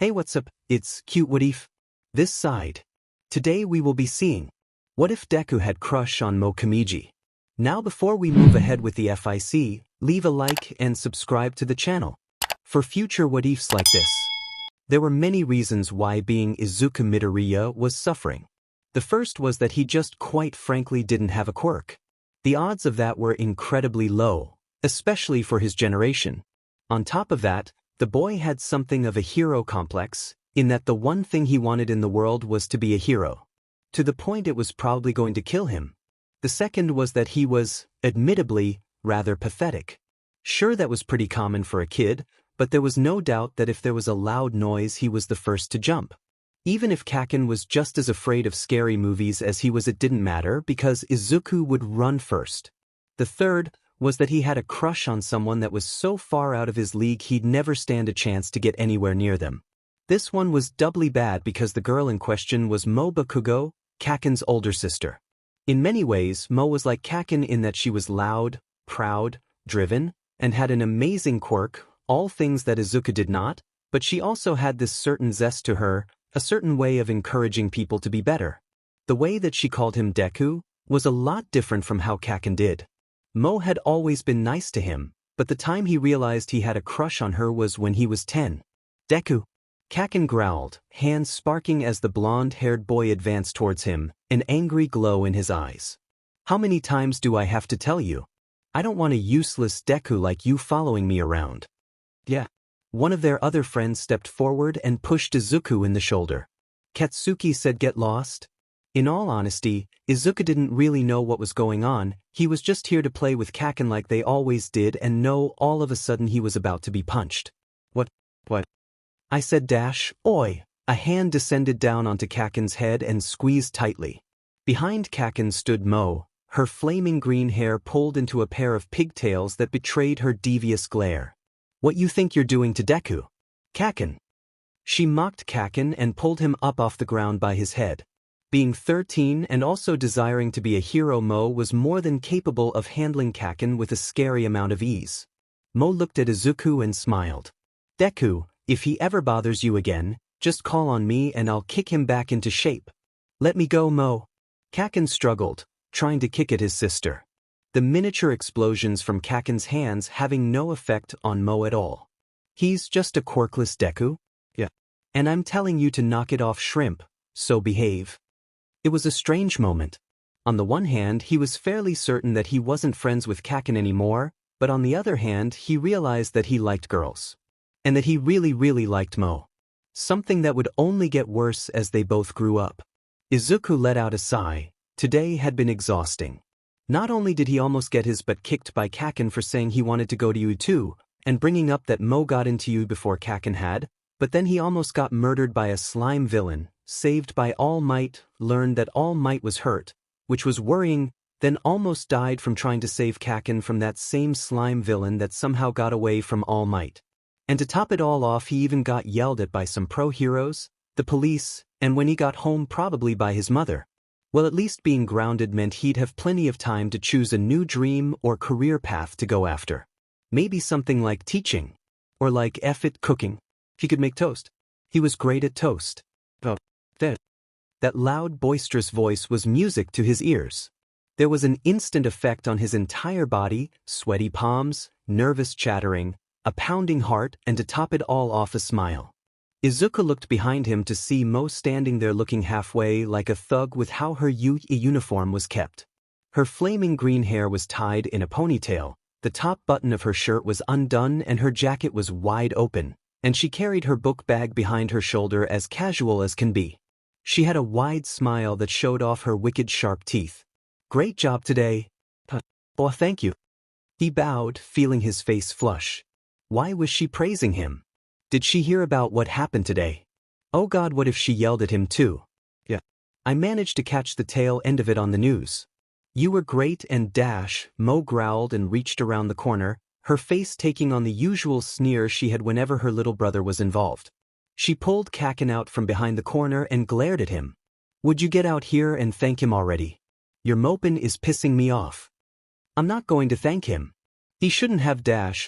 Hey, what's up? It's Cute What If? This side. Today we will be seeing what if Deku had crush on Moe Kamiji. Now before we move ahead with the FIC, leave a like and subscribe to the channel for future what ifs like this. There were many reasons why being Izuku Midoriya was suffering. The first was that he just quite frankly didn't have a quirk. The odds of that were incredibly low, especially for his generation. On top of that, the boy had something of a hero complex, in that the one thing he wanted in the world was to be a hero. To the point it was probably going to kill him. The second was that he was, admittedly, rather pathetic. Sure, that was pretty common for a kid, but there was no doubt that if there was a loud noise he was the first to jump. Even if Kaken was just as afraid of scary movies as he was, it didn't matter because Izuku would run first. The third was that he had a crush on someone that was so far out of his league he'd never stand a chance to get anywhere near them. This one was doubly bad because the girl in question was Moe Bakugo, Kaken's older sister. In many ways, Moe was like Kaken in that she was loud, proud, driven, and had an amazing quirk, all things that Izuku did not, but she also had this certain zest to her, a certain way of encouraging people to be better. The way that she called him Deku was a lot different from how Kaken did. Moe had always been nice to him, but the time he realized he had a crush on her was when he was 10. Deku. Kaken growled, hands sparking as the blonde-haired boy advanced towards him, an angry glow in his eyes. How many times do I have to tell you? I don't want a useless Deku like you following me around. Yeah. One of their other friends stepped forward and pushed Izuku in the shoulder. Katsuki said, "Get lost." In all honesty, Izuku didn't really know what was going on. He was just here to play with Kaken like they always did, and no, all of a sudden he was about to be punched. What? I said, "Oi!" A hand descended down onto Kaken's head and squeezed tightly. Behind Kaken stood Moe, her flaming green hair pulled into a pair of pigtails that betrayed her devious glare. "What you think you're doing to Deku? Kaken." She mocked Kaken and pulled him up off the ground by his head. Being 13 and also desiring to be a hero, Moe was more than capable of handling Kaken with a scary amount of ease. Moe looked at Izuku and smiled. "Deku, if he ever bothers you again, just call on me and I'll kick him back into shape." "Let me go, Moe." Kaken struggled, trying to kick at his sister. The miniature explosions from Kaken's hands having no effect on Moe at all. "He's just a quirkless Deku? Yeah. And I'm telling you to knock it off, shrimp, so behave." It was a strange moment. On the one hand, he was fairly certain that he wasn't friends with Kaken anymore, but on the other hand, he realized that he liked girls. And that he really liked Moe. Something that would only get worse as they both grew up. Izuku let out a sigh. Today had been exhausting. Not only did he almost get his butt kicked by Kaken for saying he wanted to go to you too, and bringing up that Moe got into you before Kaken had, but then he almost got murdered by a slime villain, saved by All Might, learned that All Might was hurt, which was worrying, then almost died from trying to save Kaken from that same slime villain that somehow got away from All Might. And to top it all off, he even got yelled at by some pro-heroes, the police, and when he got home probably by his mother. Well, at least being grounded meant he'd have plenty of time to choose a new dream or career path to go after. Maybe something like teaching. Or like cooking. He could make toast. He was great at toast. That loud, boisterous voice was music to his ears. There was an instant effect on his entire body, sweaty palms, nervous chattering, a pounding heart, and to top it all off, a smile. Izuku looked behind him to see Moe standing there looking halfway like a thug with how her uniform was kept. Her flaming green hair was tied in a ponytail, the top button of her shirt was undone and her jacket was wide open, and she carried her book bag behind her shoulder as casual as can be. She had a wide smile that showed off her wicked sharp teeth. "Great job today." "Oh, thank you." He bowed, feeling his face flush. Why was she praising him? Did she hear about what happened today? Oh God, what if she yelled at him too? "Yeah. I managed to catch the tail end of it on the news." "You were great and Moe growled and reached around the corner, her face taking on the usual sneer she had whenever her little brother was involved. She pulled Kaken out from behind the corner and glared at him. "Would you get out here and thank him already? Your mopin' is pissing me off." "I'm not going to thank him." "He shouldn't have."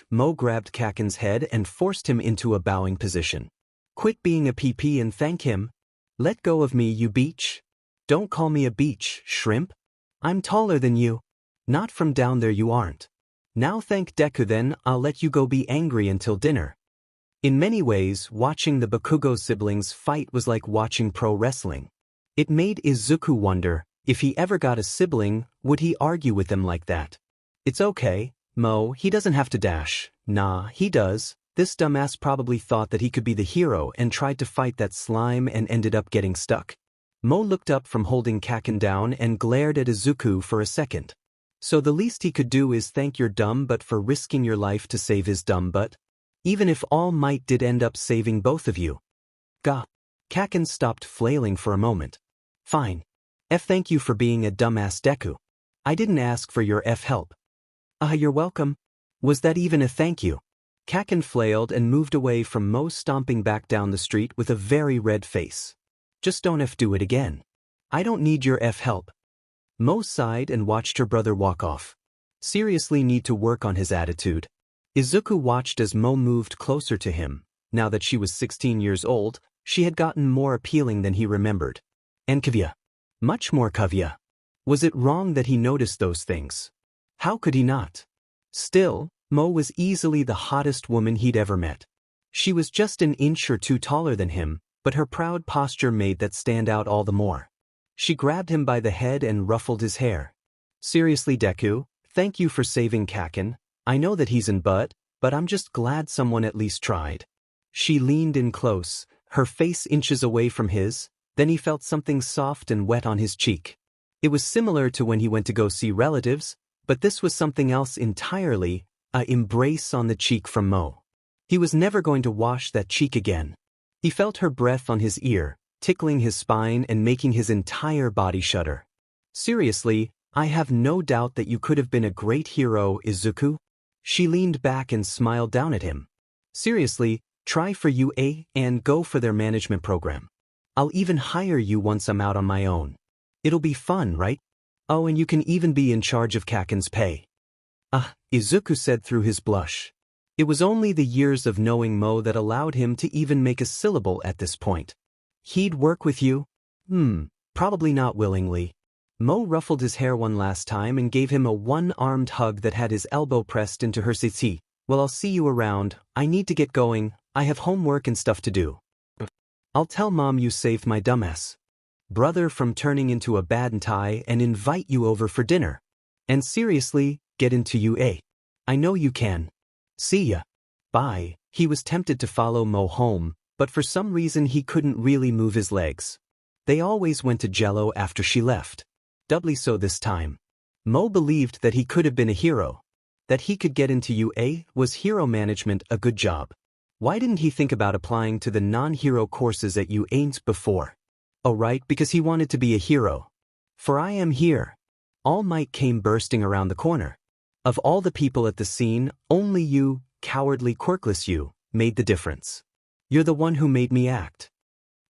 Moe grabbed Kaken's head and forced him into a bowing position. Quit being a PP and thank him. Let go of me, you beach. Don't call me a beach, shrimp. I'm taller than you. Not from down there you aren't. Now thank Deku then, I'll let you go be angry until dinner. In many ways, watching the Bakugo siblings fight was like watching pro wrestling. It made Izuku wonder, if he ever got a sibling, would he argue with them like that? It's okay, Moe, he doesn't have to dash. Nah, he does. This dumbass probably thought that he could be the hero and tried to fight that slime and ended up getting stuck. Moe looked up from holding Kaken down and glared at Izuku for a second. So the least he could do is thank your dumb butt for risking your life to save his dumb butt? Even if All Might did end up saving both of you. Gah. Kaken stopped flailing for a moment. Fine. Thank you for being a dumbass Deku. I didn't ask for your help. You're welcome. Was that even a thank you? Kaken flailed and moved away from Moe, stomping back down the street with a very red face. Just don't do it again. I don't need your help. Moe sighed and watched her brother walk off. Seriously need to work on his attitude. Izuku watched as Moe moved closer to him. Now that she was 16 years old, she had gotten more appealing than he remembered. And Kavya. Much more Kavya. Was it wrong that he noticed those things? How could he not? Still, Moe was easily the hottest woman he'd ever met. She was just an inch or two taller than him, but her proud posture made that stand out all the more. She grabbed him by the head and ruffled his hair. Seriously, Deku, thank you for saving Kaken. I know that he's in butt, but I'm just glad someone at least tried. She leaned in close, her face inches away from his, then he felt something soft and wet on his cheek. It was similar to when he went to go see relatives, but this was something else entirely, an embrace on the cheek from Moe. He was never going to wash that cheek again. He felt her breath on his ear, tickling his spine and making his entire body shudder. Seriously, I have no doubt that you could have been a great hero, Izuku. She leaned back and smiled down at him. Seriously, try for UA and go for their management program. I'll even hire you once I'm out on my own. It'll be fun, right? Oh, and you can even be in charge of Kaken's pay. Izuku said through his blush. It was only the years of knowing Moe that allowed him to even make a syllable at this point. He'd work with you? Probably not willingly. Moe ruffled his hair one last time and gave him a one-armed hug that had his elbow pressed into her sitsi. Well, I'll see you around. I need to get going. I have homework and stuff to do. I'll tell Mom you saved my dumbass brother from turning into a badintai and invite you over for dinner. And seriously, get into UA. I know you can. See ya. Bye. He was tempted to follow Moe home, but for some reason he couldn't really move his legs. They always went to Jello after she left. Doubly so this time. Moe believed that he could have been a hero. That he could get into UA was hero management a good job. Why didn't he think about applying to the non-hero courses at UA before? Oh right, because he wanted to be a hero. For I am here. All Might came bursting around the corner. Of all the people at the scene, only you, cowardly quirkless you, made the difference. You're the one who made me act.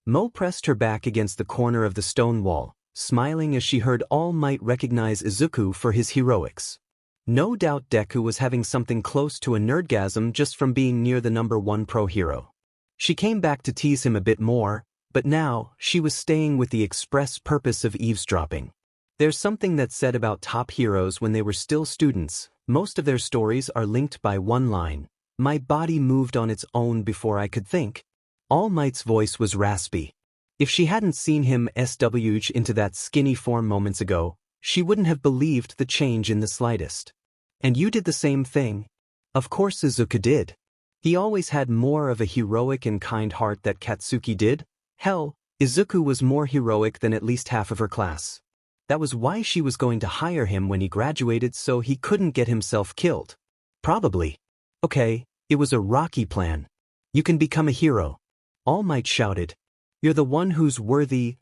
Moe pressed her back against the corner of the stone wall, smiling as she heard All Might recognize Izuku for his heroics. No doubt Deku was having something close to a nerdgasm just from being near the #1 pro hero. She came back to tease him a bit more, but now, she was staying with the express purpose of eavesdropping. There's something that's said about top heroes when they were still students. Most of their stories are linked by one line. My body moved on its own before I could think. All Might's voice was raspy. If she hadn't seen him switch into that skinny form moments ago, she wouldn't have believed the change in the slightest. And you did the same thing. Of course Izuku did. He always had more of a heroic and kind heart that Katsuki did. Hell, Izuku was more heroic than at least half of her class. That was why she was going to hire him when he graduated so he couldn't get himself killed. Probably. Okay, it was a rocky plan. You can become a hero. All Might shouted. You're the one who's worthy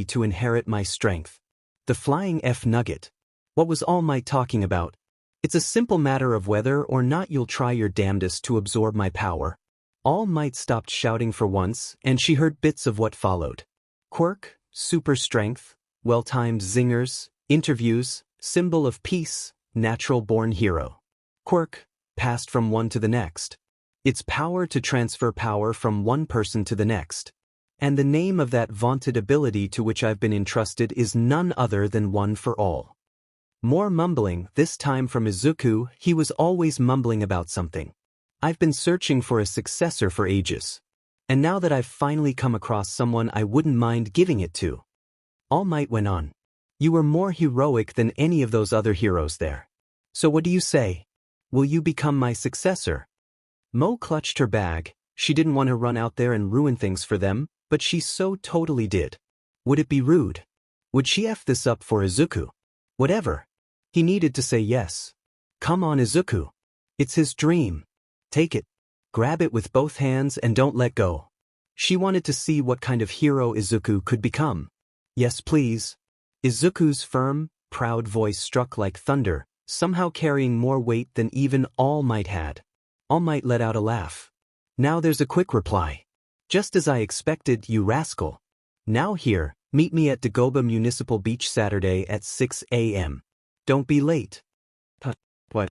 to inherit my strength. The flying nugget. What was All Might talking about? It's a simple matter of whether or not you'll try your damnedest to absorb my power. All Might stopped shouting for once, and she heard bits of what followed. Quirk, super strength, well-timed zingers, interviews, symbol of peace, natural-born hero. Quirk, passed from one to the next. Its power to transfer power from one person to the next. And the name of that vaunted ability to which I've been entrusted is none other than One for All. More mumbling, this time from Izuku. He was always mumbling about something. I've been searching for a successor for ages. And now that I've finally come across someone I wouldn't mind giving it to. All Might went on. You were more heroic than any of those other heroes there. So what do you say? Will you become my successor? Moe clutched her bag. She didn't want to run out there and ruin things for them, but she so totally did. Would it be rude? Would she F this up for Izuku? Whatever. He needed to say yes. Come on, Izuku. It's his dream. Take it. Grab it with both hands and don't let go. She wanted to see what kind of hero Izuku could become. Yes, please. Izuku's firm, proud voice struck like thunder, somehow carrying more weight than even All Might had. All Might let out a laugh. Now there's a quick reply. Just as I expected, you rascal. Now here, meet me at Dagoba Municipal Beach Saturday at 6 a.m. Don't be late. What?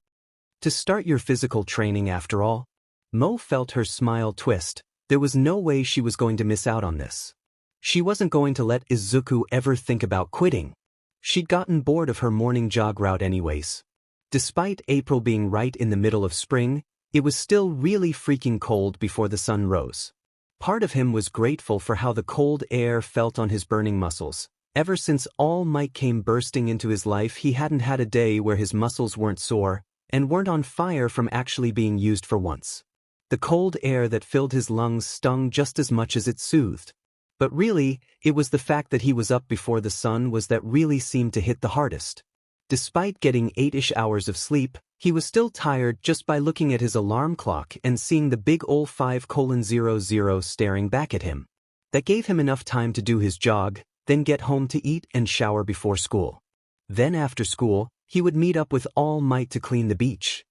To start your physical training after all? Moe felt her smile twist. There was no way she was going to miss out on this. She wasn't going to let Izuku ever think about quitting. She'd gotten bored of her morning jog route anyways. Despite April being right in the middle of spring, it was still really freaking cold before the sun rose. Part of him was grateful for how the cold air felt on his burning muscles. Ever since All Might came bursting into his life, he hadn't had a day where his muscles weren't sore and weren't on fire from actually being used for once. The cold air that filled his lungs stung just as much as it soothed. But really, it was the fact that he was up before the sun was that really seemed to hit the hardest. Despite getting 8-ish hours of sleep, he was still tired just by looking at his alarm clock and seeing the big ol' 5:00 staring back at him. That gave him enough time to do his jog, then get home to eat and shower before school. Then after school, he would meet up with All Might to clean the beach.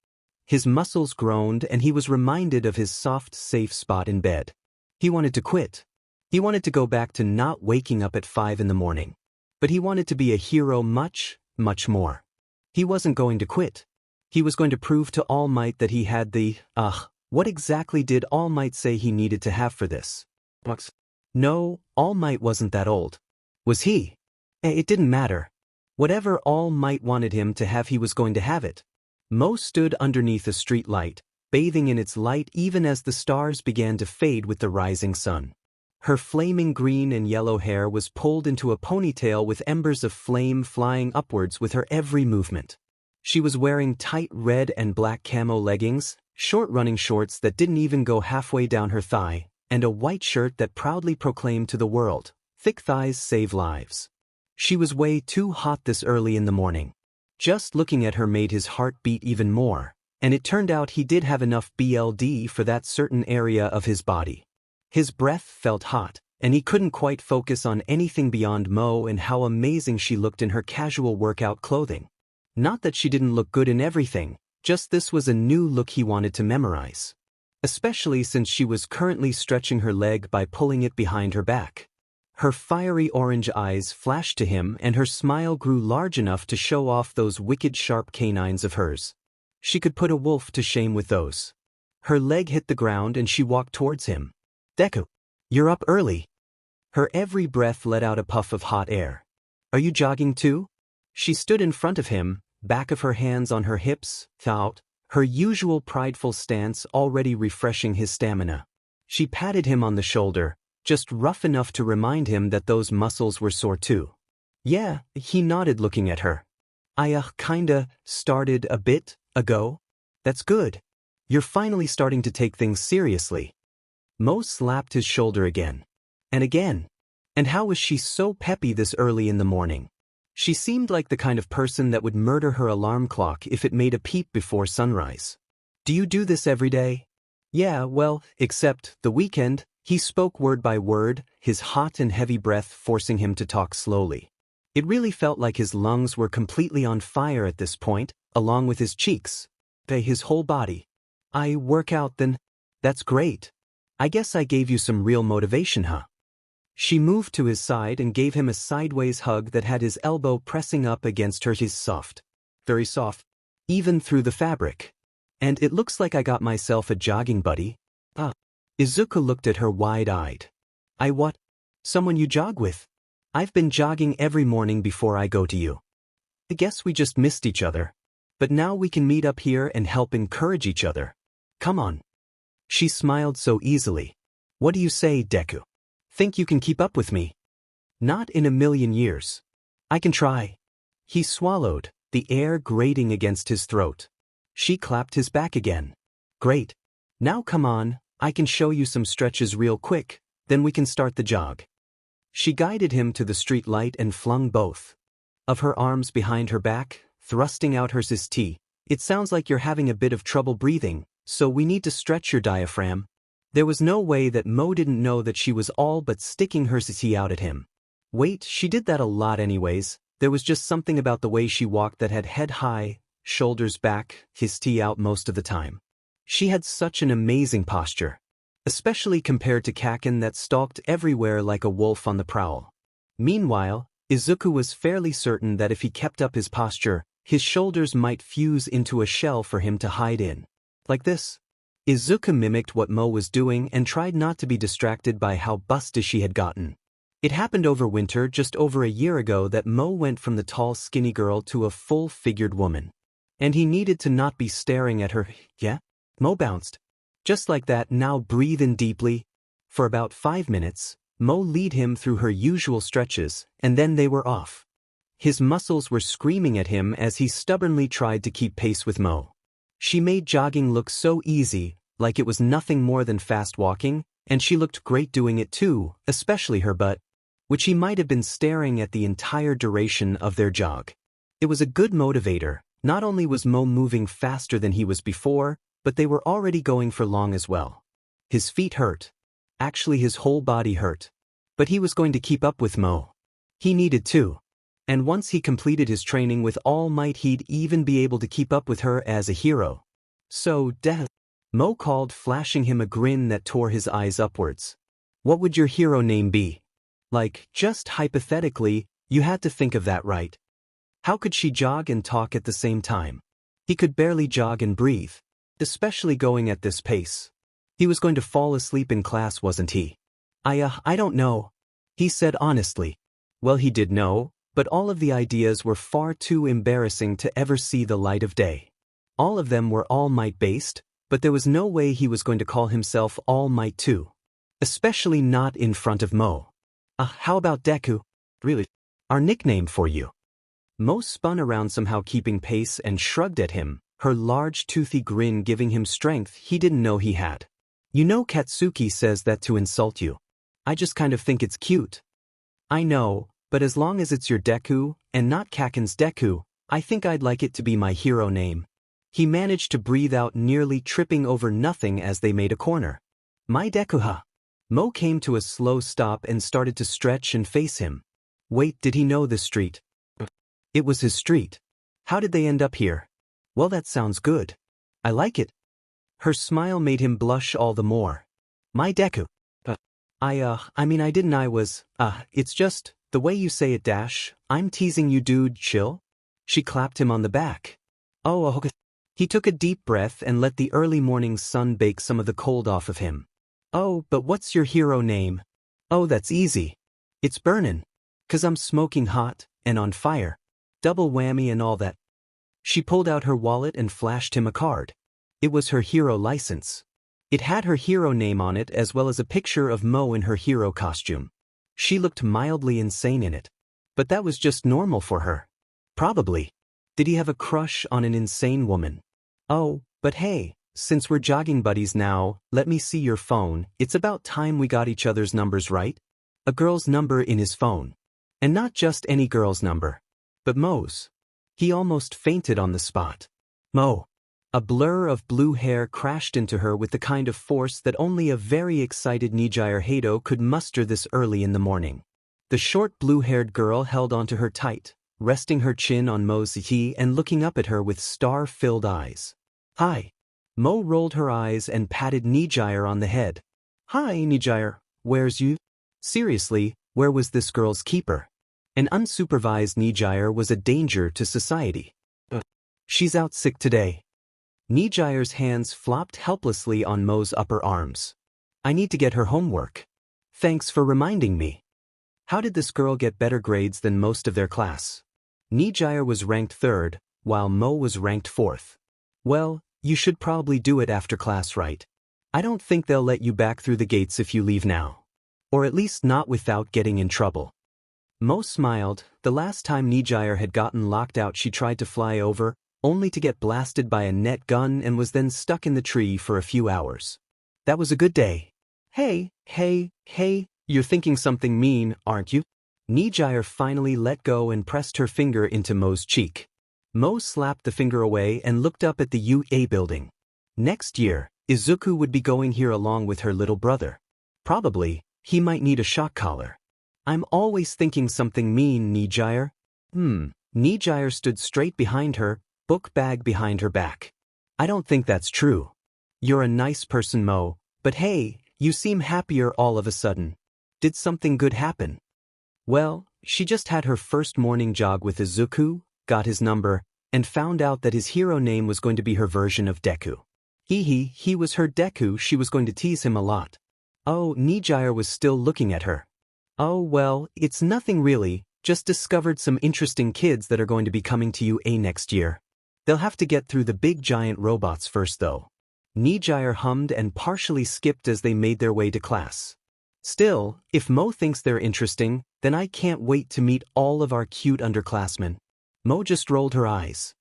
His muscles groaned and he was reminded of his soft, safe spot in bed. He wanted to quit. He wanted to go back to not waking up at 5 in the morning. But he wanted to be a hero much, much more. He wasn't going to quit. He was going to prove to All Might that he had the, what exactly did All Might say he needed to have for this? No, All Might wasn't that old. Was he? It didn't matter. Whatever All Might wanted him to have, he was going to have it. Moe stood underneath a street light, bathing in its light even as the stars began to fade with the rising sun. Her flaming green and yellow hair was pulled into a ponytail with embers of flame flying upwards with her every movement. She was wearing tight red and black camo leggings, short running shorts that didn't even go halfway down her thigh, and a white shirt that proudly proclaimed to the world, "Thick thighs save lives." She was way too hot this early in the morning. Just looking at her made his heart beat even more, and it turned out he did have enough BLD for that certain area of his body. His breath felt hot, and he couldn't quite focus on anything beyond Moe and how amazing she looked in her casual workout clothing. Not that she didn't look good in everything, just this was a new look he wanted to memorize. Especially since she was currently stretching her leg by pulling it behind her back. Her fiery orange eyes flashed to him and her smile grew large enough to show off those wicked sharp canines of hers. She could put a wolf to shame with those. Her leg hit the ground and she walked towards him. Deku, you're up early. Her every breath let out a puff of hot air. Are you jogging too? She stood in front of him, back of her hands on her hips, out, her usual prideful stance already refreshing his stamina. She patted him on the shoulder, just rough enough to remind him that those muscles were sore too. Yeah, he nodded looking at her. I kinda started a bit ago. That's good. You're finally starting to take things seriously. Moe slapped his shoulder again. And again. And how was she so peppy this early in the morning? She seemed like the kind of person that would murder her alarm clock if it made a peep before sunrise. Do you do this every day? Yeah, well, except the weekend. He spoke word by word, his hot and heavy breath forcing him to talk slowly. It really felt like his lungs were completely on fire at this point, along with his cheeks. His whole body. I work out then. That's great. I guess I gave you some real motivation, huh? She moved to his side and gave him a sideways hug that had his elbow pressing up against her. His soft. Very soft. Even through the fabric. And it looks like I got myself a jogging buddy. Ah. Izuku looked at her wide-eyed. I what? Someone you jog with? I've been jogging every morning before I go to you. I guess we just missed each other. But now we can meet up here and help encourage each other. Come on. She smiled so easily. What do you say, Deku? Think you can keep up with me? Not in a million years. I can try. He swallowed, the air grating against his throat. She clapped his back again. Great. Now come on, I can show you some stretches real quick, then we can start the jog. She guided him to the street light and flung both of her arms behind her back, thrusting out her ct. It sounds like you're having a bit of trouble breathing, so we need to stretch your diaphragm. There was no way that Moe didn't know that she was all but sticking her ct out at him. Wait, she did that a lot anyways. There was just something about the way she walked that had head high, shoulders back, his tea out most of the time. She had such an amazing posture, especially compared to Kaken that stalked everywhere like a wolf on the prowl. Meanwhile, Izuku was fairly certain that if he kept up his posture, his shoulders might fuse into a shell for him to hide in. Like this. Izuku mimicked what Moe was doing and tried not to be distracted by how busty she had gotten. It happened over winter just over a year ago that Moe went from the tall skinny girl to a full-figured woman. And he needed to not be staring at her. Yeah? Moe bounced. Just like that, now breathe in deeply. For about 5 minutes, Moe lead him through her usual stretches, and then they were off. His muscles were screaming at him as he stubbornly tried to keep pace with Moe. She made jogging look so easy, like it was nothing more than fast walking, and she looked great doing it too, especially her butt, which he might have been staring at the entire duration of their jog. It was a good motivator. Not only was Moe moving faster than he was before, but they were already going for long as well. His feet hurt. Actually, his whole body hurt. But he was going to keep up with Moe. He needed to. And once he completed his training with all might, he'd even be able to keep up with her as a hero. So, Moe called, flashing him a grin that tore his eyes upwards. What would your hero name be? Like, just hypothetically, you had to think of that, right? How could she jog and talk at the same time? He could barely jog and breathe, especially going at this pace. He was going to fall asleep in class, wasn't he? I don't know, he said honestly. Well, he did know, but all of the ideas were far too embarrassing to ever see the light of day. All of them were All Might based, but there was no way he was going to call himself All Might too. Especially not in front of Moe. How about Deku? Really? Our nickname for you. Moe spun around somehow, keeping pace, and shrugged at him, her large toothy grin giving him strength he didn't know he had. You know Katsuki says that to insult you. I just kind of think it's cute. I know, but as long as it's your Deku, and not Kaken's Deku, I think I'd like it to be my hero name. He managed to breathe out, nearly tripping over nothing as they made a corner. My Deku. Moe came to a slow stop and started to stretch and face him. Wait, did he know this street? It was his street. How did they end up here? Well, that sounds good. I like it. Her smile made him blush all the more. My Deku. It's just, the way you say it, dash, I'm teasing you, dude, chill? She clapped him on the back. Oh, okay. He took a deep breath and let the early morning sun bake some of the cold off of him. Oh, but what's your hero name? Oh, that's easy. It's Burnin. 'Cause I'm smoking hot, and on fire. Double whammy and all that. She pulled out her wallet and flashed him a card. It was her hero license. It had her hero name on it as well as a picture of Moe in her hero costume. She looked mildly insane in it. But that was just normal for her. Probably. Did he have a crush on an insane woman? Oh, but hey, since we're jogging buddies now, let me see your phone. It's about time we got each other's numbers right. A girl's number in his phone. And not just any girl's number, but Moe's. He almost fainted on the spot. Moe. A blur of blue hair crashed into her with the kind of force that only a very excited Nijire Hado could muster this early in the morning. The short blue-haired girl held onto her tight, resting her chin on Moe's knee and looking up at her with star-filled eyes. Hi. Moe rolled her eyes and patted Nijire on the head. Hi, Nijire, where's you? Seriously, where was this girl's keeper? An unsupervised Nijire was a danger to society. She's out sick today. Nijire's hands flopped helplessly on Moe's upper arms. I need to get her homework. Thanks for reminding me. How did this girl get better grades than most of their class? Nijire was ranked 3rd, while Moe was ranked 4th. Well, you should probably do it after class, right? I don't think they'll let you back through the gates if you leave now. Or at least not without getting in trouble. Moe smiled. The last time Nijire had gotten locked out, she tried to fly over, only to get blasted by a net gun and was then stuck in the tree for a few hours. That was a good day. Hey, you're thinking something mean, aren't you? Nijire finally let go and pressed her finger into Moe's cheek. Moe slapped the finger away and looked up at the UA building. Next year, Izuku would be going here along with her little brother. Probably, he might need a shock collar. I'm always thinking something mean, Nijire. Nijire stood straight behind her, book bag behind her back. I don't think that's true. You're a nice person, Moe, but hey, you seem happier all of a sudden. Did something good happen? Well, she just had her first morning jog with Izuku, got his number, and found out that his hero name was going to be her version of Deku. He was her Deku. She was going to tease him a lot. Oh, Nijire was still looking at her. Oh well, it's nothing really, just discovered some interesting kids that are going to be coming to UA next year. They'll have to get through the big giant robots first though. Nijire hummed and partially skipped as they made their way to class. Still, if Moe thinks they're interesting, then I can't wait to meet all of our cute underclassmen. Moe just rolled her eyes.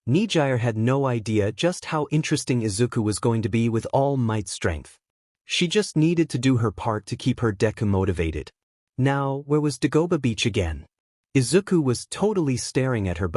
Nijire had no idea just how interesting Izuku was going to be with all Might's strength. She just needed to do her part to keep her Deku motivated. Now, where was Dagobah Beach again? Izuku was totally staring at her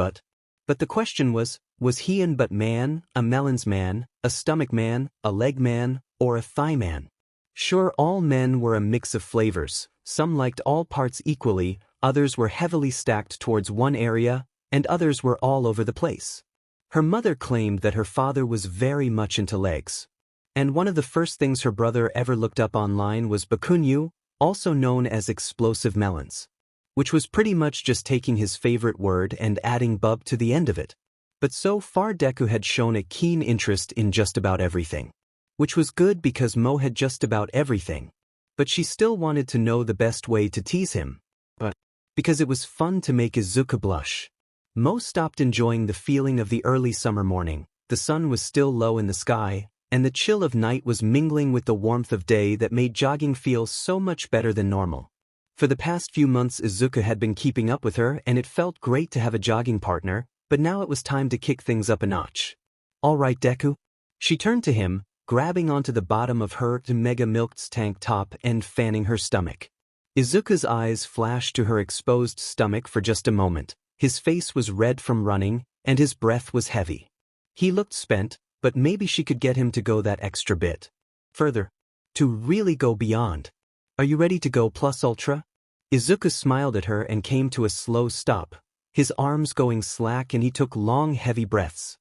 but the question was he an butt man, a melons man, a stomach man, a leg man, or a thigh man? Sure, all men were a mix of flavors. Some liked all parts equally, others were heavily stacked towards one area, and others were all over the place. Her mother claimed that her father was very much into legs. And one of the first things her brother ever looked up online was Bakunyu, also known as explosive melons. Which was pretty much just taking his favorite word and adding bub to the end of it. But so far Deku had shown a keen interest in just about everything. Which was good because Moe had just about everything. But she still wanted to know the best way to tease him. But because it was fun to make Izuku blush. Moe stopped enjoying the feeling of the early summer morning. The sun was still low in the sky, and the chill of night was mingling with the warmth of day that made jogging feel so much better than normal. For the past few months Izuku had been keeping up with her and it felt great to have a jogging partner, but now it was time to kick things up a notch. All right, Deku? She turned to him, grabbing onto the bottom of her Mega Milk's tank top and fanning her stomach. Izuku's eyes flashed to her exposed stomach for just a moment. His face was red from running, and his breath was heavy. He looked spent, but maybe she could get him to go that extra bit. Further. To really go beyond. Are you ready to go plus ultra? Izuku smiled at her and came to a slow stop, his arms going slack and he took long heavy breaths.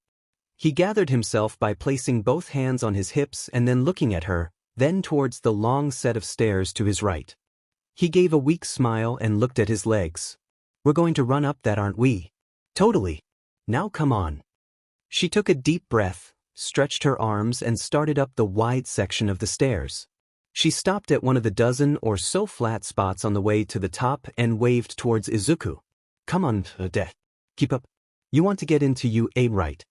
He gathered himself by placing both hands on his hips and then looking at her, then towards the long set of stairs to his right. He gave a weak smile and looked at his legs. We're going to run up that, aren't we? Totally. Now come on. She took a deep breath, stretched her arms and started up the wide section of the stairs. She stopped at one of the dozen or so flat spots on the way to the top and waved towards Izuku. Come on, keep up. You want to get into UA, right?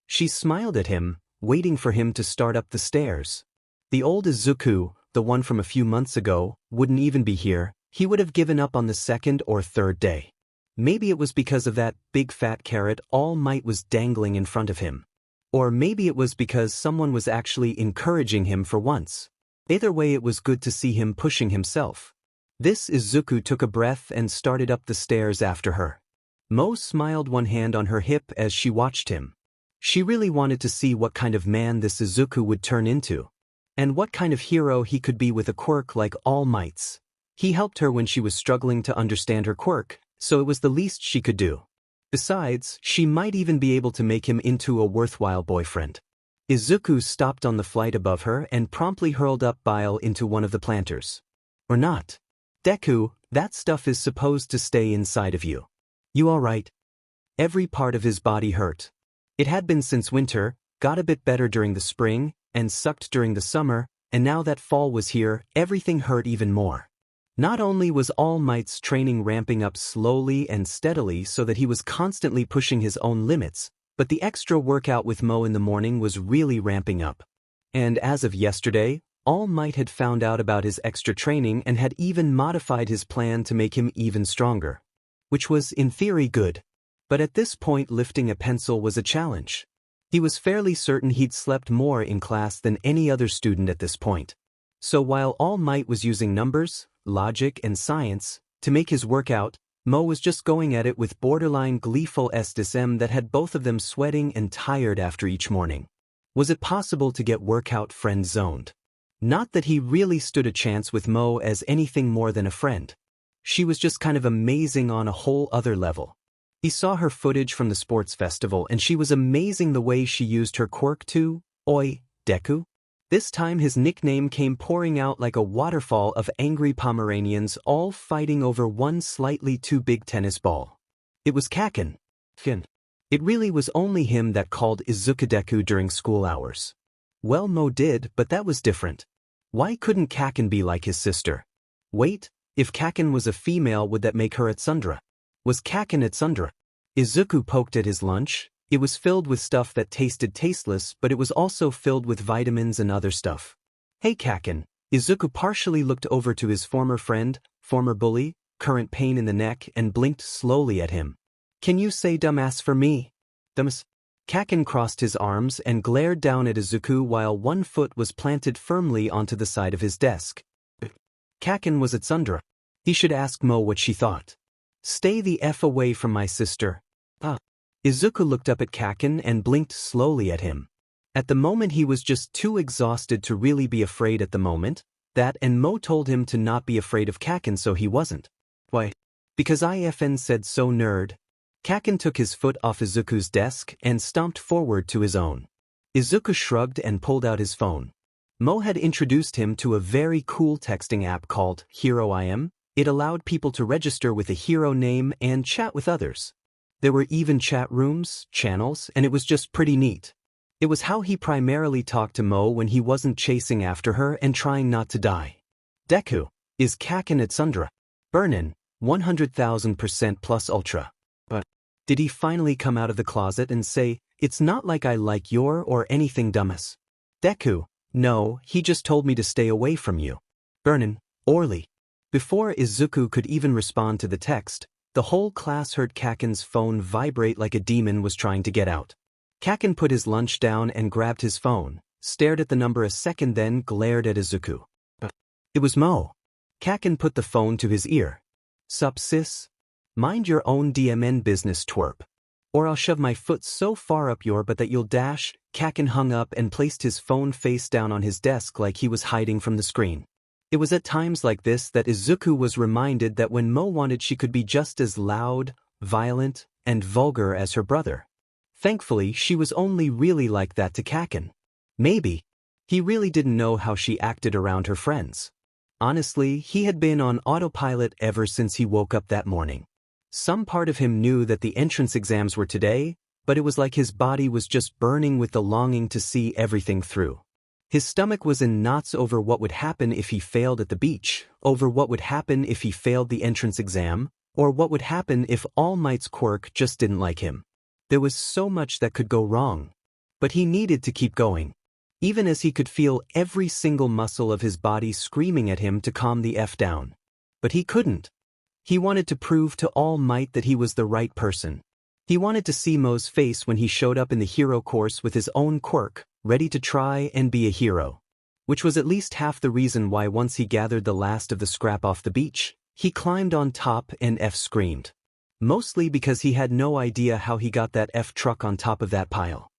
She smiled at him, waiting for him to start up the stairs. The old Izuku, the one from a few months ago, wouldn't even be here. He would have given up on the second or third day. Maybe it was because of that big fat carrot All Might was dangling in front of him. Or maybe it was because someone was actually encouraging him for once. Either way, it was good to see him pushing himself. This Izuku took a breath and started up the stairs after her. Moe smiled, one hand on her hip as she watched him. She really wanted to see what kind of man this Izuku would turn into. And what kind of hero he could be with a quirk like All Might's. He helped her when she was struggling to understand her quirk, so it was the least she could do. Besides, she might even be able to make him into a worthwhile boyfriend. Izuku stopped on the flight above her and promptly hurled up bile into one of the planters. Or not. Deku, that stuff is supposed to stay inside of you. You alright? Every part of his body hurt. It had been since winter, got a bit better during the spring, and sucked during the summer, and now that fall was here, everything hurt even more. Not only was All Might's training ramping up slowly and steadily so that he was constantly pushing his own limits, but the extra workout with Moe in the morning was really ramping up. And as of yesterday, All Might had found out about his extra training and had even modified his plan to make him even stronger. Which was, in theory, good. But at this point lifting a pencil was a challenge. He was fairly certain he'd slept more in class than any other student at this point. So while All Might was using numbers, logic, and science to make his workout, Moe was just going at it with borderline gleeful SDSM that had both of them sweating and tired after each morning. Was it possible to get workout friend-zoned? Not that he really stood a chance with Moe as anything more than a friend. She was just kind of amazing on a whole other level. He saw her footage from the sports festival and she was amazing the way she used her quirk to, oi, Deku. This time his nickname came pouring out like a waterfall of angry Pomeranians all fighting over one slightly too big tennis ball. It was Kaken. It really was only him that called Izuku Deku during school hours. Well, Moe did, but that was different. Why couldn't Kaken be like his sister? Wait, if Kaken was a female would that make her a tsundere? Was Kaken a tsundere? Izuku poked at his lunch. It was filled with stuff that tasted tasteless, but it was also filled with vitamins and other stuff. Hey Kaken. Izuku partially looked over to his former friend, former bully, current pain in the neck, and blinked slowly at him. Can you say dumbass for me? Dumbass? Kaken crossed his arms and glared down at Izuku while one foot was planted firmly onto the side of his desk. Kaken was a tsundere. He should ask Moe what she thought. Stay the F away from my sister. Izuku looked up at Kaken and blinked slowly at him. At the moment he was just too exhausted to really be afraid at the moment, that and Moe told him to not be afraid of Kaken so he wasn't. Why? Because IFN said so nerd. Kaken took his foot off Izuku's desk and stomped forward to his own. Izuku shrugged and pulled out his phone. Moe had introduced him to a very cool texting app called Hero IM. It allowed people to register with a hero name and chat with others. There were even chat rooms, channels, and it was just pretty neat. It was how he primarily talked to Moe when he wasn't chasing after her and trying not to die. Deku, is Kaken a tsundere? Burnin, 100,000% plus ultra. But did he finally come out of the closet and say, it's not like I like your or anything dumbass? Deku, no, he just told me to stay away from you. Burnin, Orly. Before Izuku could even respond to the text, the whole class heard Kaken's phone vibrate like a demon was trying to get out. Kaken put his lunch down and grabbed his phone, stared at the number a second then glared at Izuku. It was Moe. Kaken put the phone to his ear. Sup sis? Mind your own DMN business twerp. Or I'll shove my foot so far up your butt that you'll dash. Kaken hung up and placed his phone face down on his desk like he was hiding from the screen. It was at times like this that Izuku was reminded that when Moe wanted she could be just as loud, violent, and vulgar as her brother. Thankfully, she was only really like that to Kaken. Maybe. He really didn't know how she acted around her friends. Honestly, he had been on autopilot ever since he woke up that morning. Some part of him knew that the entrance exams were today, but it was like his body was just burning with the longing to see everything through. His stomach was in knots over what would happen if he failed at the beach, over what would happen if he failed the entrance exam, or what would happen if All Might's quirk just didn't like him. There was so much that could go wrong. But he needed to keep going. Even as he could feel every single muscle of his body screaming at him to calm the F down. But he couldn't. He wanted to prove to All Might that he was the right person. He wanted to see Moe's face when he showed up in the hero course with his own quirk, ready to try and be a hero. Which was at least half the reason why once he gathered the last of the scrap off the beach, he climbed on top and F screamed. Mostly because he had no idea how he got that F truck on top of that pile.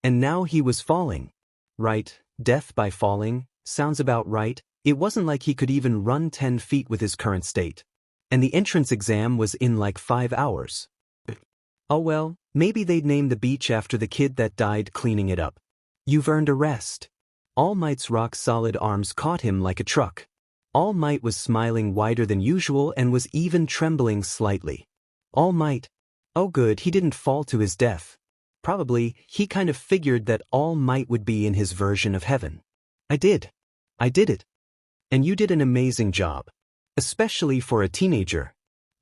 And now he was falling. Right, death by falling, sounds about right. It wasn't like he could even run 10 feet with his current state. And the entrance exam was in like 5 hours. Oh well, maybe they'd name the beach after the kid that died cleaning it up. You've earned a rest. All Might's rock-solid arms caught him like a truck. All Might was smiling wider than usual and was even trembling slightly. All Might. Oh good, he didn't fall to his death. Probably, he kind of figured that All Might would be in his version of heaven. I did it. And you did an amazing job. Especially for a teenager.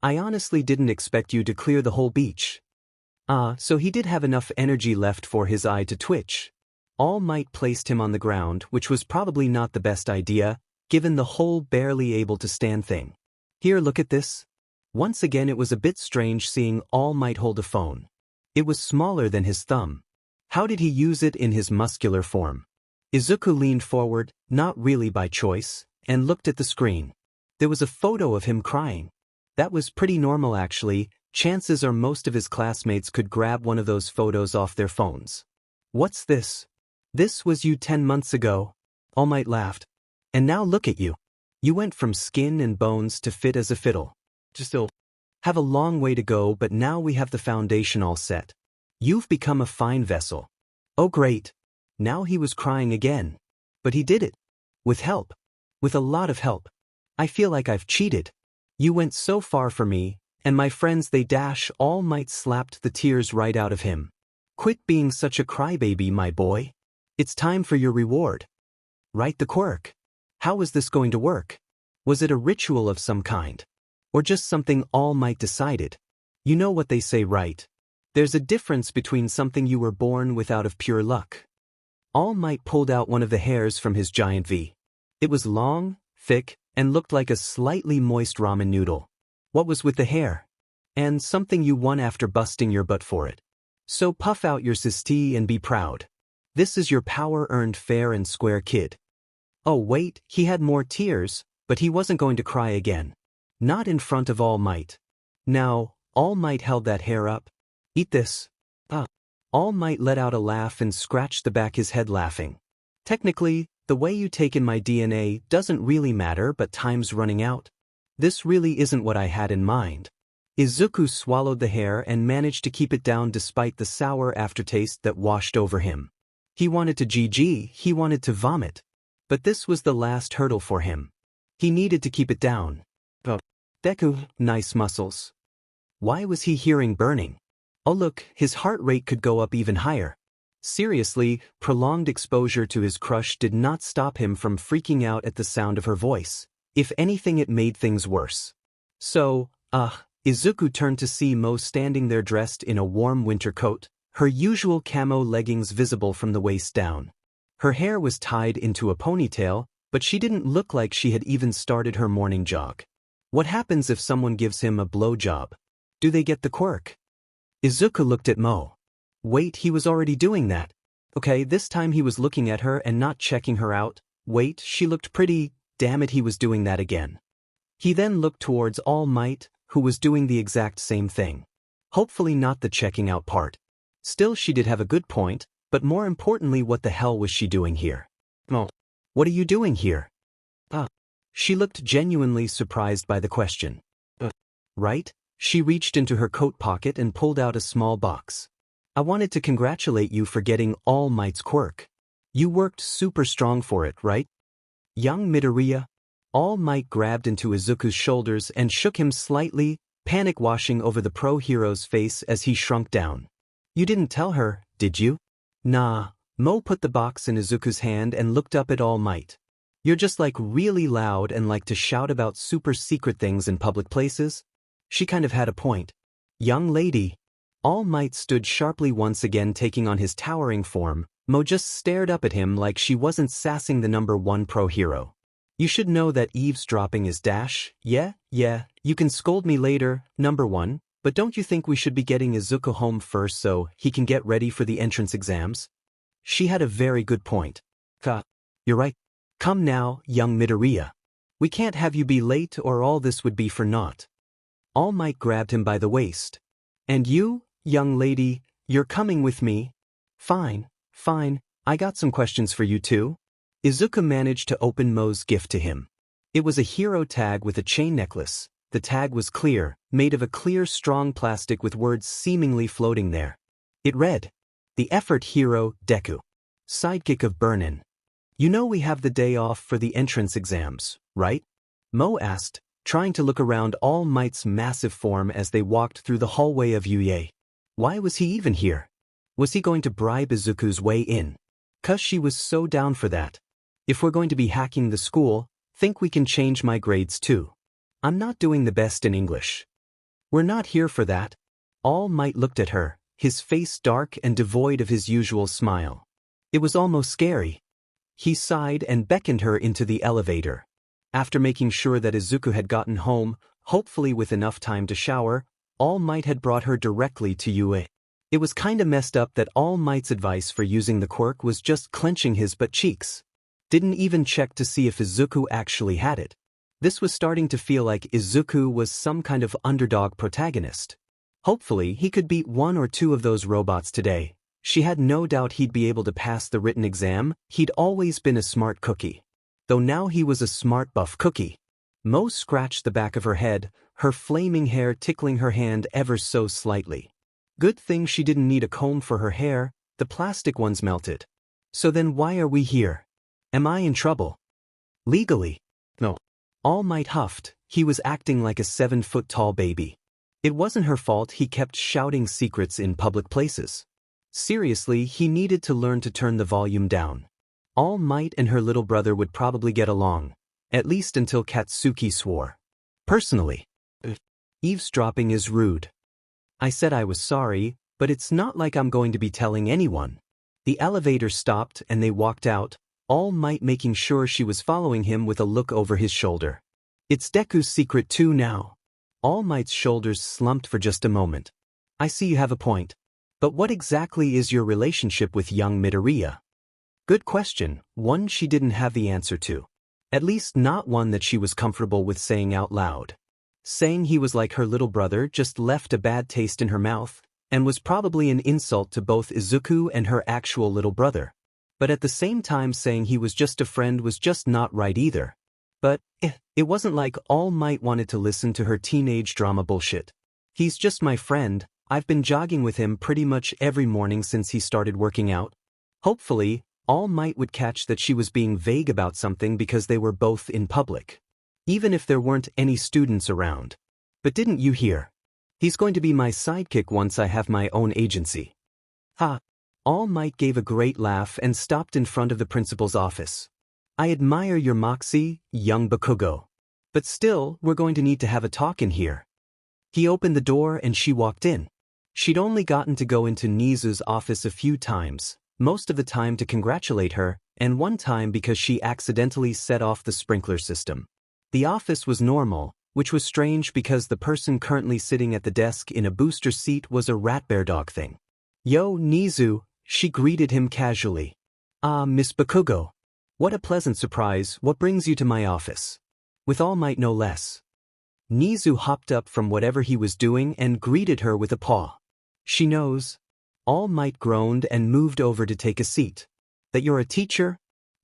I honestly didn't expect you to clear the whole beach. So he did have enough energy left for his eye to twitch. All Might placed him on the ground, which was probably not the best idea, given the whole barely able to stand thing. Here, look at this. Once again it was a bit strange seeing All Might hold a phone. It was smaller than his thumb. How did he use it in his muscular form? Izuku leaned forward, not really by choice, and looked at the screen. There was a photo of him crying. That was pretty normal actually. Chances are most of his classmates could grab one of those photos off their phones. What's this? This was you 10 months ago. All Might laughed. And now look at you. You went from skin and bones to fit as a fiddle. Still have a long way to go, but now we have the foundation all set. You've become a fine vessel. Oh great. Now he was crying again. But he did it. With help. With a lot of help. I feel like I've cheated. You went so far for me, and my friends they dash. All Might slapped the tears right out of him. Quit being such a crybaby, my boy. It's time for your reward. Write the quirk. How was this going to work? Was it a ritual of some kind? Or just something All Might decided? You know what they say, right? There's a difference between something you were born with out of pure luck. All Might pulled out one of the hairs from his giant V. It was long, thick, and looked like a slightly moist ramen noodle. What was with the hair? And something you won after busting your butt for it. So puff out your sisti and be proud. This is your power earned fair and square, kid. Oh wait, he had more tears, but he wasn't going to cry again. Not in front of All Might. Now, All Might held that hair up. Eat this. All Might let out a laugh and scratched the back of his head laughing. Technically, the way you take in my DNA doesn't really matter, but time's running out. This really isn't what I had in mind. Izuku swallowed the hair and managed to keep it down despite the sour aftertaste that washed over him. He wanted to GG, he wanted to vomit. But this was the last hurdle for him. He needed to keep it down. Deku, nice muscles. Why was he hearing burning? Oh look, his heart rate could go up even higher. Seriously, prolonged exposure to his crush did not stop him from freaking out at the sound of her voice. If anything, it made things worse. So, Izuku turned to see Moe standing there dressed in a warm winter coat, her usual camo leggings visible from the waist down. Her hair was tied into a ponytail, but she didn't look like she had even started her morning jog. What happens if someone gives him a blowjob? Do they get the quirk? Izuku looked at Moe. Wait, he was already doing that. Okay, this time he was looking at her and not checking her out. Wait, she looked pretty. Damn it, he was doing that again. He then looked towards All Might, who was doing the exact same thing. Hopefully not the checking out part. Still, she did have a good point, but more importantly, what the hell was she doing here? Moe, what are you doing here? She looked genuinely surprised by the question. Right? She reached into her coat pocket and pulled out a small box. I wanted to congratulate you for getting All Might's quirk. You worked super strong for it, right? Young Midoriya. All Might grabbed into Izuku's shoulders and shook him slightly, panic washing over the pro-hero's face as he shrunk down. You didn't tell her, did you? Nah. Moe put the box in Izuku's hand and looked up at All Might. You're just like really loud and like to shout about super secret things in public places? She kind of had a point. Young lady. All Might stood sharply once again, taking on his towering form. Moe just stared up at him like she wasn't sassing the #1 pro-hero. You should know that eavesdropping is dash. Yeah, you can scold me later, #1, but don't you think we should be getting Izuku home first so he can get ready for the entrance exams? She had a very good point. You're right. Come now, young Midoriya. We can't have you be late or all this would be for naught. All Might grabbed him by the waist. And you, young lady, you're coming with me? Fine, I got some questions for you too. Izuku managed to open Moe's gift to him. It was a hero tag with a chain necklace. The tag was clear, made of a clear, strong plastic with words seemingly floating there. It read, "The effort hero, Deku. Sidekick of Burnin. You know we have the day off for the entrance exams, right?" Moe asked, trying to look around All Might's massive form as they walked through the hallway of Yuye. Why was he even here? Was he going to bribe Izuku's way in? 'Cause she was so down for that. If we're going to be hacking the school, think we can change my grades too. I'm not doing the best in English. We're not here for that. All Might looked at her, his face dark and devoid of his usual smile. It was almost scary. He sighed and beckoned her into the elevator. After making sure that Izuku had gotten home, hopefully with enough time to shower, All Might had brought her directly to Yue. It was kinda messed up that All Might's advice for using the quirk was just clenching his butt cheeks. Didn't even check to see if Izuku actually had it. This was starting to feel like Izuku was some kind of underdog protagonist. Hopefully he could beat one or two of those robots today. She had no doubt he'd be able to pass the written exam. He'd always been a smart cookie. Though now he was a smart buff cookie. Moe scratched the back of her head, her flaming hair tickling her hand ever so slightly. Good thing she didn't need a comb for her hair, the plastic ones melted. So then why are we here? Am I in trouble? Legally? No. All Might huffed. He was acting like a 7-foot-tall baby. It wasn't her fault he kept shouting secrets in public places. Seriously, he needed to learn to turn the volume down. All Might and her little brother would probably get along, at least until Katsuki swore. Personally, eavesdropping is rude. I said I was sorry, but it's not like I'm going to be telling anyone. The elevator stopped and they walked out, All Might making sure she was following him with a look over his shoulder. It's Deku's secret too now. All Might's shoulders slumped for just a moment. I see you have a point. But what exactly is your relationship with young Midoriya? Good question, one she didn't have the answer to. At least not one that she was comfortable with saying out loud. Saying he was like her little brother just left a bad taste in her mouth, and was probably an insult to both Izuku and her actual little brother. But at the same time saying he was just a friend was just not right either. But, it wasn't like All Might wanted to listen to her teenage drama bullshit. He's just my friend, I've been jogging with him pretty much every morning since he started working out. Hopefully, All Might would catch that she was being vague about something because they were both in public. Even if there weren't any students around. But didn't you hear? He's going to be my sidekick once I have my own agency. Ha! All Might gave a great laugh and stopped in front of the principal's office. I admire your moxie, young Bakugo. But still, we're going to need to have a talk in here. He opened the door and she walked in. She'd only gotten to go into Nizu's office a few times, most of the time to congratulate her, and one time because she accidentally set off the sprinkler system. The office was normal, which was strange because the person currently sitting at the desk in a booster seat was a rat bear dog thing. Yo, Nizu, she greeted him casually. Ah, Miss Bakugo. What a pleasant surprise, what brings you to my office? With All Might no less. Nizu hopped up from whatever he was doing and greeted her with a paw. She knows. All Might groaned and moved over to take a seat. That you're a teacher?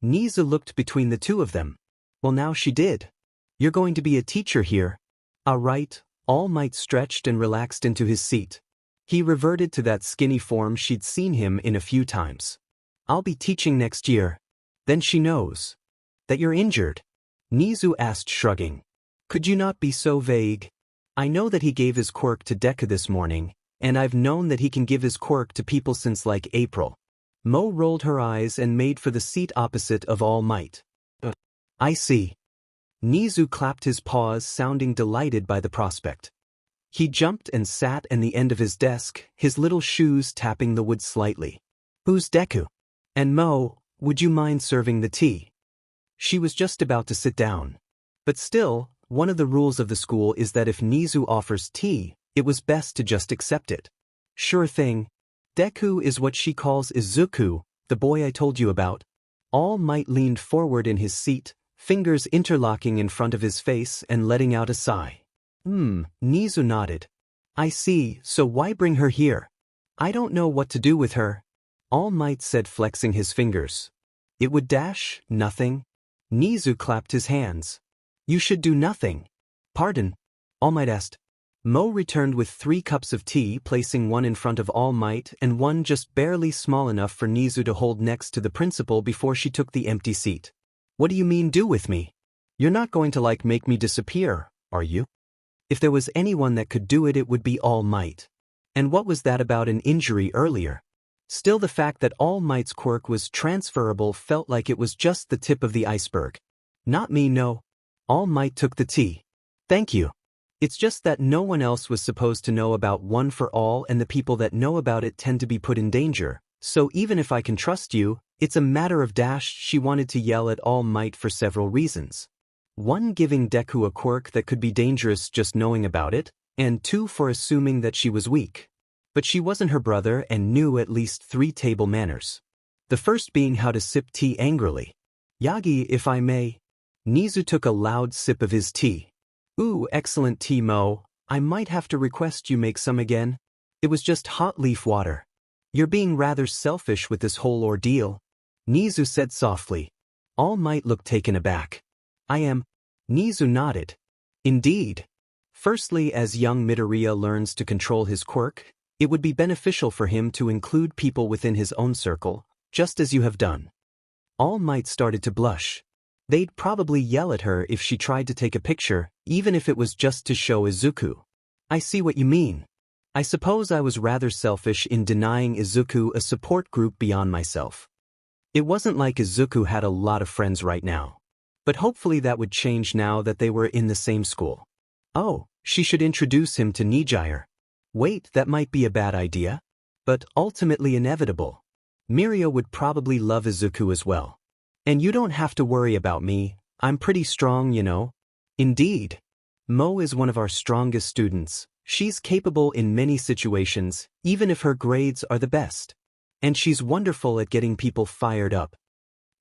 Nizu looked between the two of them. Well, now she did. You're going to be a teacher here. Ah, right. All Might stretched and relaxed into his seat. He reverted to that skinny form she'd seen him in a few times. I'll be teaching next year. Then she knows. That you're injured? Nizu asked, shrugging. Could you not be so vague? I know that he gave his quirk to Deku this morning, and I've known that he can give his quirk to people since like April. Moe rolled her eyes and made for the seat opposite of All Might. I see. Nizu clapped his paws, sounding delighted by the prospect. He jumped and sat at the end of his desk, his little shoes tapping the wood slightly. Who's Deku? And Moe, would you mind serving the tea? She was just about to sit down. But still, one of the rules of the school is that if Nizu offers tea, it was best to just accept it. Sure thing. Deku is what she calls Izuku, the boy I told you about. All Might leaned forward in his seat, fingers interlocking in front of his face and letting out a sigh. Nizu nodded. I see, so why bring her here? I don't know what to do with her. All Might said, flexing his fingers. It would dash, nothing. Nizu clapped his hands. You should do nothing. Pardon? All Might asked. Moe returned with 3 cups of tea, placing one in front of All Might and one just barely small enough for Nizu to hold next to the principal before she took the empty seat. What do you mean do with me? You're not going to make me disappear, are you? If there was anyone that could do it, it would be All Might. And what was that about an injury earlier? Still, the fact that All Might's quirk was transferable felt like it was just the tip of the iceberg. Not me, no. All Might took the tea. Thank you. It's just that no one else was supposed to know about One for All, and the people that know about it tend to be put in danger. So even if I can trust you, it's a matter of dash. She wanted to yell at All Might for several reasons. 1, giving Deku a quirk that could be dangerous just knowing about it, and 2, for assuming that she was weak. But she wasn't her brother and knew at least 3 table manners. The first being how to sip tea angrily. Yagi, if I may. Nizu took a loud sip of his tea. Ooh, excellent tea, Moe. I might have to request you make some again. It was just hot leaf water. You're being rather selfish with this whole ordeal. Nizu said softly. All Might looked taken aback. I am. Nizu nodded. Indeed. Firstly, as young Midoriya learns to control his quirk, it would be beneficial for him to include people within his own circle, just as you have done. All Might started to blush. They'd probably yell at her if she tried to take a picture, even if it was just to show Izuku. I see what you mean. I suppose I was rather selfish in denying Izuku a support group beyond myself. It wasn't like Izuku had a lot of friends right now. But hopefully that would change now that they were in the same school. Oh, she should introduce him to Nijire. Wait, that might be a bad idea. But ultimately inevitable. Mirio would probably love Izuku as well. And you don't have to worry about me, I'm pretty strong, you know. Indeed. Moe is one of our strongest students. She's capable in many situations, even if her grades are the best. And she's wonderful at getting people fired up.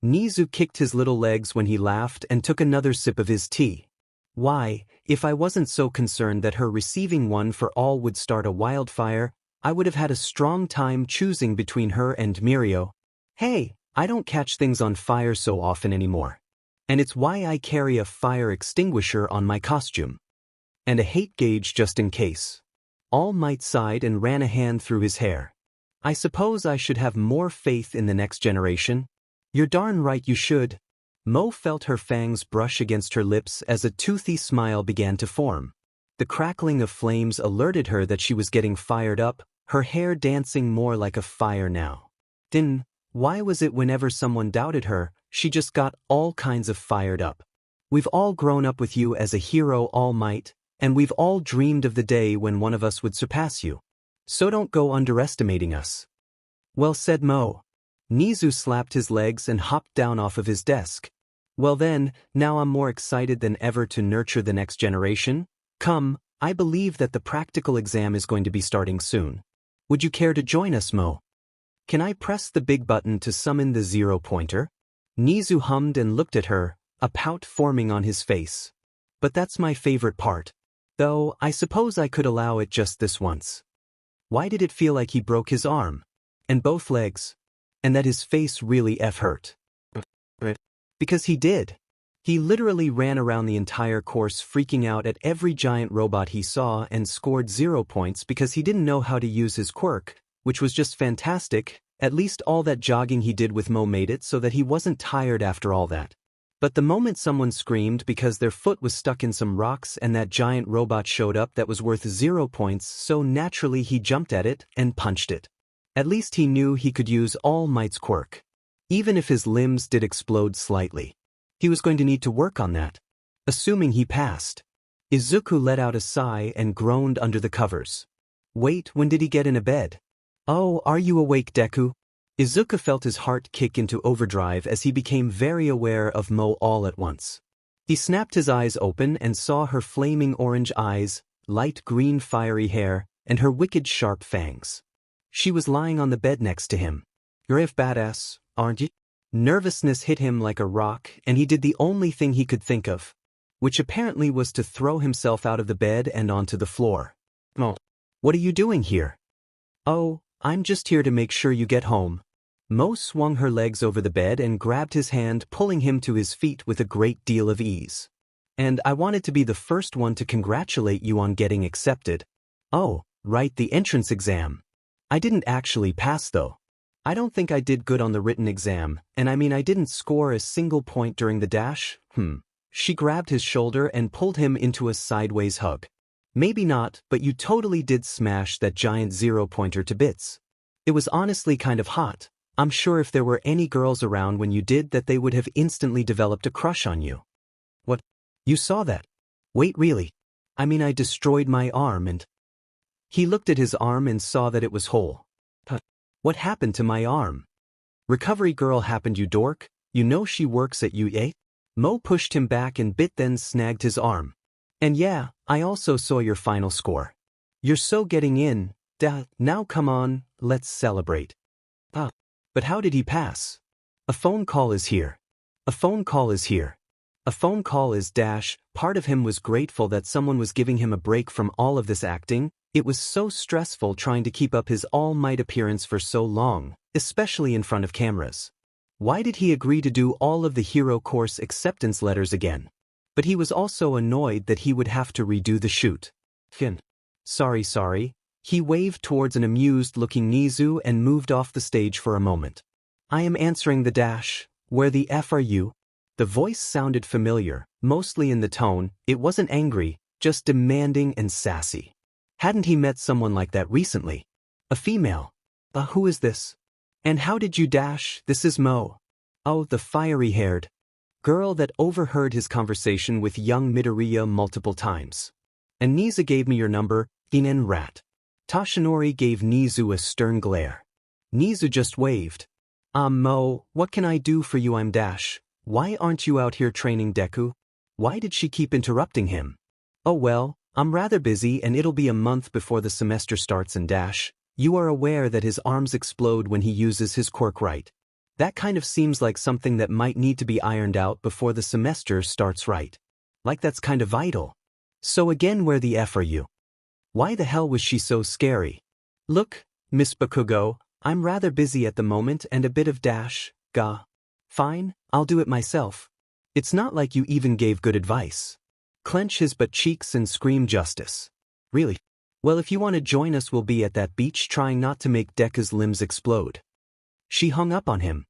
Nizu kicked his little legs when he laughed and took another sip of his tea. Why, if I wasn't so concerned that her receiving One for All would start a wildfire, I would have had a strong time choosing between her and Mirio. Hey, I don't catch things on fire so often anymore. And it's why I carry a fire extinguisher on my costume. And a hate gauge just in case. All Might sighed and ran a hand through his hair. I suppose I should have more faith in the next generation. You're darn right you should. Moe felt her fangs brush against her lips as a toothy smile began to form. The crackling of flames alerted her that she was getting fired up, her hair dancing more like a fire now. Then, why was it whenever someone doubted her, she just got all kinds of fired up? We've all grown up with you as a hero, All Might, and we've all dreamed of the day when one of us would surpass you. So don't go underestimating us. Well said, Moe. Nizu slapped his legs and hopped down off of his desk. Well then, now I'm more excited than ever to nurture the next generation. Come, I believe that the practical exam is going to be starting soon. Would you care to join us, Moe? Can I press the big button to summon the 0-pointer? Nizu hummed and looked at her, a pout forming on his face. But that's my favorite part. Though, I suppose I could allow it just this once. Why did it feel like he broke his arm? And both legs? And that his face really hurt? Because he did. He literally ran around the entire course freaking out at every giant robot he saw and scored 0 points because he didn't know how to use his quirk, which was just fantastic. At least all that jogging he did with Moe made it so that he wasn't tired after all that. But the moment someone screamed because their foot was stuck in some rocks and that giant robot showed up that was worth 0 points, so naturally he jumped at it and punched it. At least he knew he could use All Might's quirk. Even if his limbs did explode slightly. He was going to need to work on that. Assuming he passed. Izuku let out a sigh and groaned under the covers. Wait, when did he get in a bed? Oh, are you awake, Deku? Izuku felt his heart kick into overdrive as he became very aware of Moe all at once. He snapped his eyes open and saw her flaming orange eyes, light green fiery hair, and her wicked sharp fangs. She was lying on the bed next to him. You're a badass, aren't you? Nervousness hit him like a rock, and he did the only thing he could think of, which apparently was to throw himself out of the bed and onto the floor. Moe, what are you doing here? Oh, I'm just here to make sure you get home. Moe swung her legs over the bed and grabbed his hand, pulling him to his feet with a great deal of ease. And I wanted to be the first one to congratulate you on getting accepted. Oh, right, the entrance exam. I didn't actually pass though. I don't think I did good on the written exam, and I mean I didn't score a single point during the dash. She grabbed his shoulder and pulled him into a sideways hug. Maybe not, but you totally did smash that giant 0-pointer to bits. It was honestly kind of hot. I'm sure if there were any girls around when you did that they would have instantly developed a crush on you. What? You saw that? Wait, really? I mean, I destroyed my arm and... He looked at his arm and saw that it was whole. What happened to my arm? Recovery girl happened, you dork. You know she works at UA? Moe pushed him back and bit, then snagged his arm. And yeah, I also saw your final score. You're so getting in. Now come on, let's celebrate. But how did he pass? A phone call is here. A phone call is here. A phone call is dash. Part of him was grateful that someone was giving him a break from all of this acting. It was so stressful trying to keep up his all-might appearance for so long, especially in front of cameras. Why did he agree to do all of the hero course acceptance letters again? But he was also annoyed that he would have to redo the shoot. Sorry. He waved towards an amused-looking Nizu and moved off the stage for a moment. I am answering the dash. Where the F are you? The voice sounded familiar, mostly in the tone. It wasn't angry, just demanding and sassy. Hadn't he met someone like that recently? A female. Who is this? And how did you dash? This is Moe. Oh, the fiery-haired girl that overheard his conversation with young Midoriya multiple times. And Nizu gave me your number, Inen rat. Toshinori gave Nizu a stern glare. Nizu just waved. Moe, what can I do for you? I'm dash. Why aren't you out here training Deku? Why did she keep interrupting him? Oh well, I'm rather busy and it'll be a month before the semester starts and dash. You are aware that his arms explode when he uses his quirk, right? That kind of seems like something that might need to be ironed out before the semester starts, right? Like that's kind of vital. So again, where the F are you? Why the hell was she so scary? Look, Miss Bakugo, I'm rather busy at the moment and a bit of dash, Fine, I'll do it myself. It's not like you even gave good advice. Clench his butt cheeks and scream justice. Really? Well, if you want to join us, we'll be at that beach trying not to make Deku's limbs explode. She hung up on him.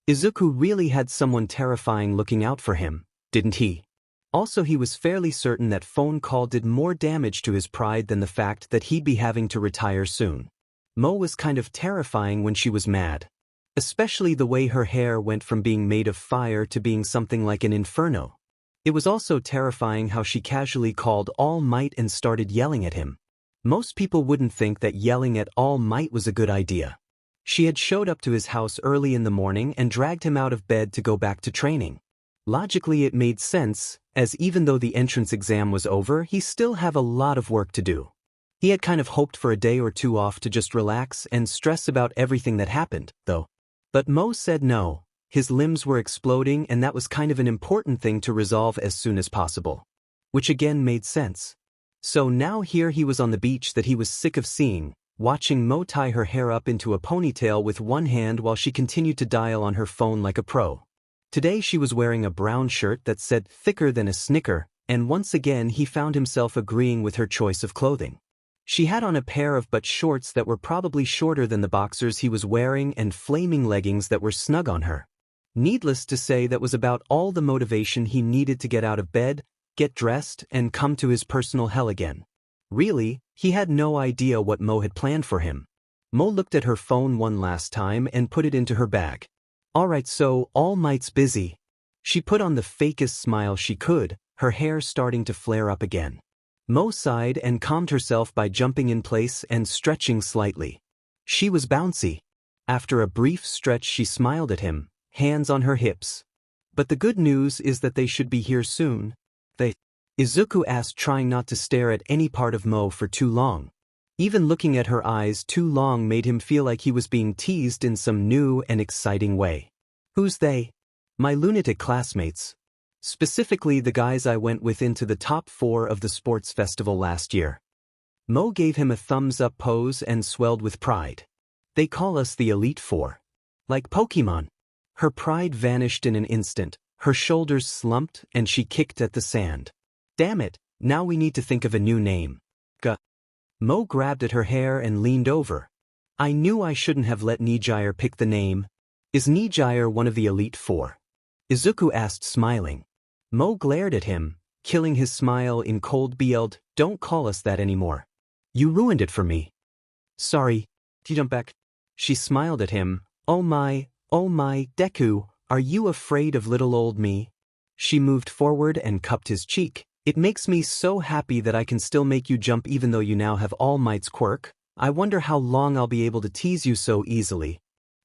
Izuku really had someone terrifying looking out for him, didn't he? Also, he was fairly certain that phone call did more damage to his pride than the fact that he'd be having to retire soon. Moe was kind of terrifying when she was mad. Especially the way her hair went from being made of fire to being something like an inferno. It was also terrifying how she casually called All Might and started yelling at him. Most people wouldn't think that yelling at All Might was a good idea. She had showed up to his house early in the morning and dragged him out of bed to go back to training. Logically, it made sense, as even though the entrance exam was over, he still have a lot of work to do. He had kind of hoped for a day or two off to just relax and stress about everything that happened, though. But Moe said no. His limbs were exploding and that was kind of an important thing to resolve as soon as possible. Which again made sense. So now here he was on the beach that he was sick of seeing, watching Moe tie her hair up into a ponytail with one hand while she continued to dial on her phone like a pro. Today she was wearing a brown shirt that said thicker than a Snicker, and once again he found himself agreeing with her choice of clothing. She had on a pair of butt shorts that were probably shorter than the boxers he was wearing and flaming leggings that were snug on her. Needless to say, that was about all the motivation he needed to get out of bed, get dressed, and come to his personal hell again. Really, he had no idea what Moe had planned for him. Moe looked at her phone one last time and put it into her bag. Alright, so All Might's busy. She put on the fakest smile she could, her hair starting to flare up again. Moe sighed and calmed herself by jumping in place and stretching slightly. She was bouncy. After a brief stretch, she smiled at him, hands on her hips. But the good news is that they should be here soon. Izuku asked, trying not to stare at any part of Moe for too long. Even looking at her eyes too long made him feel like he was being teased in some new and exciting way. Who's they? My lunatic classmates. Specifically the guys I went with into the top 4 of the sports festival last year. Moe gave him a thumbs-up pose and swelled with pride. They call us the Elite Four. Like Pokemon. Her pride vanished in an instant, her shoulders slumped and she kicked at the sand. Damn it, now we need to think of a new name. Moe grabbed at her hair and leaned over. I knew I shouldn't have let Nijire pick the name. Is Nijire one of the Elite Four? Izuku asked, smiling. Moe glared at him, killing his smile in cold blood. Don't call us that anymore. You ruined it for me. Sorry. Jump back. She smiled at him. Oh my, Deku, are you afraid of little old me? She moved forward and cupped his cheek. It makes me so happy that I can still make you jump even though you now have All Might's quirk. I wonder how long I'll be able to tease you so easily.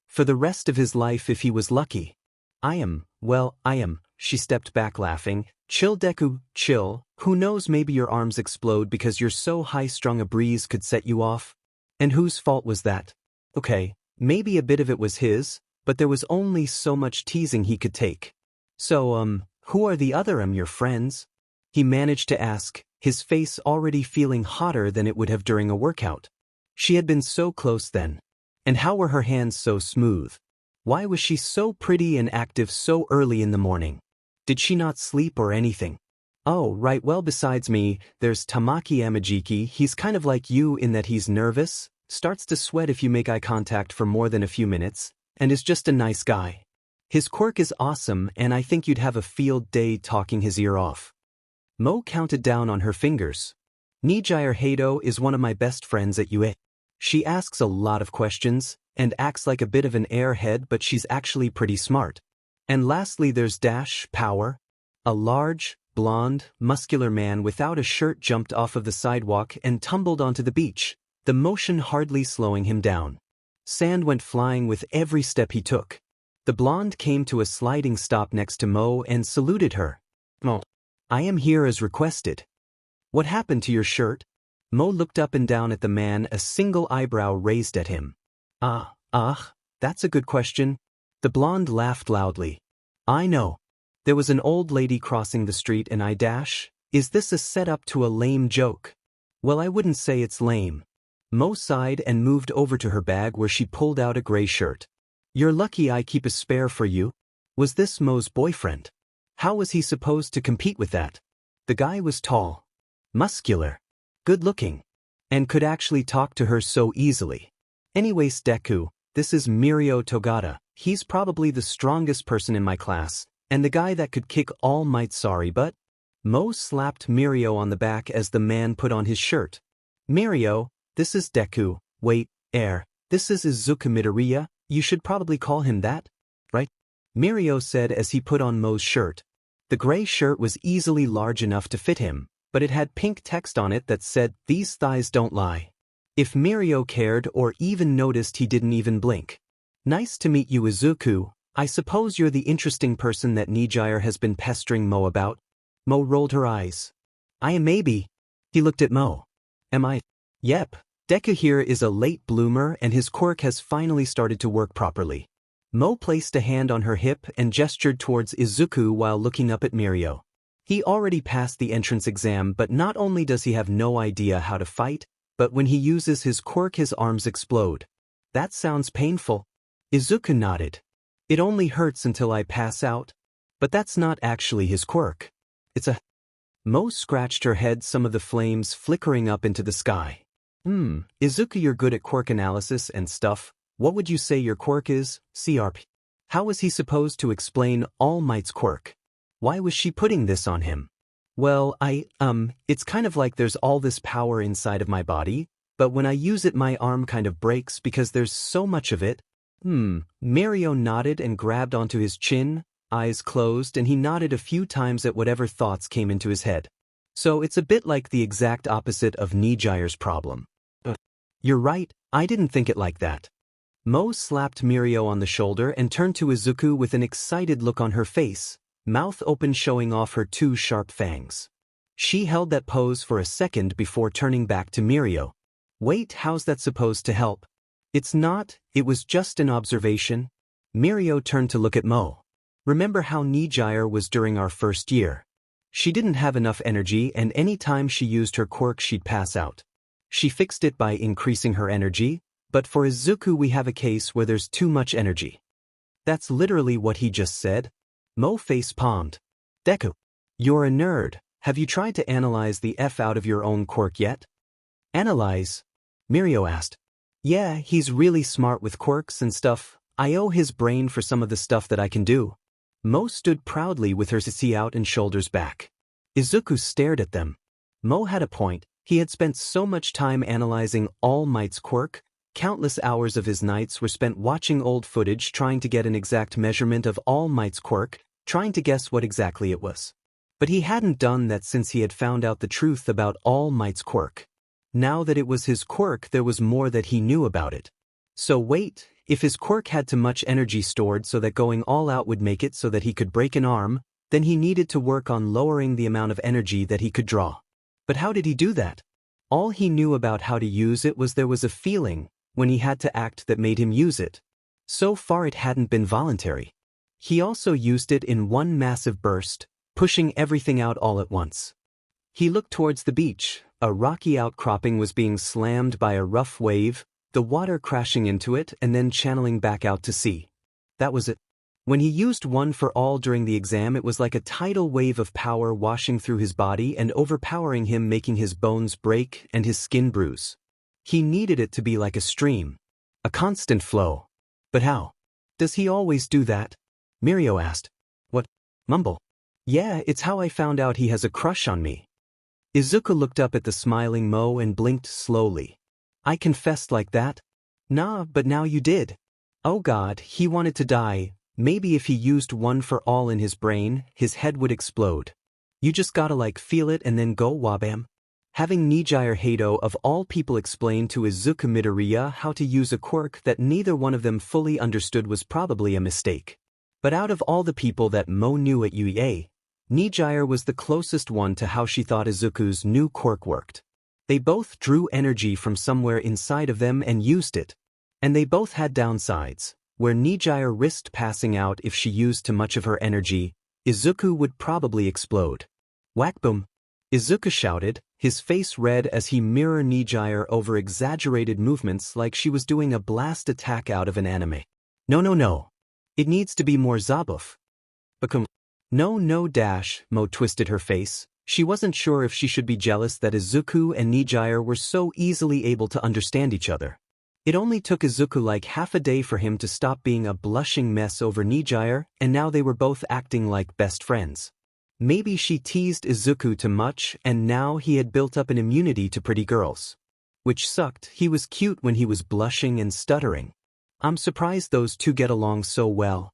For the rest of his life if he was lucky. I am. She stepped back laughing. Chill Deku, chill. Who knows, maybe your arms explode because you're so high-strung a breeze could set you off. And whose fault was that? Okay, maybe a bit of it was his, but there was only so much teasing he could take. So, who are the other your friends? He managed to ask, his face already feeling hotter than it would have during a workout. She had been so close then. And how were her hands so smooth? Why was she so pretty and active so early in the morning? Did she not sleep or anything? Oh, right, well, besides me, there's Tamaki Amajiki. He's kind of like you in that he's nervous, starts to sweat if you make eye contact for more than a few minutes, and is just a nice guy. His quirk is awesome, and I think you'd have a field day talking his ear off. Moe counted down on her fingers. Nijire Hado is one of my best friends at UA. She asks a lot of questions, and acts like a bit of an airhead, but she's actually pretty smart. And lastly there's Dash Power. A large, blonde, muscular man without a shirt jumped off of the sidewalk and tumbled onto the beach, the motion hardly slowing him down. Sand went flying with every step he took. The blonde came to a sliding stop next to Moe and saluted her. "Oh, I am here as requested." "What happened to your shirt?" Moe looked up and down at the man, a single eyebrow raised at him. That's a good question." The blonde laughed loudly. "I know. There was an old lady crossing the street and I dash. Is this a setup to a lame joke?" "Well, I wouldn't say it's lame." Moe sighed and moved over to her bag where she pulled out a gray shirt. "You're lucky I keep a spare for you." Was this Moe's boyfriend? How was he supposed to compete with that? The guy was tall, muscular, good-looking, and could actually talk to her so easily. "Anyways, Deku, this is Mirio Togata. He's probably the strongest person in my class, and the guy that could kick All Might. Sorry, but..." Moe slapped Mirio on the back as the man put on his shirt. "Mirio, this is Deku. Wait, this is Izuku Midoriya. You should probably call him that, right?" Mirio said as he put on Moe's shirt. The gray shirt was easily large enough to fit him, but it had pink text on it that said, "These thighs don't lie." If Mirio cared or even noticed, he didn't even blink. "Nice to meet you, Izuku. I suppose you're the interesting person that Nijire has been pestering Moe about?" Moe rolled her eyes. "I am maybe." He looked at Moe. "Am I?" "Yep. Deku here is a late bloomer and his quirk has finally started to work properly." Moe placed a hand on her hip and gestured towards Izuku while looking up at Mirio. He already passed the entrance exam, but not only does he have no idea how to fight, but when he uses his quirk his arms explode. "That sounds painful." Izuku nodded. "It only hurts until I pass out. But that's not actually his quirk. It's a..." Moe scratched her head, some of the flames flickering up into the sky. Izuku, you're good at quirk analysis and stuff. What would you say your quirk is, CRP? How was he supposed to explain All Might's quirk? Why was she putting this on him? "Well, it's kind of like there's all this power inside of my body, but when I use it my arm kind of breaks because there's so much of it." Mirio nodded and grabbed onto his chin, eyes closed, and he nodded a few times at whatever thoughts came into his head. "So it's a bit like the exact opposite of Nijire's problem." "You're right, I didn't think it like that." Moe slapped Mirio on the shoulder and turned to Izuku with an excited look on her face, mouth open showing off her two sharp fangs. She held that pose for a second before turning back to Mirio. "Wait, how's that supposed to help?" "It's not, it was just an observation." Mirio turned to look at Moe. "Remember how Nijire was during our first year? She didn't have enough energy and any time she used her quirk she'd pass out. She fixed it by increasing her energy, but for Izuku we have a case where there's too much energy." "That's literally what he just said." Moe face-palmed. "Deku, you're a nerd. Have you tried to analyze the F out of your own quirk yet?" "Analyze?" Mirio asked. "Yeah, he's really smart with quirks and stuff. I owe his brain for some of the stuff that I can do." Moe stood proudly with her tsuchi out and shoulders back. Izuku stared at them. Moe had a point. He had spent so much time analyzing All Might's quirk, Countless hours of his nights were spent watching old footage trying to get an exact measurement of All Might's quirk, trying to guess what exactly it was. But he hadn't done that since he had found out the truth about All Might's quirk. Now that it was his quirk, there was more that he knew about it. So wait, if his quirk had too much energy stored so that going all out would make it so that he could break an arm, then he needed to work on lowering the amount of energy that he could draw. But how did he do that? All he knew about how to use it was there was a feeling, when he had to act, that made him use it. So far it hadn't been voluntary. He also used it in one massive burst, pushing everything out all at once. He looked towards the beach. A rocky outcropping was being slammed by a rough wave, the water crashing into it and then channeling back out to sea. That was it. When he used One for All during the exam, it was like a tidal wave of power washing through his body and overpowering him, making his bones break and his skin bruise. He needed it to be like a stream. A constant flow. But how? Does he always do that? Mirio asked. What? Mumble. Yeah, it's how I found out he has a crush on me. Izuku looked up at the smiling Moe and blinked slowly. I confessed like that? Nah, but now you did. Oh God, he wanted to die. Maybe if he used One for All in his brain, his head would explode. You just gotta feel it and then go wabam. Having Nijire Hado of all people explain to Izuku Midoriya how to use a quirk that neither one of them fully understood was probably a mistake. But out of all the people that Moe knew at UA, Nijire was the closest one to how she thought Izuku's new quirk worked. They both drew energy from somewhere inside of them and used it. And they both had downsides, where Nijire risked passing out if she used too much of her energy. Izuku would probably explode. Whack boom! Izuku shouted, his face red as he mirrored Nijire over exaggerated movements like she was doing a blast attack out of an anime. No. It needs to be more Zabuf. Bakum. No. Moe twisted her face. She wasn't sure if she should be jealous that Izuku and Nijire were so easily able to understand each other. It only took Izuku like half a day for him to stop being a blushing mess over Nijire, and now they were both acting like best friends. Maybe she teased Izuku too much, and now he had built up an immunity to pretty girls. Which sucked. He was cute when he was blushing and stuttering. I'm surprised those two get along so well.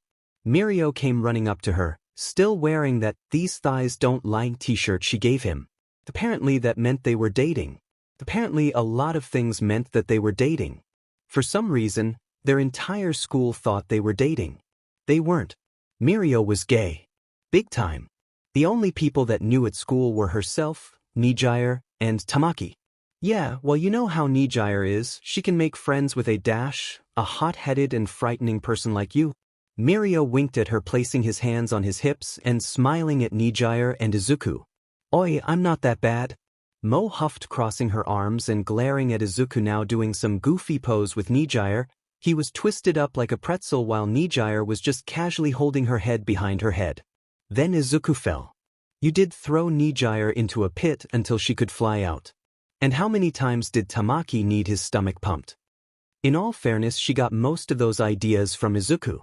Mirio came running up to her, still wearing that "these thighs don't lie" t-shirt she gave him. Apparently that meant they were dating. Apparently a lot of things meant that they were dating. For some reason, their entire school thought they were dating. They weren't. Mirio was gay. Big time. The only people that knew at school were herself, Nijire, and Tamaki. Yeah, well, you know how Nijire is. She can make friends with a hot-headed and frightening person like you. Mirio winked at her, placing his hands on his hips and smiling at Nijire and Izuku. Oi, I'm not that bad. Moe huffed, crossing her arms and glaring at Izuku, now doing some goofy pose with Nijire. He was twisted up like a pretzel while Nijire was just casually holding her head behind her head. Then Izuku fell. You did throw Nijire into a pit until she could fly out. And how many times did Tamaki need his stomach pumped? In all fairness, she got most of those ideas from Izuku.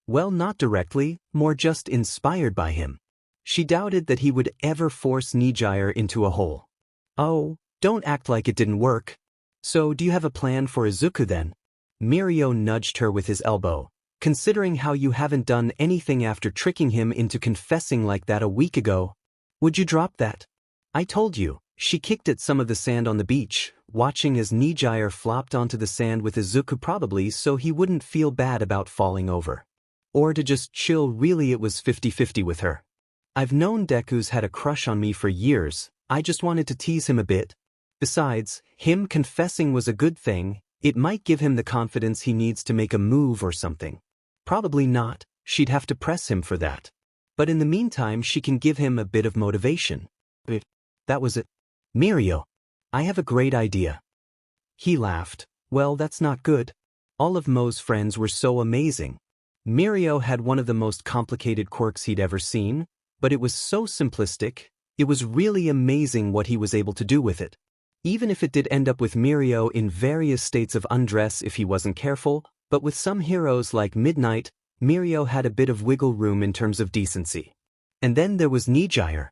Well, not directly, more just inspired by him. She doubted that he would ever force Nijire into a hole. Oh, don't act like it didn't work. So do you have a plan for Izuku then? Mirio nudged her with his elbow. Considering how you haven't done anything after tricking him into confessing like that a week ago, would you drop that? I told you. She kicked at some of the sand on the beach, watching as Nijire flopped onto the sand with Izuku, probably so he wouldn't feel bad about falling over. Or to just chill. Really, it was 50-50 with her. I've known Deku's had a crush on me for years. I just wanted to tease him a bit. Besides, him confessing was a good thing. It might give him the confidence he needs to make a move or something. Probably not. She'd have to press him for that. But in the meantime, she can give him a bit of motivation. That was it. Mirio, I have a great idea. He laughed. Well, that's not good. All of Moe's friends were so amazing. Mirio had one of the most complicated quirks he'd ever seen, but it was so simplistic. It was really amazing what he was able to do with it. Even if it did end up with Mirio in various states of undress if he wasn't careful, but with some heroes like Midnight, Mirio had a bit of wiggle room in terms of decency. And then there was Nijire,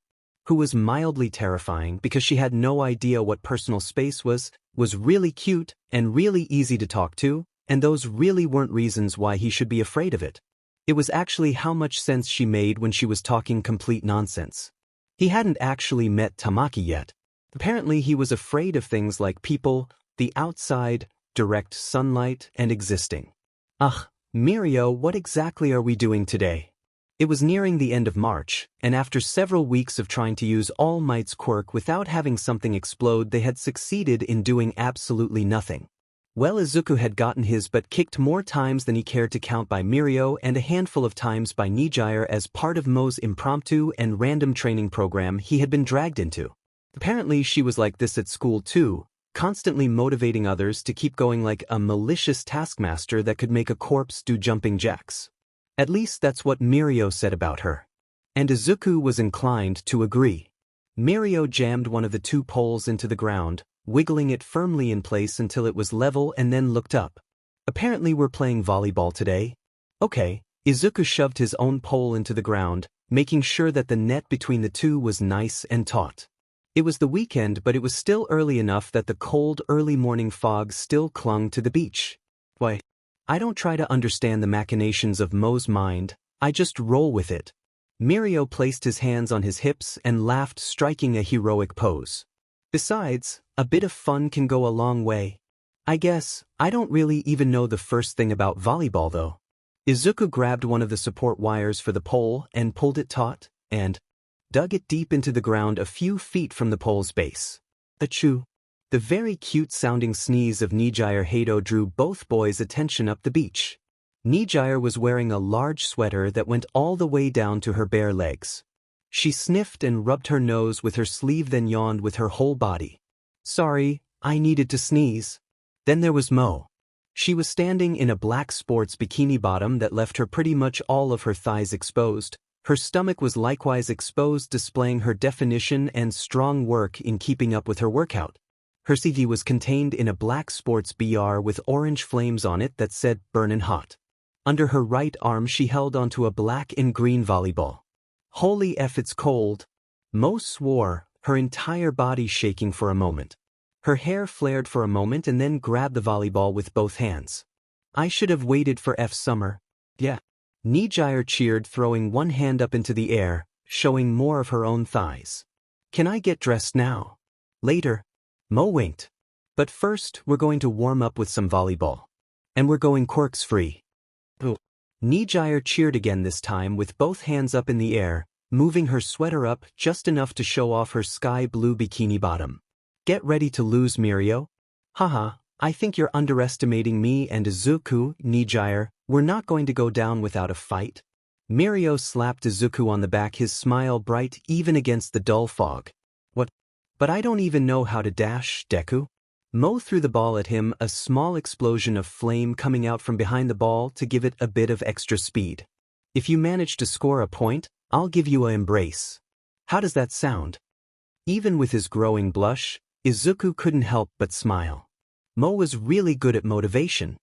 who was mildly terrifying because she had no idea what personal space was. was really cute and really easy to talk to, and those really weren't reasons why he should be afraid of it. It was actually how much sense she made when she was talking complete nonsense. He hadn't actually met Tamaki yet. Apparently he was afraid of things like people, the outside, direct sunlight, and existing. Ugh, Mirio, what exactly are we doing today? It was nearing the end of March, and after several weeks of trying to use All Might's quirk without having something explode, they had succeeded in doing absolutely nothing. Well, Izuku had gotten his butt kicked more times than he cared to count by Mirio and a handful of times by Nijire as part of Moe's impromptu and random training program he had been dragged into. Apparently she was like this at school too, constantly motivating others to keep going like a malicious taskmaster that could make a corpse do jumping jacks. At least that's what Mirio said about her. And Izuku was inclined to agree. Mirio jammed one of the two poles into the ground, wiggling it firmly in place until it was level and then looked up. Apparently we're playing volleyball today. Okay, Izuku shoved his own pole into the ground, making sure that the net between the two was nice and taut. It was the weekend, but it was still early enough that the cold early morning fog still clung to the beach. Why? I don't try to understand the machinations of Moe's mind, I just roll with it. Mirio placed his hands on his hips and laughed, striking a heroic pose. Besides, a bit of fun can go a long way. I guess, I don't really even know the first thing about volleyball though. Izuku grabbed one of the support wires for the pole and pulled it taut, and dug it deep into the ground a few feet from the pole's base. Achoo! The very cute-sounding sneeze of Nijire Hato drew both boys' attention up the beach. Nijire was wearing a large sweater that went all the way down to her bare legs. She sniffed and rubbed her nose with her sleeve, then yawned with her whole body. Sorry, I needed to sneeze. Then there was Moe. She was standing in a black sports bikini bottom that left her pretty much all of her thighs exposed. Her stomach was likewise exposed, displaying her definition and strong work in keeping up with her workout. Her CV was contained in a black sports BR with orange flames on it that said "Burnin' Hot." Under her right arm she held onto a black and green volleyball. Holy F, it's cold. Moe swore, her entire body shaking for a moment. Her hair flared for a moment and then grabbed the volleyball with both hands. I should have waited for F summer. Yeah. Nijire cheered, throwing one hand up into the air, showing more of her own thighs. Can I get dressed now? Later. Moe winked. But first, we're going to warm up with some volleyball. And we're going quirks free. Oh. Nijire cheered again, this time with both hands up in the air, moving her sweater up just enough to show off her sky blue bikini bottom. Get ready to lose, Mirio. Haha, I think you're underestimating me and Izuku, Nijire. We're not going to go down without a fight. Mirio slapped Izuku on the back, his smile bright even against the dull fog. What? But I don't even know how to dash, Deku. Moe threw the ball at him, a small explosion of flame coming out from behind the ball to give it a bit of extra speed. If you manage to score a point, I'll give you an embrace. How does that sound? Even with his growing blush, Izuku couldn't help but smile. Moe was really good at motivation.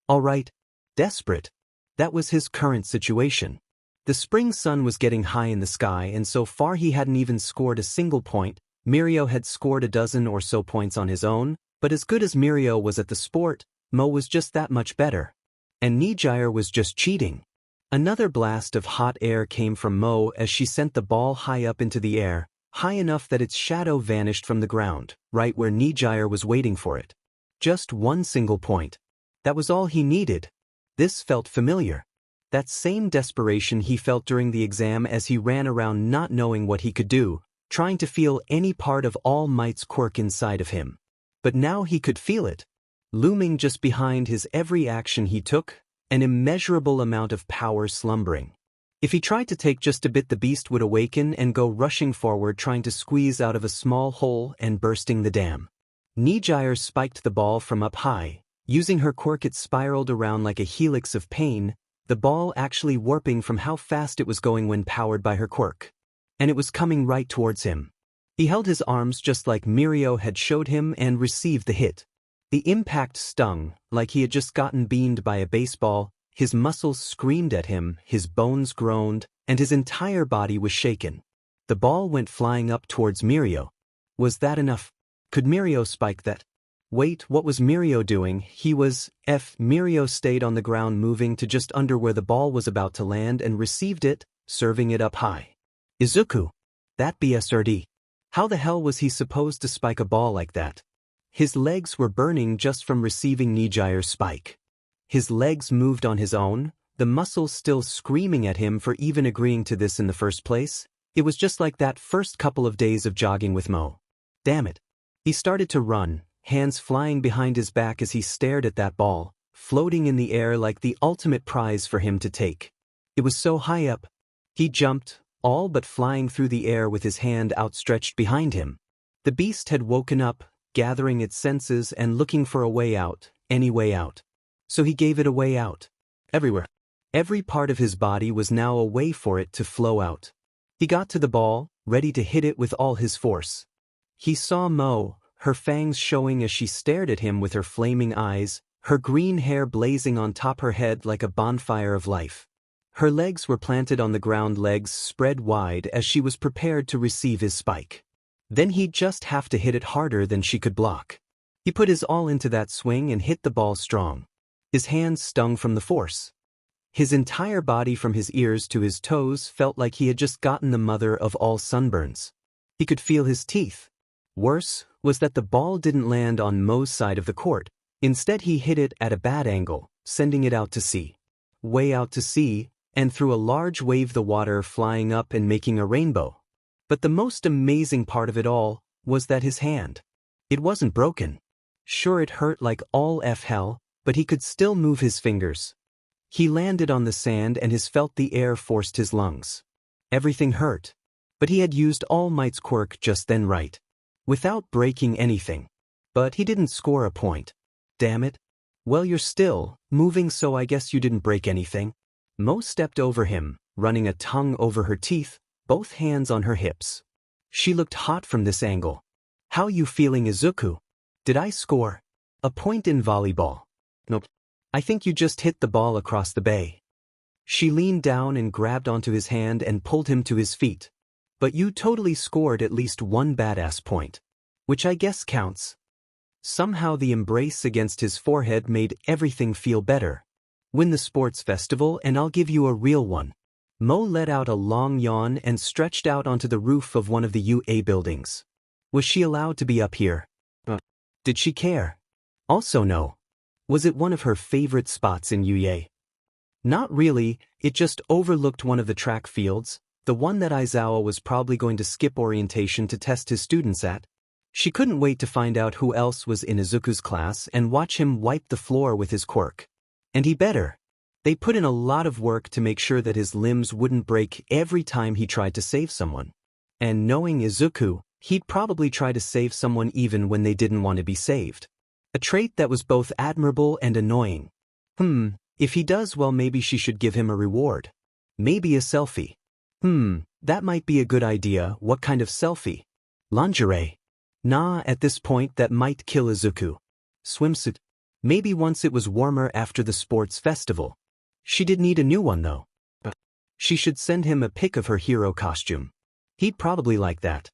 All right, desperate. That was his current situation. The spring sun was getting high in the sky, and so far he hadn't even scored a single point. Mirio had scored a dozen or so points on his own, but as good as Mirio was at the sport, Moe was just that much better. And Nijire was just cheating. Another blast of hot air came from Moe as she sent the ball high up into the air, high enough that its shadow vanished from the ground, right where Nijire was waiting for it. Just one single point. That was all he needed. This felt familiar. That same desperation he felt during the exam as he ran around not knowing what he could do, trying to feel any part of All Might's quirk inside of him. But now he could feel it. Looming just behind his every action he took, an immeasurable amount of power slumbering. If he tried to take just a bit, the beast would awaken and go rushing forward, trying to squeeze out of a small hole and bursting the dam. Nijire spiked the ball from up high. Using her quirk, it spiraled around like a helix of pain, the ball actually warping from how fast it was going when powered by her quirk. And it was coming right towards him. He held his arms just like Mirio had showed him and received the hit. The impact stung, like he had just gotten beamed by a baseball. His muscles screamed at him, his bones groaned, and his entire body was shaken. The ball went flying up towards Mirio. Was that enough? Could Mirio spike that? Wait, what was Mirio doing? Mirio stayed on the ground moving to just under where the ball was about to land and received it, serving it up high. Izuku. That BSRD. How the hell was he supposed to spike a ball like that? His legs were burning just from receiving Nijire's spike. His legs moved on his own, the muscles still screaming at him for even agreeing to this in the first place. It was just like that first couple of days of jogging with Moe. Damn it. He started to run, hands flying behind his back as he stared at that ball, floating in the air like the ultimate prize for him to take. It was so high up. He jumped, all but flying through the air with his hand outstretched behind him. The beast had woken up, gathering its senses and looking for a way out, any way out. So he gave it a way out. Everywhere. Every part of his body was now a way for it to flow out. He got to the ball, ready to hit it with all his force. He saw Moe, her fangs showing as she stared at him with her flaming eyes, her green hair blazing on top her head like a bonfire of life. Her legs were planted on the ground, legs spread wide as she was prepared to receive his spike. Then he'd just have to hit it harder than she could block. He put his all into that swing and hit the ball strong. His hands stung from the force. His entire body from his ears to his toes felt like he had just gotten the mother of all sunburns. He could feel his teeth. Worse was that the ball didn't land on Moe's side of the court. Instead he hit it at a bad angle, sending it out to sea. Way out to sea, and through a large wave, the water flying up and making a rainbow. But the most amazing part of it all was that his hand. It wasn't broken. Sure, it hurt like all hell, but he could still move his fingers. He landed on the sand and his felt the air forced his lungs. Everything hurt. But he had used All Might's quirk just then right. Without breaking anything. But he didn't score a point. Damn it. Well, you're still moving, so I guess you didn't break anything. Moe stepped over him, running a tongue over her teeth, both hands on her hips. She looked hot from this angle. How you feeling, Izuku? Did I score a point in volleyball? Nope. I think you just hit the ball across the bay. She leaned down and grabbed onto his hand and pulled him to his feet. But you totally scored at least one badass point. Which I guess counts. Somehow the embrace against his forehead made everything feel better. Win the sports festival and I'll give you a real one. Moe let out a long yawn and stretched out onto the roof of one of the UA buildings. Was she allowed to be up here? Did she care? Also no. Was it one of her favorite spots in UA? Not really, it just overlooked one of the track fields, the one that Aizawa was probably going to skip orientation to test his students at. She couldn't wait to find out who else was in Izuku's class and watch him wipe the floor with his quirk. And he better. They put in a lot of work to make sure that his limbs wouldn't break every time he tried to save someone. And knowing Izuku, he'd probably try to save someone even when they didn't want to be saved. A trait that was both admirable and annoying. If he does well, maybe she should give him a reward. Maybe a selfie. That might be a good idea. What kind of selfie? Lingerie. Nah, at this point that might kill Izuku. Swimsuit. Maybe once it was warmer after the sports festival. She did need a new one though. She should send him a pic of her hero costume. He'd probably like that.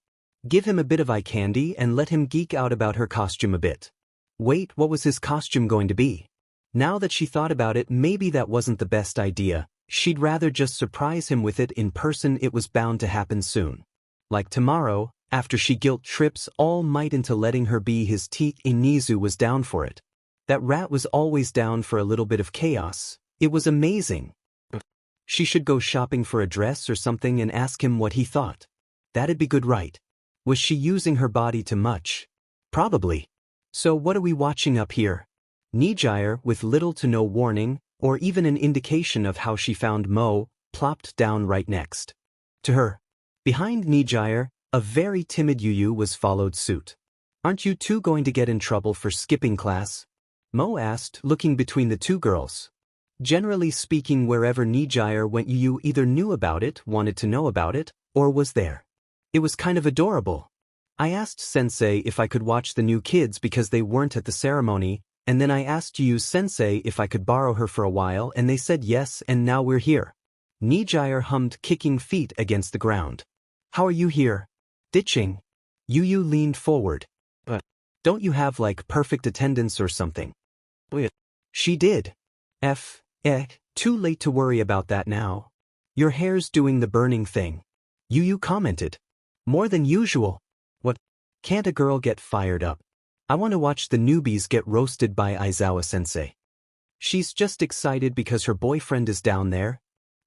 Give him a bit of eye candy and let him geek out about her costume a bit. Wait, what was his costume going to be? Now that she thought about it, maybe that wasn't the best idea. She'd rather just surprise him with it in person. It was bound to happen soon. Like tomorrow, after she guilt trips All Might into letting her be his Inizu was down for it. That rat was always down for a little bit of chaos. It was amazing. She should go shopping for a dress or something and ask him what he thought. That'd be good, right? Was she using her body too much? Probably. So what are we watching up here? Nijire, with little to no warning, or even an indication of how she found Moe, plopped down right next to her. Behind Nijire, a very timid Yuyu was followed suit. Aren't you two going to get in trouble for skipping class? Moe asked, looking between the two girls. Generally speaking, wherever Nijire went, Yuyu either knew about it, wanted to know about it, or was there. It was kind of adorable. I asked Sensei if I could watch the new kids because they weren't at the ceremony, and then I asked Yu Sensei if I could borrow her for a while and they said yes, and now we're here. Nijire hummed, kicking feet against the ground. How are you here? Ditching. Yu leaned forward. Don't you have like perfect attendance or something? Wait. She did. Too late to worry about that now. Your hair's doing the burning thing. Yu commented. More than usual. What? Can't a girl get fired up? I want to watch the newbies get roasted by Aizawa-sensei. She's just excited because her boyfriend is down there.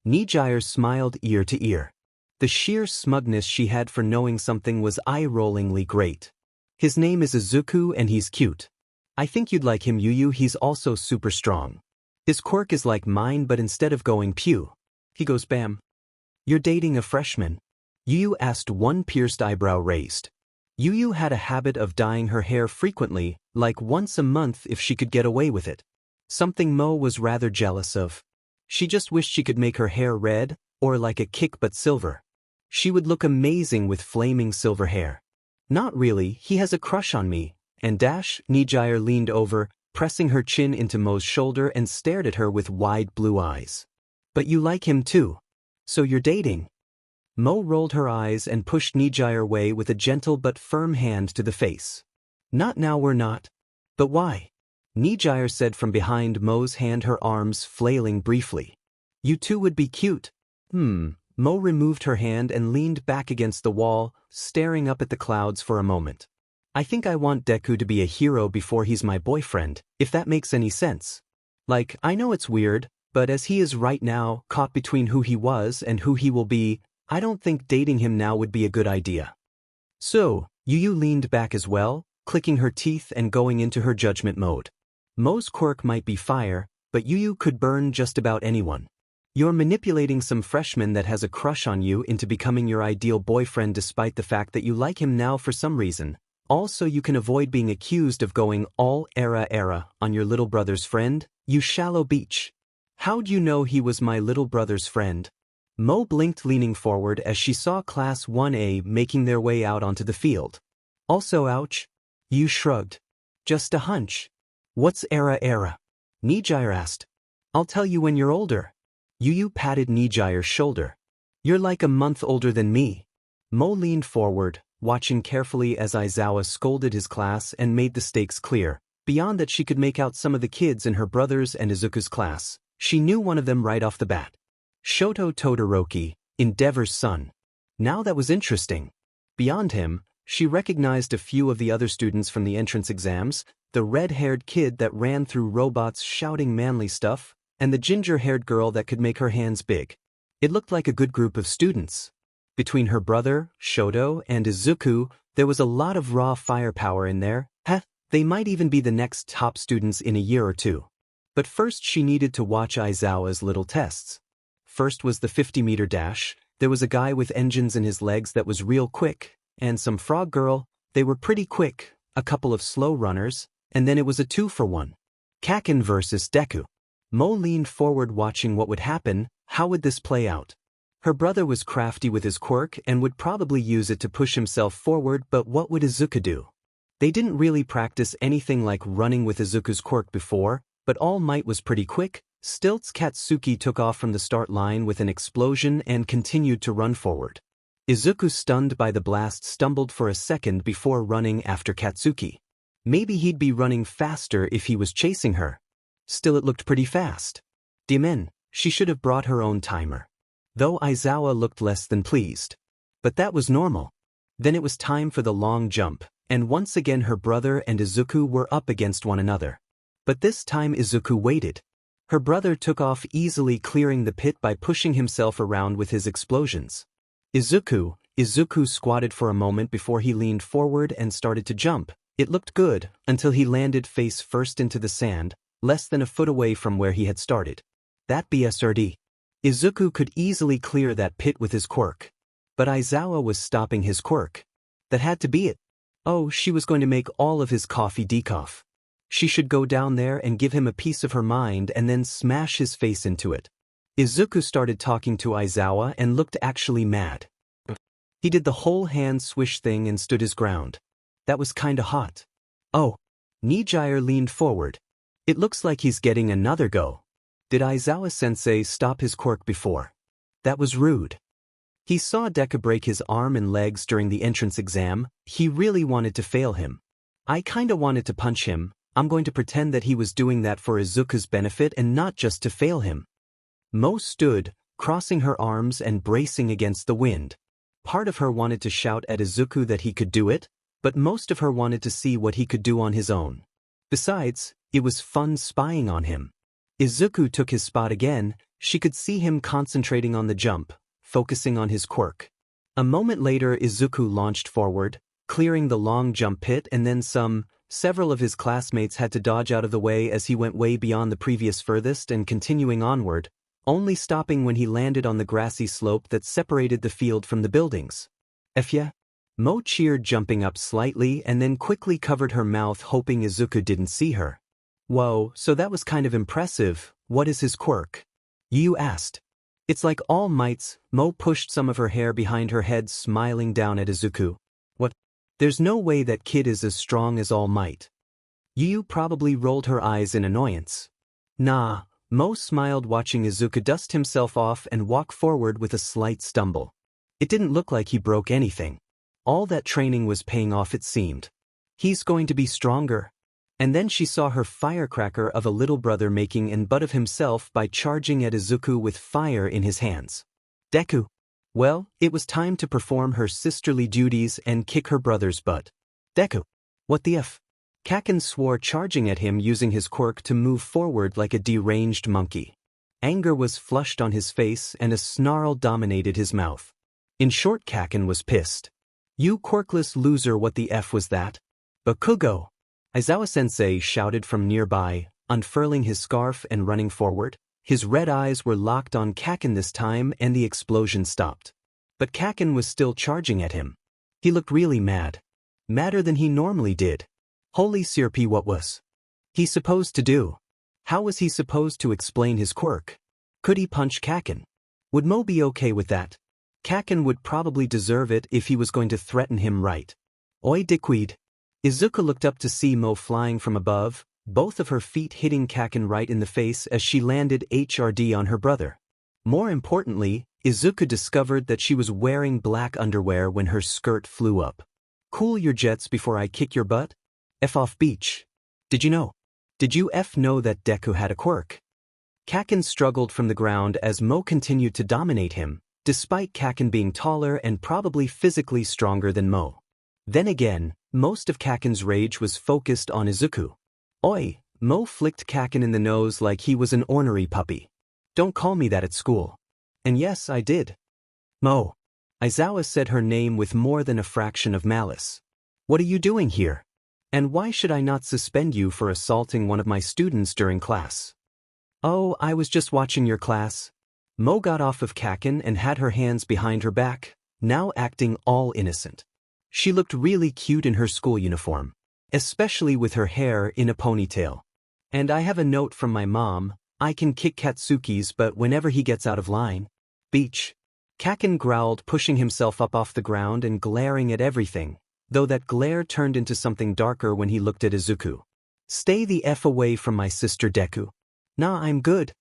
Nijire smiled ear to ear. The sheer smugness she had for knowing something was eye-rollingly great. His name is Izuku and he's cute. I think you'd like him, Yu. He's also super strong. His quirk is like mine, but instead of going pew, he goes bam. You're dating a freshman? Yu asked, one pierced eyebrow raised. Yu had a habit of dyeing her hair frequently, like once a month if she could get away with it. Something Moe was rather jealous of. She just wished she could make her hair red, or like a kick but silver. She would look amazing with flaming silver hair. Not really, he has a crush on me, and Nijire leaned over, pressing her chin into Moe's shoulder and stared at her with wide blue eyes. But you like him too. So you're dating? Moe rolled her eyes and pushed Nijire away with a gentle but firm hand to the face. Not now, we're not. But why? Nijire said from behind Moe's hand, her arms flailing briefly. You two would be cute. Moe removed her hand and leaned back against the wall, staring up at the clouds for a moment. I think I want Deku to be a hero before he's my boyfriend, if that makes any sense. Like, I know it's weird, but as he is right now, caught between who he was and who he will be, I don't think dating him now would be a good idea. So, Yu leaned back as well, clicking her teeth and going into her judgment mode. Moe's quirk might be fire, but Yu could burn just about anyone. You're manipulating some freshman that has a crush on you into becoming your ideal boyfriend despite the fact that you like him now for some reason. Also, you can avoid being accused of going all Ara Ara on your little brother's friend, you shallow beach. How'd you know he was my little brother's friend? Moe blinked, leaning forward as she saw Class 1A making their way out onto the field. Also ouch? Yu shrugged. Just a hunch. What's Ara Ara? Nijire asked. I'll tell you when you're older. Yu patted Nijire's shoulder. You're like a month older than me. Moe leaned forward, watching carefully as Aizawa scolded his class and made the stakes clear. Beyond that, she could make out some of the kids in her brother's and Izuku's class. She knew one of them right off the bat. Shoto Todoroki, Endeavor's son. Now that was interesting. Beyond him, she recognized a few of the other students from the entrance exams, the red-haired kid that ran through robots shouting manly stuff, and the ginger-haired girl that could make her hands big. It looked like a good group of students. Between her brother, Shoto, and Izuku, there was a lot of raw firepower in there. They might even be the next top students in a year or two. But first she needed to watch Aizawa's little tests. First was the 50-meter dash. There was a guy with engines in his legs that was real quick, and some frog girl. They were pretty quick, a couple of slow runners, and then it was a 2-for-1. Kaken versus Deku. Moe leaned forward watching what would happen. How would this play out? Her brother was crafty with his quirk and would probably use it to push himself forward, but what would Izuku do? They didn't really practice anything like running with Izuku's quirk before, but All Might was pretty quick. Stilts Katsuki took off from the start line with an explosion and continued to run forward. Izuku, stunned by the blast, stumbled for a second before running after Katsuki. Maybe he'd be running faster if he was chasing her. Still, it looked pretty fast. Dimen, she should have brought her own timer. Though Aizawa looked less than pleased. But that was normal. Then it was time for the long jump, and once again her brother and Izuku were up against one another. But this time Izuku waited. Her brother took off easily, clearing the pit by pushing himself around with his explosions. Izuku squatted for a moment before he leaned forward and started to jump. It looked good, until he landed face first into the sand, less than a foot away from where he had started. That BSRD. Izuku could easily clear that pit with his quirk. But Aizawa was stopping his quirk. That had to be it. Oh, she was going to make all of his coffee decaf. She should go down there and give him a piece of her mind and then smash his face into it. Izuku started talking to Aizawa and looked actually mad. He did the whole hand swish thing and stood his ground. That was kinda hot. Oh. Nijire leaned forward. It looks like he's getting another go. Did Aizawa-sensei stop his quirk before? That was rude. He saw Deku break his arm and legs during the entrance exam. He really wanted to fail him. I kinda wanted to punch him. I'm going to pretend that he was doing that for Izuku's benefit and not just to fail him. Moe stood, crossing her arms and bracing against the wind. Part of her wanted to shout at Izuku that he could do it, but most of her wanted to see what he could do on his own. Besides, it was fun spying on him. Izuku took his spot again. She could see him concentrating on the jump, focusing on his quirk. A moment later Izuku launched forward, clearing the long jump pit, and then several of his classmates had to dodge out of the way as he went way beyond the previous furthest and continuing onward, only stopping when he landed on the grassy slope that separated the field from the buildings. Efya? Moe cheered, jumping up slightly and then quickly covered her mouth, hoping Izuku didn't see her. Whoa, so that was kind of impressive. What is his quirk? You asked. It's like All Might's. Moe pushed some of her hair behind her head, smiling down at Izuku. What? There's no way that kid is as strong as All Might. Yu probably rolled her eyes in annoyance. Nah, Moe smiled, watching Izuku dust himself off and walk forward with a slight stumble. It didn't look like he broke anything. All that training was paying off, it seemed. He's going to be stronger. And then she saw her firecracker of a little brother making an butt of himself by charging at Izuku with fire in his hands. Deku. Well, it was time to perform her sisterly duties and kick her brother's butt. Deku. What the f? Kaken swore, charging at him using his quirk to move forward like a deranged monkey. Anger was flushed on his face and a snarl dominated his mouth. In short, Kaken was pissed. You quirkless loser, what the f was that? Bakugo! Aizawa-sensei shouted from nearby, unfurling his scarf and running forward. His red eyes were locked on Kaken this time, and the explosion stopped. But Kaken was still charging at him. He looked really mad. Madder than he normally did. Holy sirpy, what was he supposed to do? How was he supposed to explain his quirk? Could he punch Kaken? Would Moe be okay with that? Kaken would probably deserve it if he was going to threaten him, right? Oi dickweed. Izuku looked up to see Moe flying from above, both of her feet hitting Kaken right in the face as she landed HRD on her brother. More importantly, Izuku discovered that she was wearing black underwear when her skirt flew up. Cool your jets before I kick your butt? F off, beach. Did you know? Did you know that Deku had a quirk? Kaken struggled from the ground as Moe continued to dominate him, despite Kaken being taller and probably physically stronger than Moe. Then again, most of Kaken's rage was focused on Izuku. Oi, Moe flicked Kaken in the nose like he was an ornery puppy. Don't call me that at school. And yes, I did. Moe. Aizawa said her name with more than a fraction of malice. What are you doing here? And why should I not suspend you for assaulting one of my students during class? Oh, I was just watching your class. Moe got off of Kaken and had her hands behind her back, now acting all innocent. She looked really cute in her school uniform, especially with her hair in a ponytail. And I have a note from my mom. I can kick Katsuki's butt whenever he gets out of line. Beach. Kaken growled, pushing himself up off the ground and glaring at everything, though that glare turned into something darker when he looked at Izuku. Stay the f away from my sister, Deku. Nah, I'm good.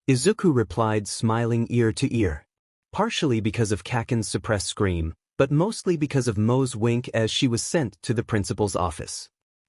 Izuku replied, smiling ear to ear. Partially because of Kaken's suppressed scream, but mostly because of Moe's wink as she was sent to the principal's office.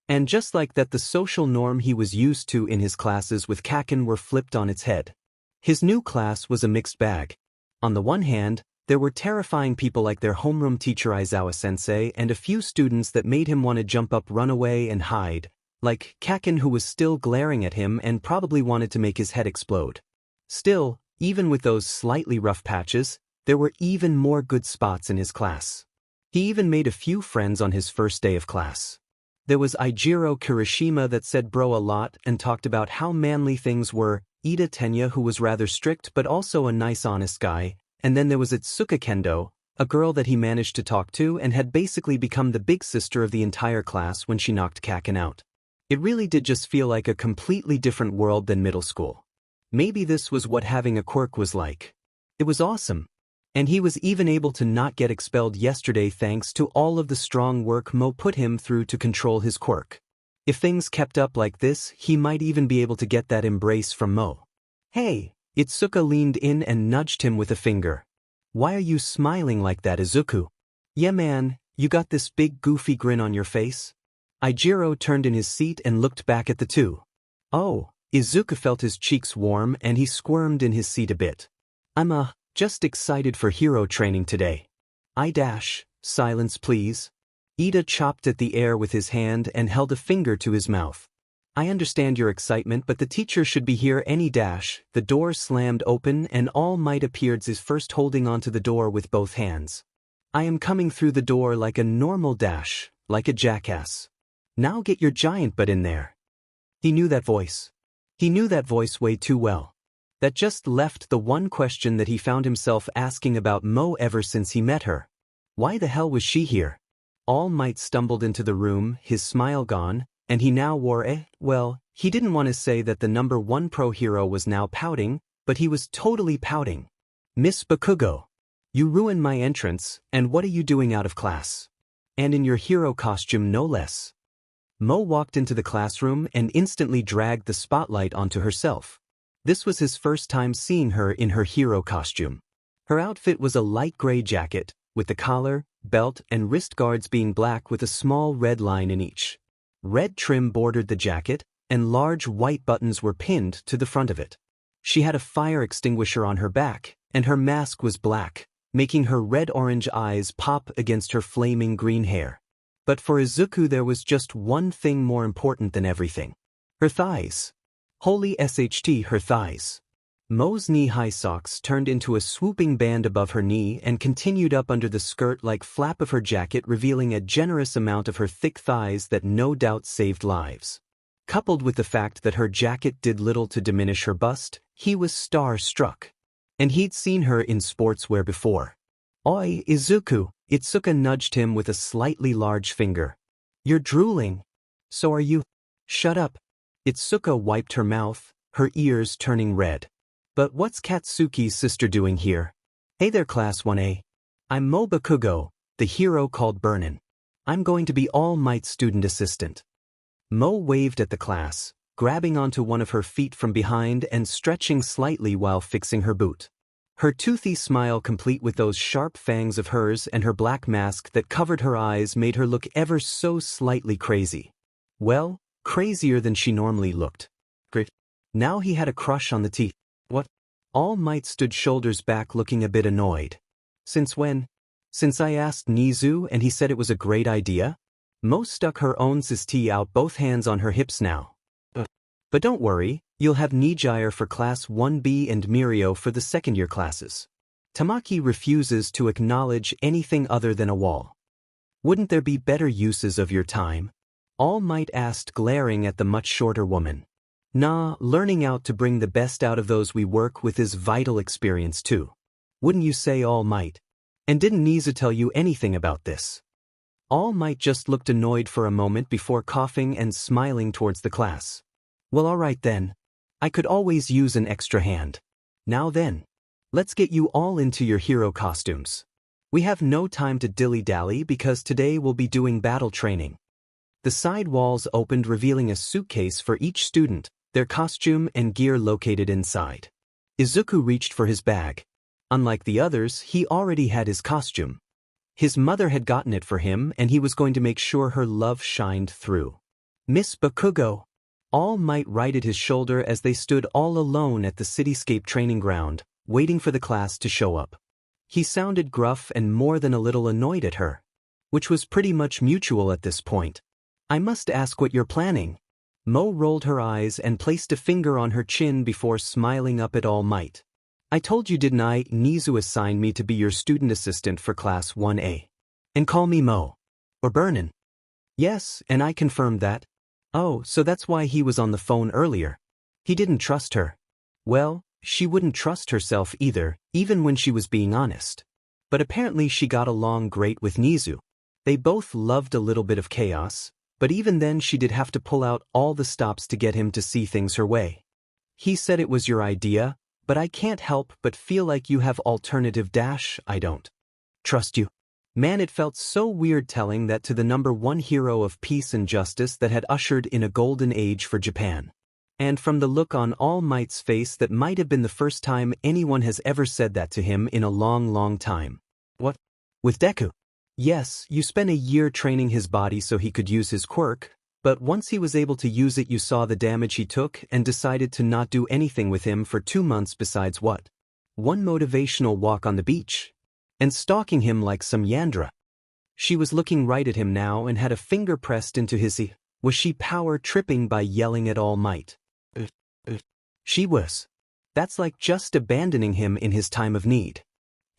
And just like that, the social norm he was used to in his classes with Kaken were flipped on its head. His new class was a mixed bag. On the one hand, there were terrifying people like their homeroom teacher Aizawa-sensei and a few students that made him want to jump up, run away and hide, like Kaken, who was still glaring at him and probably wanted to make his head explode. Still, even with those slightly rough patches, there were even more good spots in his class. He even made a few friends on his first day of class. There was Eijiro Kirishima that said bro a lot and talked about how manly things were, Ida Tenya, who was rather strict but also a nice honest guy, and then there was Itsuka Kendo, a girl that he managed to talk to and had basically become the big sister of the entire class when she knocked Kaken out. It really did just feel like a completely different world than middle school. Maybe this was what having a quirk was like. It was awesome. And he was even able to not get expelled yesterday thanks to all of the strong work Moe put him through to control his quirk. If things kept up like this, he might even be able to get that embrace from Moe. Hey, Itsuka leaned in and nudged him with a finger. Why are you smiling like that, Izuku? Yeah man, you got this big goofy grin on your face? Ijiro turned in his seat and looked back at the two. Oh, Izuku felt his cheeks warm and he squirmed in his seat a bit. I'm just excited for hero training today. Silence please. Ida chopped at the air with his hand and held a finger to his mouth. I understand your excitement, but the teacher should be here any dash. The door slammed open and All Might appeared as first holding onto the door with both hands. I am coming through the door like a normal dash, like a jackass. Now get your giant butt in there. He knew that voice. He knew that voice way too well. That just left the one question that he found himself asking about Moe ever since he met her. Why the hell was she here? All Might stumbled into the room, his smile gone, and he now wore he didn't want to say that the number one pro hero was now pouting, but he was totally pouting. Miss Bakugo. You ruined my entrance, and what are you doing out of class? And in your hero costume no less. Moe walked into the classroom and instantly dragged the spotlight onto herself. This was his first time seeing her in her hero costume. Her outfit was a light gray jacket, with the collar, belt, and wrist guards being black with a small red line in each. Red trim bordered the jacket, and large white buttons were pinned to the front of it. She had a fire extinguisher on her back, and her mask was black, making her red-orange eyes pop against her flaming green hair. But for Izuku there was just one thing more important than everything. Her thighs. Holy SHT, her thighs. Moe's knee-high socks turned into a swooping band above her knee and continued up under the skirt-like flap of her jacket, revealing a generous amount of her thick thighs that no doubt saved lives. Coupled with the fact that her jacket did little to diminish her bust, he was star-struck. And he'd seen her in sportswear before. Oi, Izuku, Itsuka nudged him with a slightly large finger. You're drooling. So are you. Shut up. Itsuka wiped her mouth, her ears turning red. But what's Katsuki's sister doing here? Hey there Class 1A. I'm Moe Bakugo, the hero called Burnin. I'm going to be All Might's student assistant. Moe waved at the class, grabbing onto one of her feet from behind and stretching slightly while fixing her boot. Her toothy smile, complete with those sharp fangs of hers and her black mask that covered her eyes, made her look ever so slightly crazy. Well, crazier than she normally looked. Great. Now he had a crush on the teeth. What? All Might stood shoulders back, looking a bit annoyed. Since when? Since I asked Nizu and he said it was a great idea? Moe stuck her own tea out, both hands on her hips now. But don't worry, you'll have Nijire for Class 1B and Mirio for the second-year classes. Tamaki refuses to acknowledge anything other than a wall. Wouldn't there be better uses of your time? All Might asked, glaring at the much shorter woman. Nah, learning out to bring the best out of those we work with is vital experience too. Wouldn't you say, All Might? And didn't Nizu tell you anything about this? All Might just looked annoyed for a moment before coughing and smiling towards the class. Well, alright then. I could always use an extra hand. Now then. Let's get you all into your hero costumes. We have no time to dilly-dally because today we'll be doing battle training. The side walls opened, revealing a suitcase for each student, their costume and gear located inside. Izuku reached for his bag. Unlike the others, he already had his costume. His mother had gotten it for him and he was going to make sure her love shined through. Miss Bakugo. All Might righted his shoulder as they stood all alone at the cityscape training ground, waiting for the class to show up. He sounded gruff and more than a little annoyed at her, which was pretty much mutual at this point. I must ask what you're planning. Moe rolled her eyes and placed a finger on her chin before smiling up at All Might. I told you, didn't I? Nizu assigned me to be your student assistant for Class 1A. And call me Moe. Or Burnin. Yes, and I confirmed that. Oh, so that's why he was on the phone earlier. He didn't trust her. Well, she wouldn't trust herself either, even when she was being honest. But apparently she got along great with Nizu. They both loved a little bit of chaos, but even then she did have to pull out all the stops to get him to see things her way. He said it was your idea, but I can't help but feel like you have alternative I don't trust you. Man, it felt so weird telling that to the number one hero of peace and justice that had ushered in a golden age for Japan. And from the look on All Might's face, that might have been the first time anyone has ever said that to him in a long, long time. What? With Deku? Yes, you spent a year training his body so he could use his quirk, but once he was able to use it you saw the damage he took and decided to not do anything with him for 2 months besides what? One motivational walk on the beach. And stalking him like some Yandra. She was looking right at him now and had a finger pressed into his eye. Was she power tripping by yelling at All Might? She was. That's like just abandoning him in his time of need.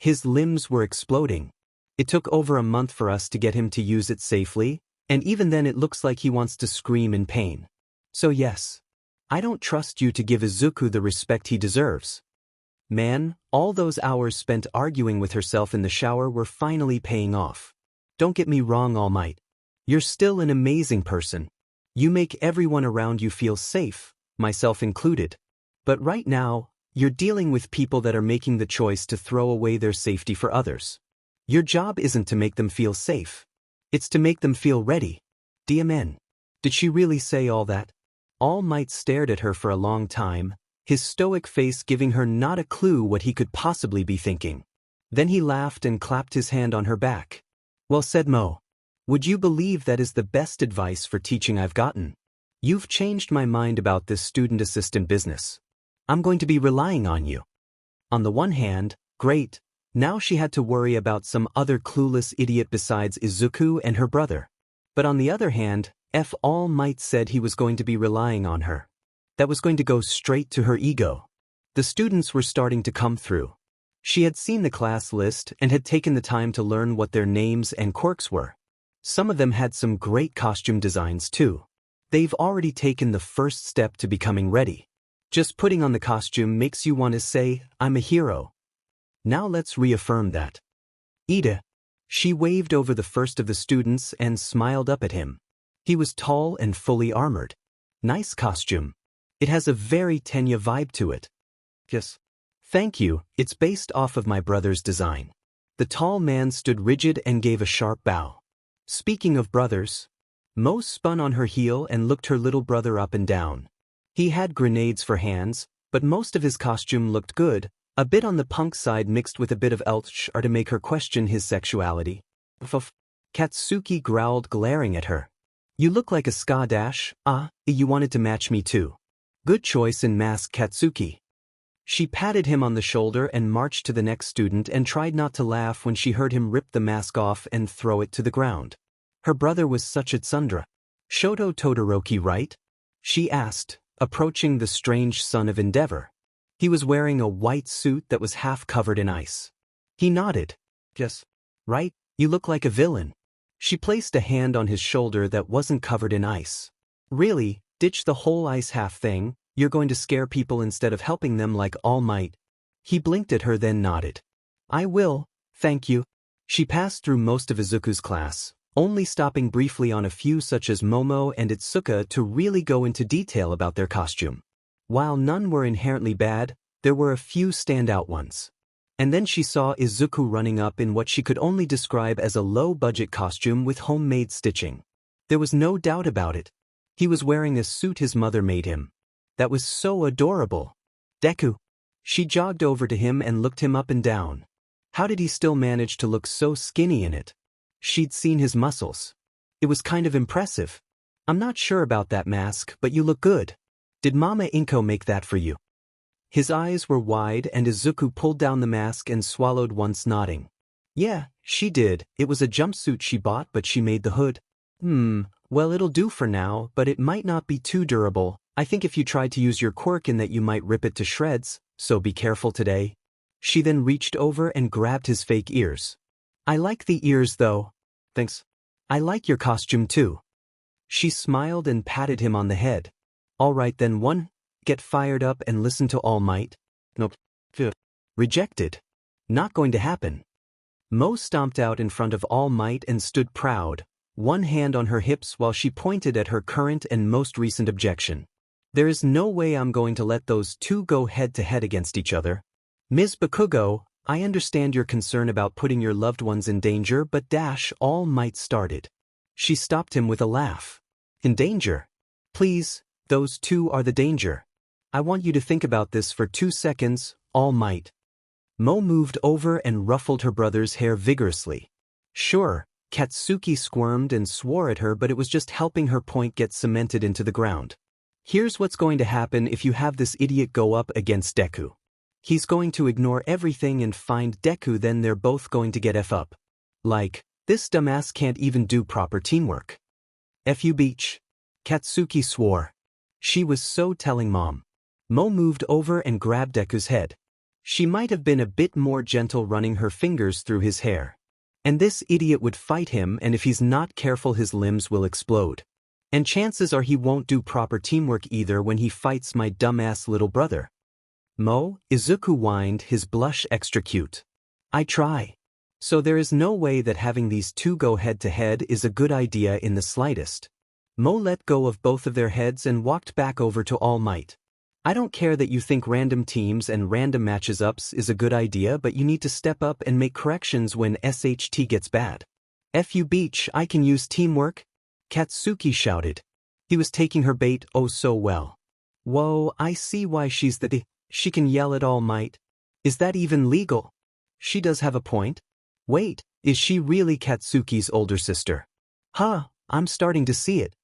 His limbs were exploding. It took over a month for us to get him to use it safely, and even then it looks like he wants to scream in pain. So yes, I don't trust you to give Izuku the respect he deserves. Man, all those hours spent arguing with herself in the shower were finally paying off. Don't get me wrong, All Might. You're still an amazing person. You make everyone around you feel safe, myself included. But right now, you're dealing with people that are making the choice to throw away their safety for others. Your job isn't to make them feel safe. It's to make them feel ready. DMN. Did she really say all that? All Might stared at her for a long time, his stoic face giving her not a clue what he could possibly be thinking. Then he laughed and clapped his hand on her back. Well said, Moe. Would you believe that is the best advice for teaching I've gotten? You've changed my mind about this student assistant business. I'm going to be relying on you. On the one hand, great, now she had to worry about some other clueless idiot besides Izuku and her brother. But on the other hand, All Might said he was going to be relying on her. That was going to go straight to her ego. The students were starting to come through. She had seen the class list and had taken the time to learn what their names and quirks were. Some of them had some great costume designs too. They've already taken the first step to becoming ready. Just putting on the costume makes you want to say, I'm a hero. Now let's reaffirm that. Ida. She waved over the first of the students and smiled up at him. He was tall and fully armored. Nice costume. It has a very Tenya vibe to it. Yes. Thank you, it's based off of my brother's design. The tall man stood rigid and gave a sharp bow. Speaking of brothers, Moe spun on her heel and looked her little brother up and down. He had grenades for hands, but most of his costume looked good, a bit on the punk side mixed with a bit of elch-ar to make her question his sexuality. Katsuki growled, glaring at her. You look like a ska dash, you wanted to match me too. Good choice in mask, Katsuki. She patted him on the shoulder and marched to the next student and tried not to laugh when she heard him rip the mask off and throw it to the ground. Her brother was such a tsundere. Shoto Todoroki, right? She asked, approaching the strange son of Endeavor. He was wearing a white suit that was half covered in ice. He nodded. Yes. Right, you look like a villain. She placed a hand on his shoulder that wasn't covered in ice. Really, ditch the whole ice half thing, you're going to scare people instead of helping them like All Might. He blinked at her then nodded. I will, thank you. She passed through most of Izuku's class, only stopping briefly on a few such as Momo and Itsuka to really go into detail about their costume. While none were inherently bad, there were a few standout ones. And then she saw Izuku running up in what she could only describe as a low-budget costume with homemade stitching. There was no doubt about it. He was wearing a suit his mother made him. That was so adorable. Deku. She jogged over to him and looked him up and down. How did he still manage to look so skinny in it? She'd seen his muscles. It was kind of impressive. I'm not sure about that mask, but you look good. Did Mama Inko make that for you? His eyes were wide and Izuku pulled down the mask and swallowed once, nodding. Yeah, she did. It was a jumpsuit she bought, but she made the hood. Well, it'll do for now, but it might not be too durable. I think if you tried to use your quirk in that you might rip it to shreds, so be careful today. She then reached over and grabbed his fake ears. I like the ears though. Thanks. I like your costume too. She smiled and patted him on the head. All right then, one. Get fired up and listen to All Might. Nope. Rejected. Not going to happen. Moe stomped out in front of All Might and stood proud, one hand on her hips while she pointed at her current and most recent objection. There is no way I'm going to let those two go head-to-head against each other. Ms. Bakugo, I understand your concern about putting your loved ones in danger, but All Might started. She stopped him with a laugh. In danger? Please, those two are the danger. I want you to think about this for 2 seconds, All Might. Moe moved over and ruffled her brother's hair vigorously. Sure, Katsuki squirmed and swore at her, but it was just helping her point get cemented into the ground. Here's what's going to happen if you have this idiot go up against Deku. He's going to ignore everything and find Deku, then they're both going to get F up. Like, this dumbass can't even do proper teamwork. F you beach. Katsuki swore. She was so telling Mom. Moe moved over and grabbed Deku's head. She might have been a bit more gentle, running her fingers through his hair. And this idiot would fight him, and if he's not careful his limbs will explode. And chances are he won't do proper teamwork either when he fights my dumbass little brother. Moe, Izuku whined, his blush extra cute. I try. So there is no way that having these two go head-to-head is a good idea in the slightest. Moe let go of both of their heads and walked back over to All Might. I don't care that you think random teams and random matches-ups is a good idea, but you need to step up and make corrections when SHT gets bad. F you beach, I can use teamwork? Katsuki shouted. He was taking her bait oh so well. Whoa, I see why she's she can yell at All Might. Is that even legal? She does have a point. Wait, is she really Katsuki's older sister? Huh, I'm starting to see it.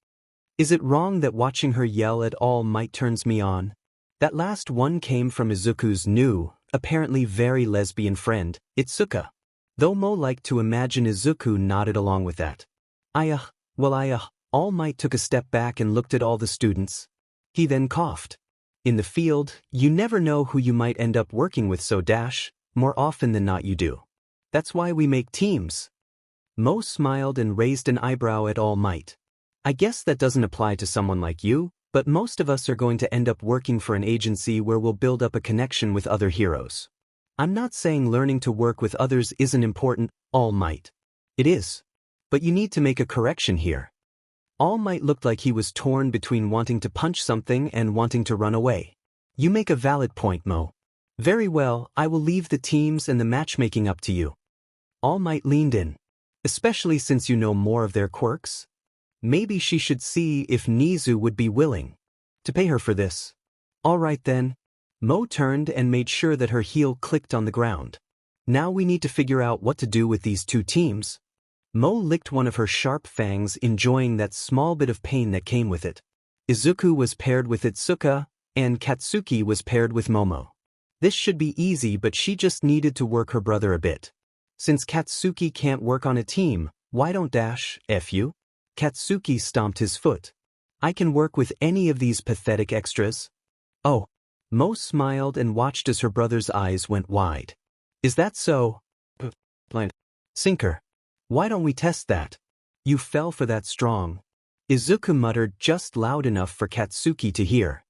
Is it wrong that watching her yell at All Might turns me on? That last one came from Izuku's new, apparently very lesbian friend, Itsuka. Though Moe liked to imagine Izuku nodded along with that. All Might took a step back and looked at all the students. He then coughed. In the field, you never know who you might end up working with, so more often than not you do. That's why we make teams. Moe smiled and raised an eyebrow at All Might. I guess that doesn't apply to someone like you, but most of us are going to end up working for an agency where we'll build up a connection with other heroes. I'm not saying learning to work with others isn't important, All Might. It is. But you need to make a correction here. All Might looked like he was torn between wanting to punch something and wanting to run away. You make a valid point, Moe. Very well, I will leave the teams and the matchmaking up to you. All Might leaned in. Especially since you know more of their quirks. Maybe she should see if Nizu would be willing to pay her for this. All right then. Moe turned and made sure that her heel clicked on the ground. Now we need to figure out what to do with these two teams. Moe licked one of her sharp fangs, enjoying that small bit of pain that came with it. Izuku was paired with Itsuka, and Katsuki was paired with Momo. This should be easy, but she just needed to work her brother a bit. Since Katsuki can't work on a team, why don't F you? Katsuki stomped his foot. I can work with any of these pathetic extras. Oh. Moe smiled and watched as her brother's eyes went wide. Is that so? Blind. Sinker. Why don't we test that? You fell for that strong. Izuku muttered just loud enough for Katsuki to hear.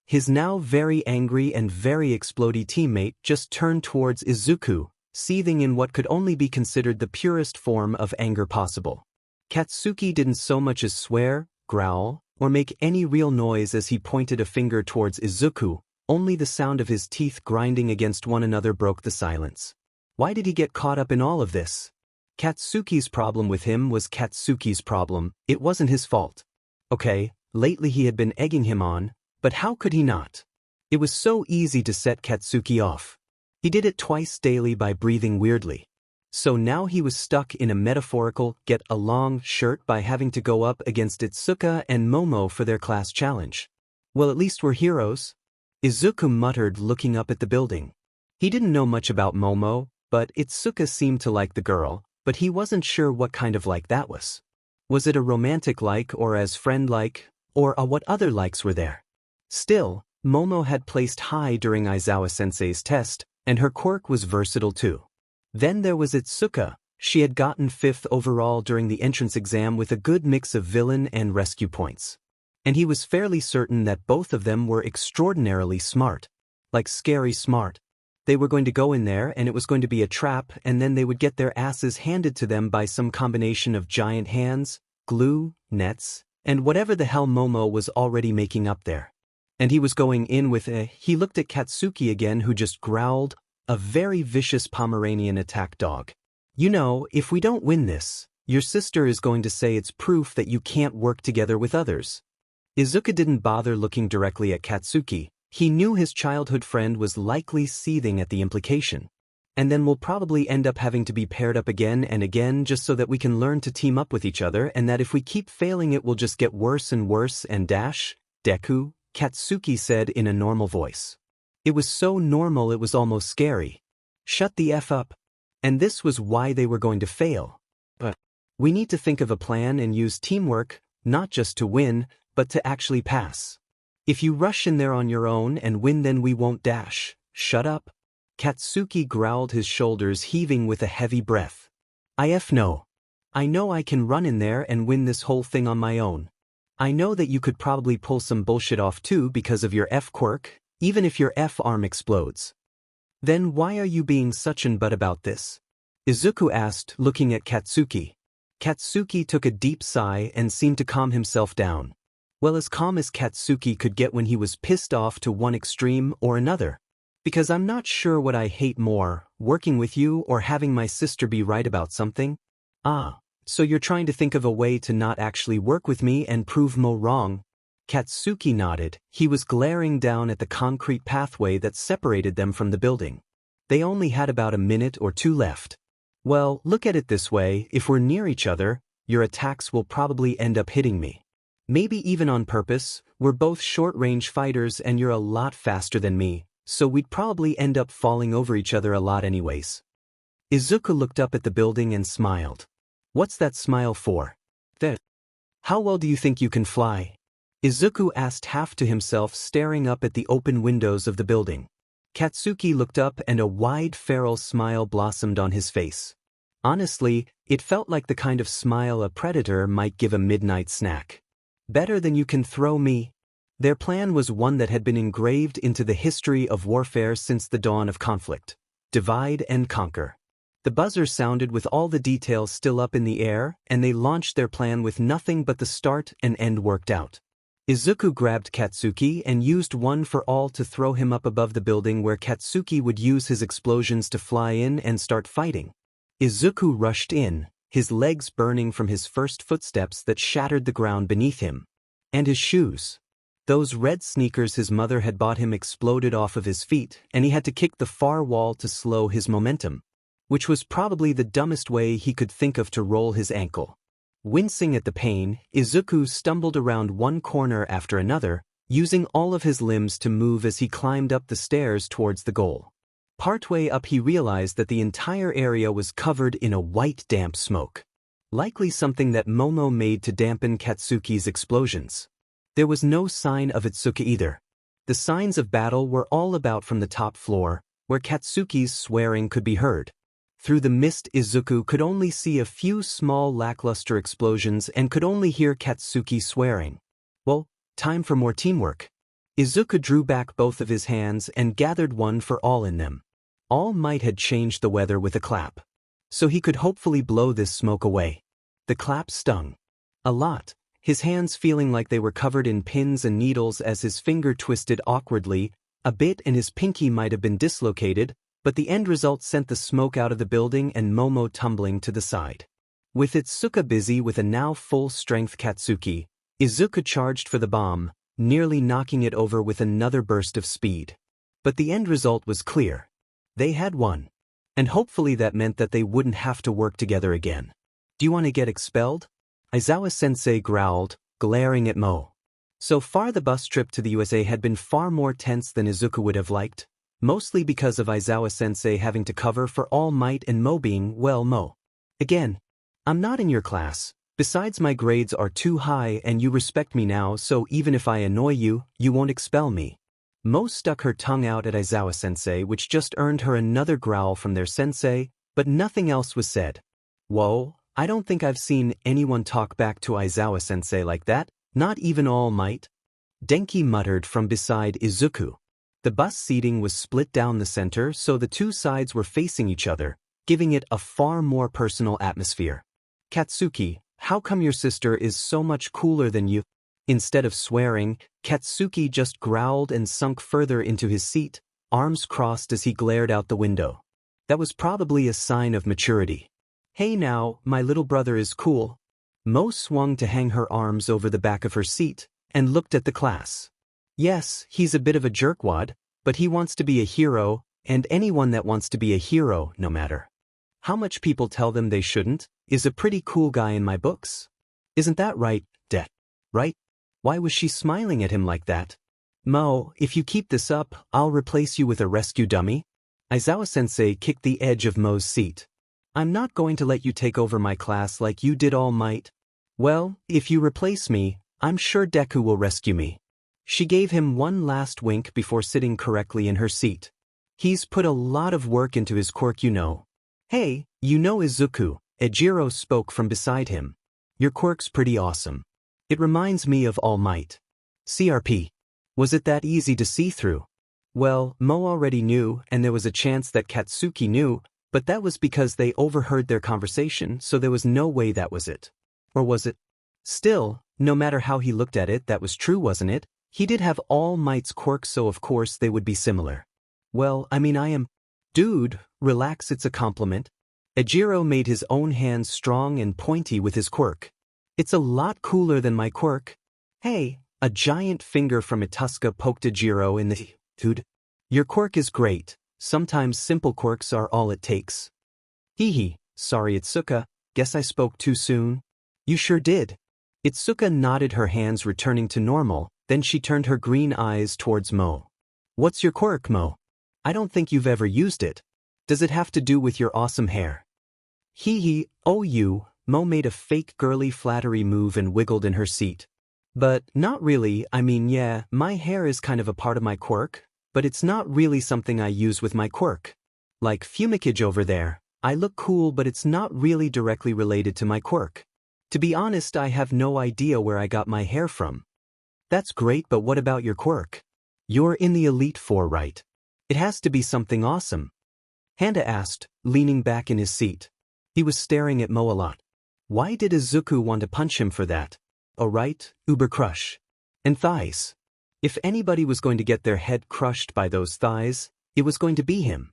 His now very angry and very explodey teammate just turned towards Izuku, seething in what could only be considered the purest form of anger possible. Katsuki didn't so much as swear, growl, or make any real noise as he pointed a finger towards Izuku. Only the sound of his teeth grinding against one another broke the silence. Why did he get caught up in all of this? Katsuki's problem with him was Katsuki's problem, it wasn't his fault. Okay, lately he had been egging him on, but how could he not? It was so easy to set Katsuki off. He did it twice daily by breathing weirdly. So now he was stuck in a metaphorical get-along shirt by having to go up against Itsuka and Momo for their class challenge. Well, at least we're heroes. Izuku muttered, looking up at the building. He didn't know much about Momo, but Itsuka seemed to like the girl, but he wasn't sure what kind of like that was. Was it a romantic like or as friend-like, or what other likes were there? Still, Momo had placed high during Aizawa-sensei's test, and her quirk was versatile too. Then there was Itsuka. She had gotten 5th overall during the entrance exam with a good mix of villain and rescue points. And he was fairly certain that both of them were extraordinarily smart. Like scary smart. They were going to go in there and it was going to be a trap, and then they would get their asses handed to them by some combination of giant hands, glue, nets, and whatever the hell Momo was already making up there. And he was going in with he looked at Katsuki again, who just growled, a very vicious Pomeranian attack dog. You know, if we don't win this, your sister is going to say it's proof that you can't work together with others. Izuku didn't bother looking directly at Katsuki. He knew his childhood friend was likely seething at the implication. And then we'll probably end up having to be paired up again and again just so that we can learn to team up with each other, and that if we keep failing it will just get worse and worse and dash, Deku, Katsuki said in a normal voice. It was so normal it was almost scary. Shut the F up. And this was why they were going to fail. But we need to think of a plan and use teamwork, not just to win, but to actually pass. If you rush in there on your own and win, then we won't dash. Shut up. Katsuki growled, his shoulders heaving with a heavy breath. No. I know I can run in there and win this whole thing on my own. I know that you could probably pull some bullshit off too because of your F quirk, even if your F arm explodes. Then why are you being such an butt about this? Izuku asked, looking at Katsuki. Katsuki took a deep sigh and seemed to calm himself down. Well, as calm as Katsuki could get when he was pissed off to one extreme or another. Because I'm not sure what I hate more, working with you or having my sister be right about something. Ah, so you're trying to think of a way to not actually work with me and prove Moe wrong? Katsuki nodded. He was glaring down at the concrete pathway that separated them from the building. They only had about a minute or two left. Well, look at it this way, if we're near each other, your attacks will probably end up hitting me. Maybe even on purpose. We're both short-range fighters and you're a lot faster than me, so we'd probably end up falling over each other a lot anyways. Izuku looked up at the building and smiled. What's that smile for? That. How well do you think you can fly? Izuku asked, half to himself, staring up at the open windows of the building. Katsuki looked up and a wide feral smile blossomed on his face. Honestly, it felt like the kind of smile a predator might give a midnight snack. Better than you can throw me. Their plan was one that had been engraved into the history of warfare since the dawn of conflict. Divide and conquer. The buzzer sounded with all the details still up in the air, and they launched their plan with nothing but the start and end worked out. Izuku grabbed Katsuki and used one for all to throw him up above the building where Katsuki would use his explosions to fly in and start fighting. Izuku rushed in, his legs burning from his first footsteps that shattered the ground beneath him. And his shoes. Those red sneakers his mother had bought him exploded off of his feet, and he had to kick the far wall to slow his momentum. Which was probably the dumbest way he could think of to roll his ankle. Wincing at the pain, Izuku stumbled around one corner after another, using all of his limbs to move as he climbed up the stairs towards the goal. Partway up he realized that the entire area was covered in a white damp smoke. Likely something that Momo made to dampen Katsuki's explosions. There was no sign of Itsuka either. The signs of battle were all about from the top floor, where Katsuki's swearing could be heard. Through the mist, Izuku could only see a few small lackluster explosions and could only hear Katsuki swearing. Well, time for more teamwork. Izuku drew back both of his hands and gathered one for all in them. All Might had changed the weather with a clap. So he could hopefully blow this smoke away. The clap stung. A lot, his hands feeling like they were covered in pins and needles as his finger twisted awkwardly, a bit, and his pinky might have been dislocated, but the end result sent the smoke out of the building and Momo tumbling to the side. With Itsuka busy with a now full-strength Katsuki, Izuku charged for the bomb, nearly knocking it over with another burst of speed. But the end result was clear. They had won. And hopefully that meant that they wouldn't have to work together again. Do you want to get expelled? Aizawa-sensei growled, glaring at Moe. So far the bus trip to the USA had been far more tense than Izuku would have liked. Mostly because of Aizawa-sensei having to cover for All Might and Moe being, well, Moe. Again, I'm not in your class, besides my grades are too high and you respect me now, so even if I annoy you, you won't expel me. Moe stuck her tongue out at Aizawa-sensei, which just earned her another growl from their sensei, but nothing else was said. Whoa, I don't think I've seen anyone talk back to Aizawa-sensei like that, not even All Might. Denki muttered from beside Izuku. The bus seating was split down the center so the two sides were facing each other, giving it a far more personal atmosphere. Katsuki, how come your sister is so much cooler than you? Instead of swearing, Katsuki just growled and sunk further into his seat, arms crossed as he glared out the window. That was probably a sign of maturity. Hey now, my little brother is cool. Moe swung to hang her arms over the back of her seat, and looked at the class. Yes, he's a bit of a jerkwad, but he wants to be a hero, And anyone that wants to be a hero, no matter how much people tell them they shouldn't, is a pretty cool guy in my books. Isn't that right, Det? Right? Why was she smiling at him like that? Moe, if you keep this up, I'll replace you with a rescue dummy. Aizawa-sensei kicked the edge of Moe's seat. I'm not going to let you take over my class like you did All Might. Well, if you replace me, I'm sure Deku will rescue me. She gave him one last wink before sitting correctly in her seat. He's put a lot of work into his quirk, you know. Hey, you know Izuku, Ejiro spoke from beside him. Your quirk's pretty awesome. It reminds me of All Might. CRP. Was it that easy to see through? Well, Moe already knew, and there was a chance that Katsuki knew, but that was because they overheard their conversation, so there was no way that was it. Or was it? Still, no matter how he looked at it, that was true, wasn't it? He did have All Might's quirks, so of course they would be similar. Well, I mean, I am... Dude, relax, it's a compliment. Ejiro made his own hands strong and pointy with his quirk. It's a lot cooler than my quirk. Hey, a giant finger from Ituska poked Ejiro in the... Dude, your quirk is great. Sometimes simple quirks are all it takes. Hee, sorry Itsuka, guess I spoke too soon. You sure did. Itsuka nodded, her hands returning to normal, then she turned her green eyes towards Moe. What's your quirk, Moe? I don't think you've ever used it. Does it have to do with your awesome hair? Hee, oh you, Moe made a fake girly flattery move and wiggled in her seat. But not really, I mean yeah, my hair is kind of a part of my quirk, but it's not really something I use with my quirk. Like Fumikage over there, I look cool but it's not really directly related to my quirk. To be honest, I have no idea where I got my hair from. That's great, but what about your quirk? You're in the Elite Four, right? It has to be something awesome. Handa asked, leaning back in his seat. He was staring at Moe a lot. Why did Izuku want to punch him for that? Oh right, Uber Crush. And thighs. If anybody was going to get their head crushed by those thighs, it was going to be him.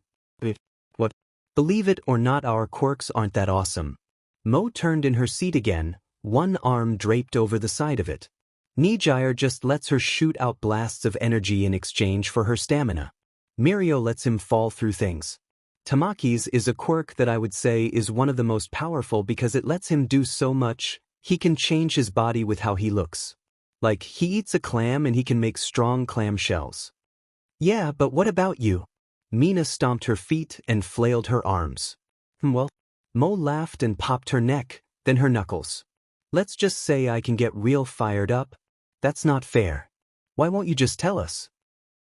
What? Believe it or not, our quirks aren't that awesome. Moe turned in her seat again, one arm draped over the side of it. Nijire just lets her shoot out blasts of energy in exchange for her stamina. Mirio lets him fall through things. Tamaki's is a quirk that I would say is one of the most powerful because it lets him do so much. He can change his body with how he looks. Like, he eats a clam and he can make strong clam shells. Yeah, but what about you? Mina stomped her feet and flailed her arms. Well, Moe laughed and popped her neck, then her knuckles. Let's just say I can get real fired up. That's not fair. Why won't you just tell us?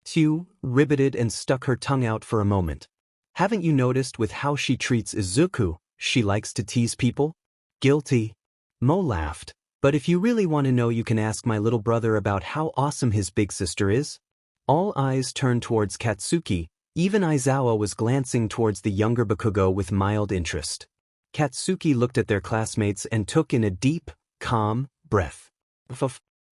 Tue riveted and stuck her tongue out for a moment. Haven't you noticed with how she treats Izuku, she likes to tease people? Guilty. Moe laughed. But if you really want to know, you can ask my little brother about how awesome his big sister is. All eyes turned towards Katsuki. Even Aizawa was glancing towards the younger Bakugo with mild interest. Katsuki looked at their classmates and took in a deep, calm breath.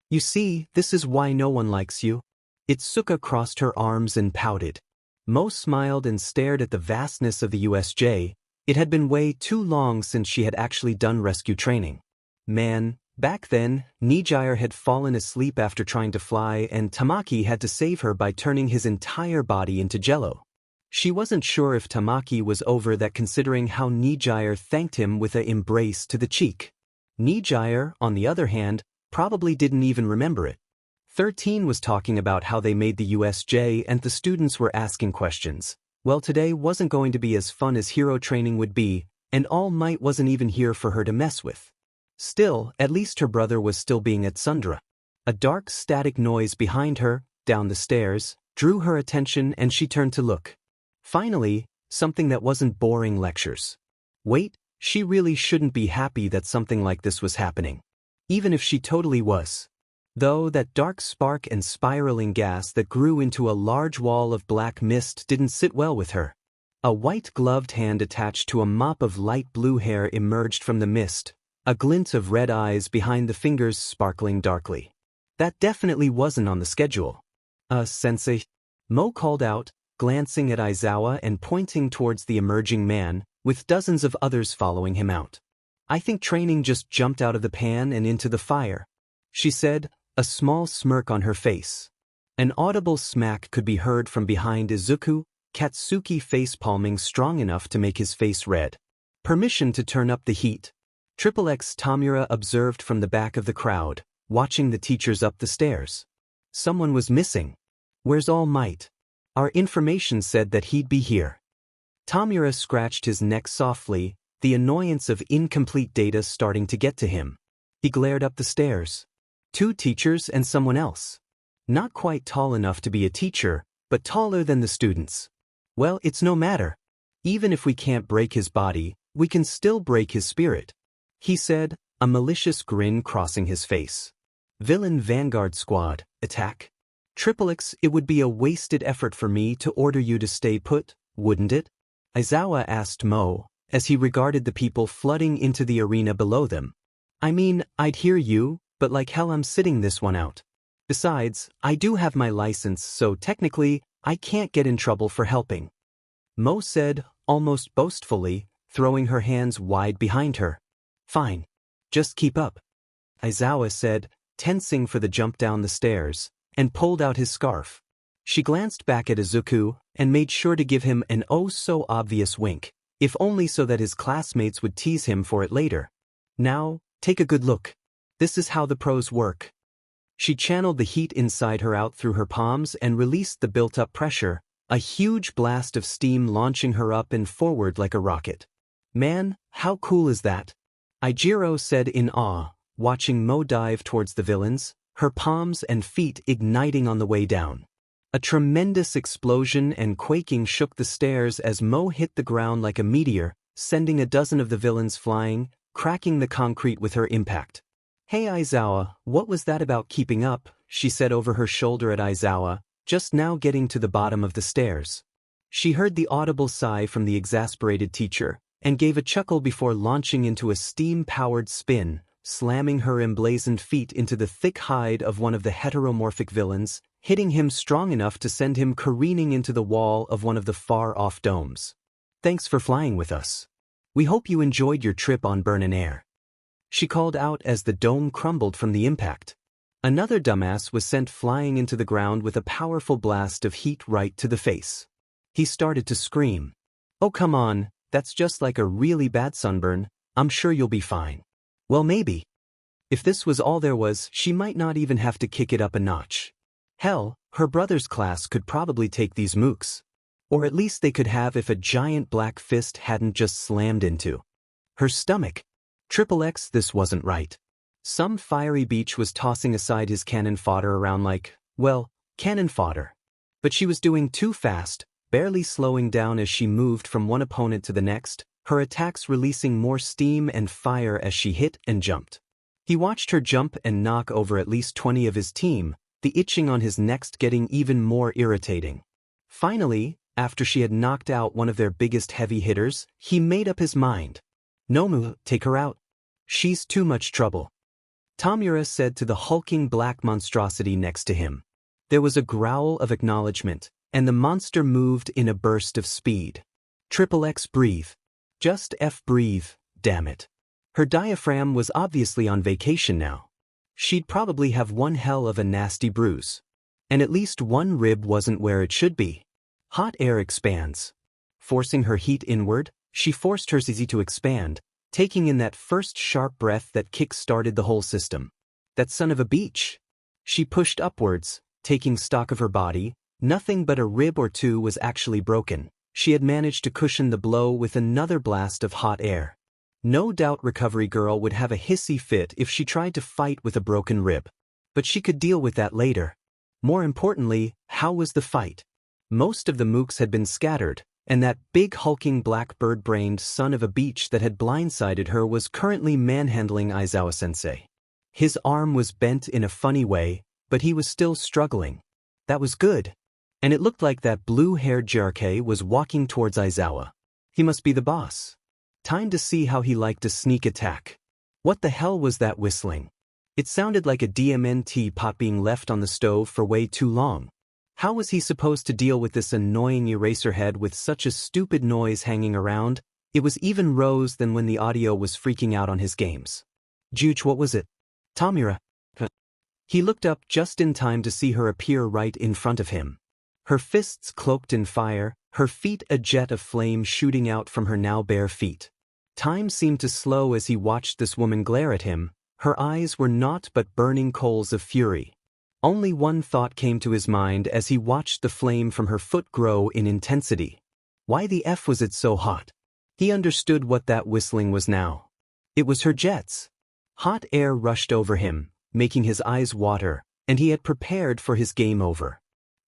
You see, this is why no one likes you. Itsuka crossed her arms and pouted. Moe smiled and stared at the vastness of the USJ. It had been way too long since she had actually done rescue training. Man, back then, Nijire had fallen asleep after trying to fly and Tamaki had to save her by turning his entire body into jello. She wasn't sure if Tamaki was over that, considering how Nijire thanked him with an embrace to the cheek. Nijire, on the other hand, probably didn't even remember it. 13 was talking about how they made the USJ and the students were asking questions. Well, today wasn't going to be as fun as hero training would be, and All Might wasn't even here for her to mess with. Still, at least her brother was still being at Sundra. A dark static noise behind her, down the stairs, drew her attention and she turned to look. Finally, something that wasn't boring lectures. Wait, she really shouldn't be happy that something like this was happening. Even if she totally was. Though that dark spark and spiraling gas that grew into a large wall of black mist didn't sit well with her. A white-gloved hand attached to a mop of light blue hair emerged from the mist, a glint of red eyes behind the fingers sparkling darkly. That definitely wasn't on the schedule. Sensei, Moe called out, glancing at Aizawa and pointing towards the emerging man, with dozens of others following him out. I think training just jumped out of the pan and into the fire, she said, a small smirk on her face. An audible smack could be heard from behind Izuku, Katsuki face-palming strong enough to make his face red. Permission to turn up the heat. XXX Tamura observed from the back of the crowd, watching the teachers up the stairs. Someone was missing. Where's All Might? Our information said that he'd be here. Tamura scratched his neck softly, the annoyance of incomplete data starting to get to him. He glared up the stairs. 2 teachers and someone else. Not quite tall enough to be a teacher, but taller than the students. Well, it's no matter. Even if we can't break his body, we can still break his spirit, he said, a malicious grin crossing his face. Villain Vanguard Squad, attack. XXX, it would be a wasted effort for me to order you to stay put, wouldn't it? Aizawa asked Moe, as he regarded the people flooding into the arena below them. I mean, I'd hear you, but like hell I'm sitting this one out. Besides, I do have my license, so technically, I can't get in trouble for helping. Moe said, almost boastfully, throwing her hands wide behind her. Fine. Just keep up. Aizawa said, tensing for the jump down the stairs, and pulled out his scarf. She glanced back at Izuku, and made sure to give him an oh-so-obvious wink, if only so that his classmates would tease him for it later. Now, take a good look. This is how the pros work. She channeled the heat inside her out through her palms and released the built-up pressure, a huge blast of steam launching her up and forward like a rocket. Man, how cool is that? Ijiro said in awe, watching Moe dive towards the villains, her palms and feet igniting on the way down. A tremendous explosion and quaking shook the stairs as Moe hit the ground like a meteor, sending a dozen of the villains flying, cracking the concrete with her impact. Hey Aizawa, what was that about keeping up? She said over her shoulder at Aizawa, just now getting to the bottom of the stairs. She heard the audible sigh from the exasperated teacher, and gave a chuckle before launching into a steam-powered spin, slamming her emblazoned feet into the thick hide of one of the heteromorphic villains, hitting him strong enough to send him careening into the wall of one of the far-off domes. Thanks for flying with us. We hope you enjoyed your trip on Burnin Air. She called out as the dome crumbled from the impact. Another dumbass was sent flying into the ground with a powerful blast of heat right to the face. He started to scream. Oh come on, that's just like a really bad sunburn, I'm sure you'll be fine. Well maybe. If this was all there was, she might not even have to kick it up a notch. Hell, her brother's class could probably take these mooks. Or at least they could have if a giant black fist hadn't just slammed into her stomach. XXX, this wasn't right. Some fiery beach was tossing aside his cannon fodder around like, well, cannon fodder. But she was doing too fast, barely slowing down as she moved from one opponent to the next, her attacks releasing more steam and fire as she hit and jumped. He watched her jump and knock over at least 20 of his team, the itching on his neck getting even more irritating. Finally, after she had knocked out one of their biggest heavy hitters, he made up his mind. Nomu, take her out. She's too much trouble. Tamura said to the hulking black monstrosity next to him. There was a growl of acknowledgement, and the monster moved in a burst of speed. XXX, breathe. Just breathe, damn it. Her diaphragm was obviously on vacation now. She'd probably have one hell of a nasty bruise. And at least one rib wasn't where it should be. Hot air expands. Forcing her heat inward, she forced her ZZ to expand, taking in that first sharp breath that kick-started the whole system. That son of a beach. She pushed upwards, taking stock of her body. Nothing but a rib or two was actually broken. She had managed to cushion the blow with another blast of hot air. No doubt Recovery Girl would have a hissy fit if she tried to fight with a broken rib. But she could deal with that later. More importantly, how was the fight? Most of the mooks had been scattered, and that big hulking black bird-brained son of a beach that had blindsided her was currently manhandling Aizawa-sensei. His arm was bent in a funny way, but he was still struggling. That was good. And it looked like that blue-haired jerk was walking towards Aizawa. He must be the boss. Time to see how he liked a sneak attack. What the hell was that whistling? It sounded like a DMNT pot being left on the stove for way too long. How was he supposed to deal with this annoying Eraserhead with such a stupid noise hanging around? It was even Rose than when the audio was freaking out on his games. Juge, what was it? Tamura. He looked up just in time to see her appear right in front of him. Her fists cloaked in fire, her feet a jet of flame shooting out from her now bare feet. Time seemed to slow as he watched this woman glare at him. Her eyes were naught but burning coals of fury. Only one thought came to his mind as he watched the flame from her foot grow in intensity. Why the F was it so hot? He understood what that whistling was now. It was her jets. Hot air rushed over him, making his eyes water, and he had prepared for his game over.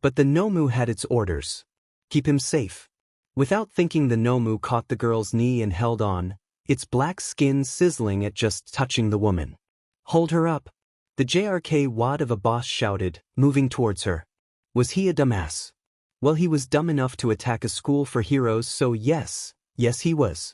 But the Nomu had its orders. Keep him safe. Without thinking, the Nomu caught the girl's knee and held on, its black skin sizzling at just touching the woman. Hold her up. The JRK wad of a boss shouted, moving towards her. Was he a dumbass? Well, he was dumb enough to attack a school for heroes, so yes he was.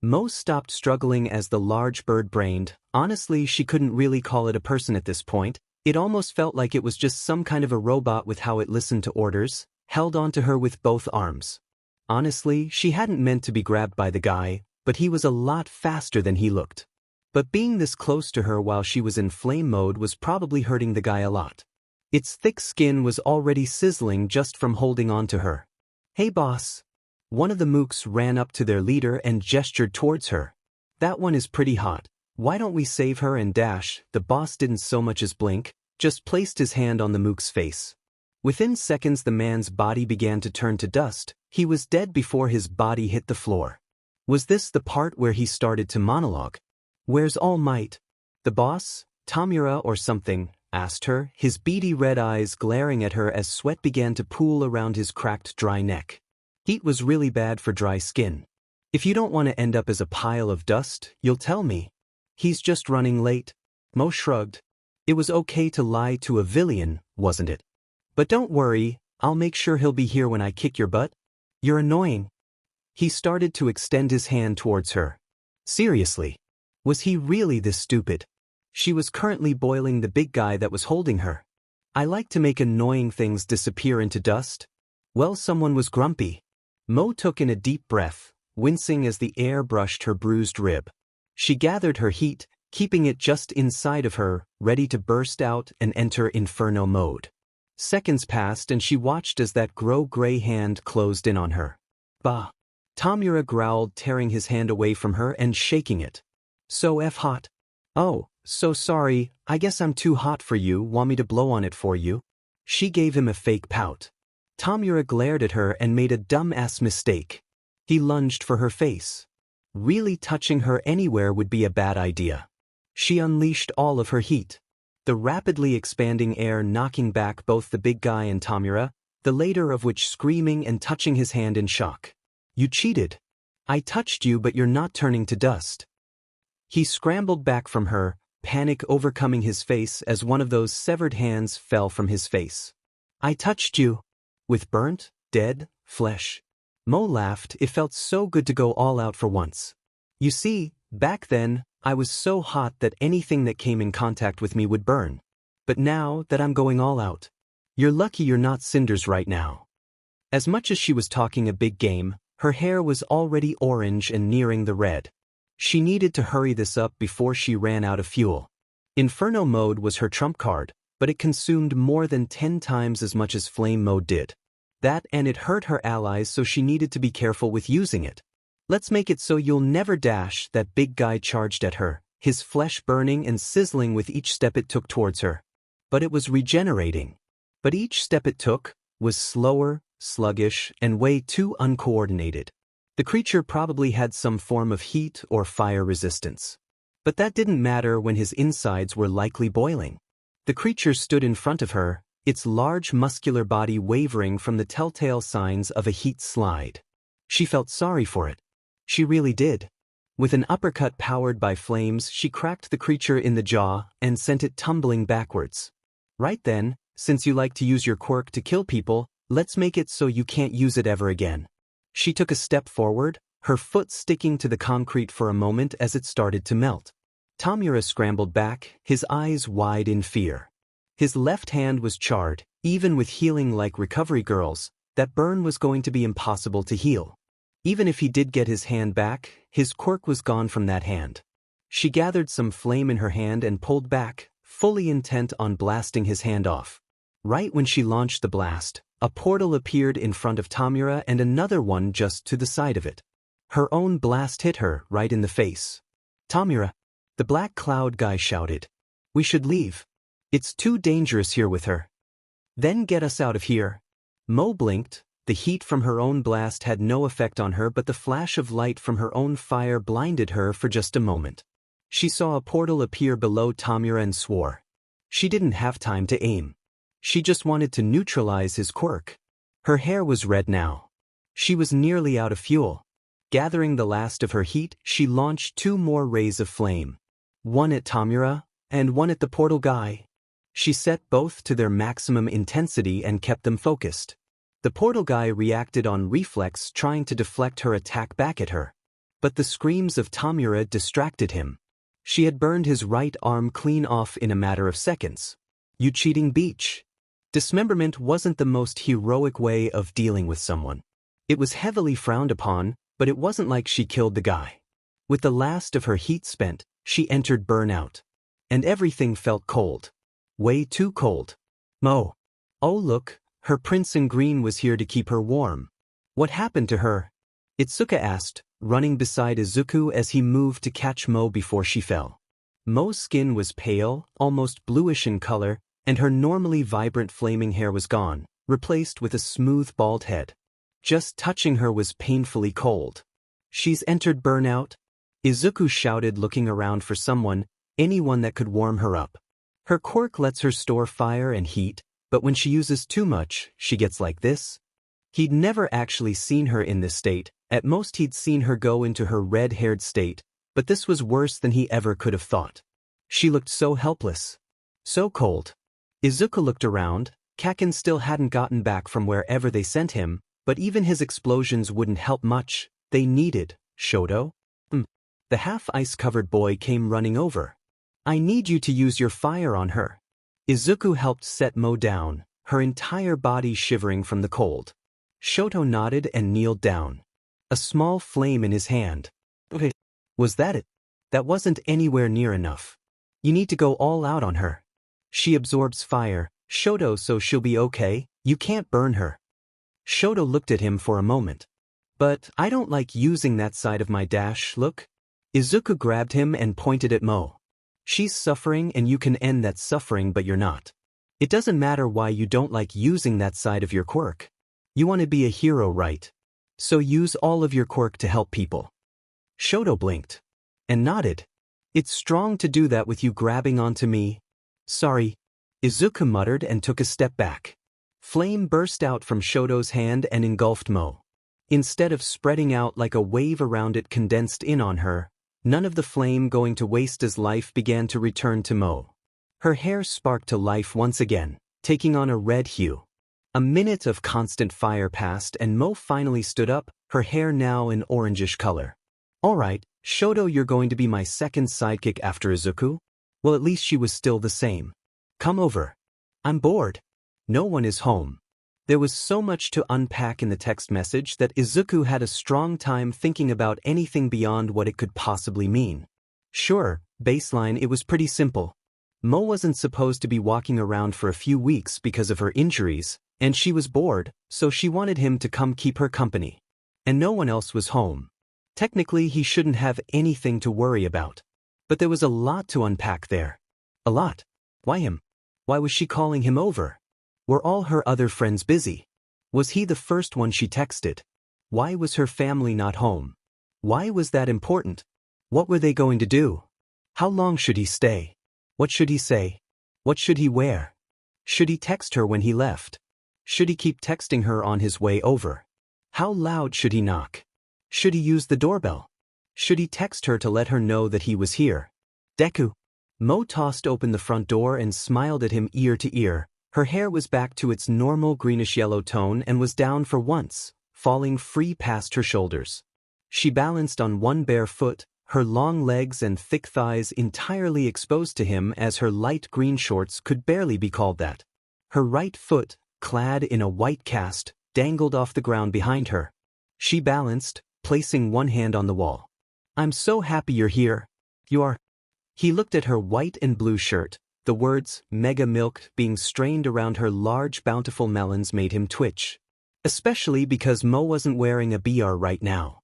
Moe stopped struggling as the large bird brained. Honestly, she couldn't really call it a person at this point. It almost felt like it was just some kind of a robot with how it listened to orders, held onto her with both arms. Honestly, she hadn't meant to be grabbed by the guy, but he was a lot faster than he looked. But being this close to her while she was in flame mode was probably hurting the guy a lot. Its thick skin was already sizzling just from holding on to her. Hey boss. One of the mooks ran up to their leader and gestured towards her. That one is pretty hot. Why don't we save her and dash? The boss didn't so much as blink, just placed his hand on the mook's face. Within seconds the man's body began to turn to dust. He was dead before his body hit the floor. Was this the part where he started to monologue? Where's All Might? The boss? Tamura or something? Asked her, his beady red eyes glaring at her as sweat began to pool around his cracked dry neck. Heat was really bad for dry skin. If you don't want to end up as a pile of dust, you'll tell me. He's just running late. Moe shrugged. It was okay to lie to a villain, wasn't it? But don't worry, I'll make sure he'll be here when I kick your butt. You're annoying. He started to extend his hand towards her. Seriously. Was he really this stupid? She was currently boiling the big guy that was holding her. I like to make annoying things disappear into dust. Well, someone was grumpy. Moe took in a deep breath, wincing as the air brushed her bruised rib. She gathered her heat, keeping it just inside of her, ready to burst out and enter inferno mode. Seconds passed and she watched as that gray hand closed in on her. Bah! Tamura growled, tearing his hand away from her and shaking it. So hot. Oh, so sorry, I guess I'm too hot for you. Want me to blow on it for you? She gave him a fake pout. Tamura glared at her and made a dumbass mistake. He lunged for her face. Really touching her anywhere would be a bad idea. She unleashed all of her heat. The rapidly expanding air knocking back both the big guy and Tamura, the latter of which screaming and touching his hand in shock. You cheated. I touched you, but you're not turning to dust. He scrambled back from her, panic overcoming his face as one of those severed hands fell from his face. I touched you. With burnt, dead, flesh. Moe laughed. It felt so good to go all out for once. You see, back then, I was so hot that anything that came in contact with me would burn. But now that I'm going all out, you're lucky you're not cinders right now. As much as she was talking a big game, her hair was already orange and nearing the red. She needed to hurry this up before she ran out of fuel. Inferno mode was her trump card, but it consumed more than 10 times as much as flame mode did. That and it hurt her allies, so she needed to be careful with using it. Let's make it so you'll never dash. That big guy charged at her, his flesh burning and sizzling with each step it took towards her. But it was regenerating. But each step it took was slower, sluggish, and way too uncoordinated. The creature probably had some form of heat or fire resistance. But that didn't matter when his insides were likely boiling. The creature stood in front of her, its large muscular body wavering from the telltale signs of a heat slide. She felt sorry for it. She really did. With an uppercut powered by flames, she cracked the creature in the jaw and sent it tumbling backwards. Right then, since you like to use your quirk to kill people, let's make it so you can't use it ever again. She took a step forward, her foot sticking to the concrete for a moment as it started to melt. Tamura scrambled back, his eyes wide in fear. His left hand was charred. Even with healing like recovery girls, that burn was going to be impossible to heal. Even if he did get his hand back, his quirk was gone from that hand. She gathered some flame in her hand and pulled back, fully intent on blasting his hand off. Right when she launched the blast, A portal appeared in front of Tamura and another one just to the side of it. Her own blast hit her right in the face. Tamura, the black cloud guy shouted. We should leave. It's too dangerous here with her. Then get us out of here. Moe blinked. The heat from her own blast had no effect on her, but the flash of light from her own fire blinded her for just a moment. She saw a portal appear below Tamura and swore. She didn't have time to aim. She just wanted to neutralize his quirk. Her hair was red now. She was nearly out of fuel. Gathering the last of her heat, she launched 2 more rays of flame. One at Tamura, and one at the portal guy. She set both to their maximum intensity and kept them focused. The portal guy reacted on reflex, trying to deflect her attack back at her. But the screams of Tamura distracted him. She had burned his right arm clean off in a matter of seconds. You cheating bitch. Dismemberment wasn't the most heroic way of dealing with someone. It was heavily frowned upon, but it wasn't like she killed the guy. With the last of her heat spent, she entered burnout. And everything felt cold. Way too cold. Moe. Oh look, her prince in green was here to keep her warm. What happened to her? Itsuka asked, running beside Izuku as he moved to catch Moe before she fell. Moe's skin was pale, almost bluish in color, and her normally vibrant flaming hair was gone, replaced with a smooth bald head. Just touching her was painfully cold. She's entered burnout? Izuku shouted, looking around for someone, anyone that could warm her up. Her quirk lets her store fire and heat, but when she uses too much, she gets like this. He'd never actually seen her in this state. At most he'd seen her go into her red-haired state, but this was worse than he ever could have thought. She looked so helpless. So cold. Izuku looked around. Kaken still hadn't gotten back from wherever they sent him, but even his explosions wouldn't help much. They needed Shoto. The half-ice-covered boy came running over. I need you to use your fire on her. Izuku helped set Moe down, her entire body shivering from the cold. Shoto nodded and kneeled down. A small flame in his hand. Okay. Was that it? That wasn't anywhere near enough. You need to go all out on her. She absorbs fire, Shoto, so she'll be okay. You can't burn her. Shoto looked at him for a moment. But I don't like using that side of my dash, look. Izuku grabbed him and pointed at Moe. She's suffering and you can end that suffering, but you're not. It doesn't matter why you don't like using that side of your quirk. You want to be a hero, right? So use all of your quirk to help people. Shoto blinked. And nodded. It's strong to do that with you grabbing onto me. Sorry. Izuku muttered and took a step back. Flame burst out from Shoto's hand and engulfed Moe. Instead of spreading out like a wave around it, condensed in on her. None of the flame going to waste as life began to return to Moe. Her hair sparked to life once again, taking on a red hue. A minute of constant fire passed and Moe finally stood up, her hair now an orangish color. Alright, Shoto, you're going to be my second sidekick after Izuku? Well, at least she was still the same. Come over. I'm bored. No one is home. There was so much to unpack in the text message that Izuku had a strong time thinking about anything beyond what it could possibly mean. Sure, baseline, it was pretty simple. Moe wasn't supposed to be walking around for a few weeks because of her injuries, and she was bored, so she wanted him to come keep her company. And no one else was home. Technically, he shouldn't have anything to worry about. But there was a lot to unpack there. A lot. Why him? Why was she calling him over? Were all her other friends busy? Was he the first one she texted? Why was her family not home? Why was that important? What were they going to do? How long should he stay? What should he say? What should he wear? Should he text her when he left? Should he keep texting her on his way over? How loud should he knock? Should he use the doorbell? Should he text her to let her know that he was here? Deku. Moe tossed open the front door and smiled at him ear to ear. Her hair was back to its normal greenish-yellow tone and was down for once, falling free past her shoulders. She balanced on one bare foot, her long legs and thick thighs entirely exposed to him as her light green shorts could barely be called that. Her right foot, clad in a white cast, dangled off the ground behind her. She balanced, placing one hand on the wall. I'm so happy you're here. You are. He looked at her white and blue shirt, The words, mega milk, being strained around her large bountiful melons made him twitch. Especially because Moe wasn't wearing a BR right now.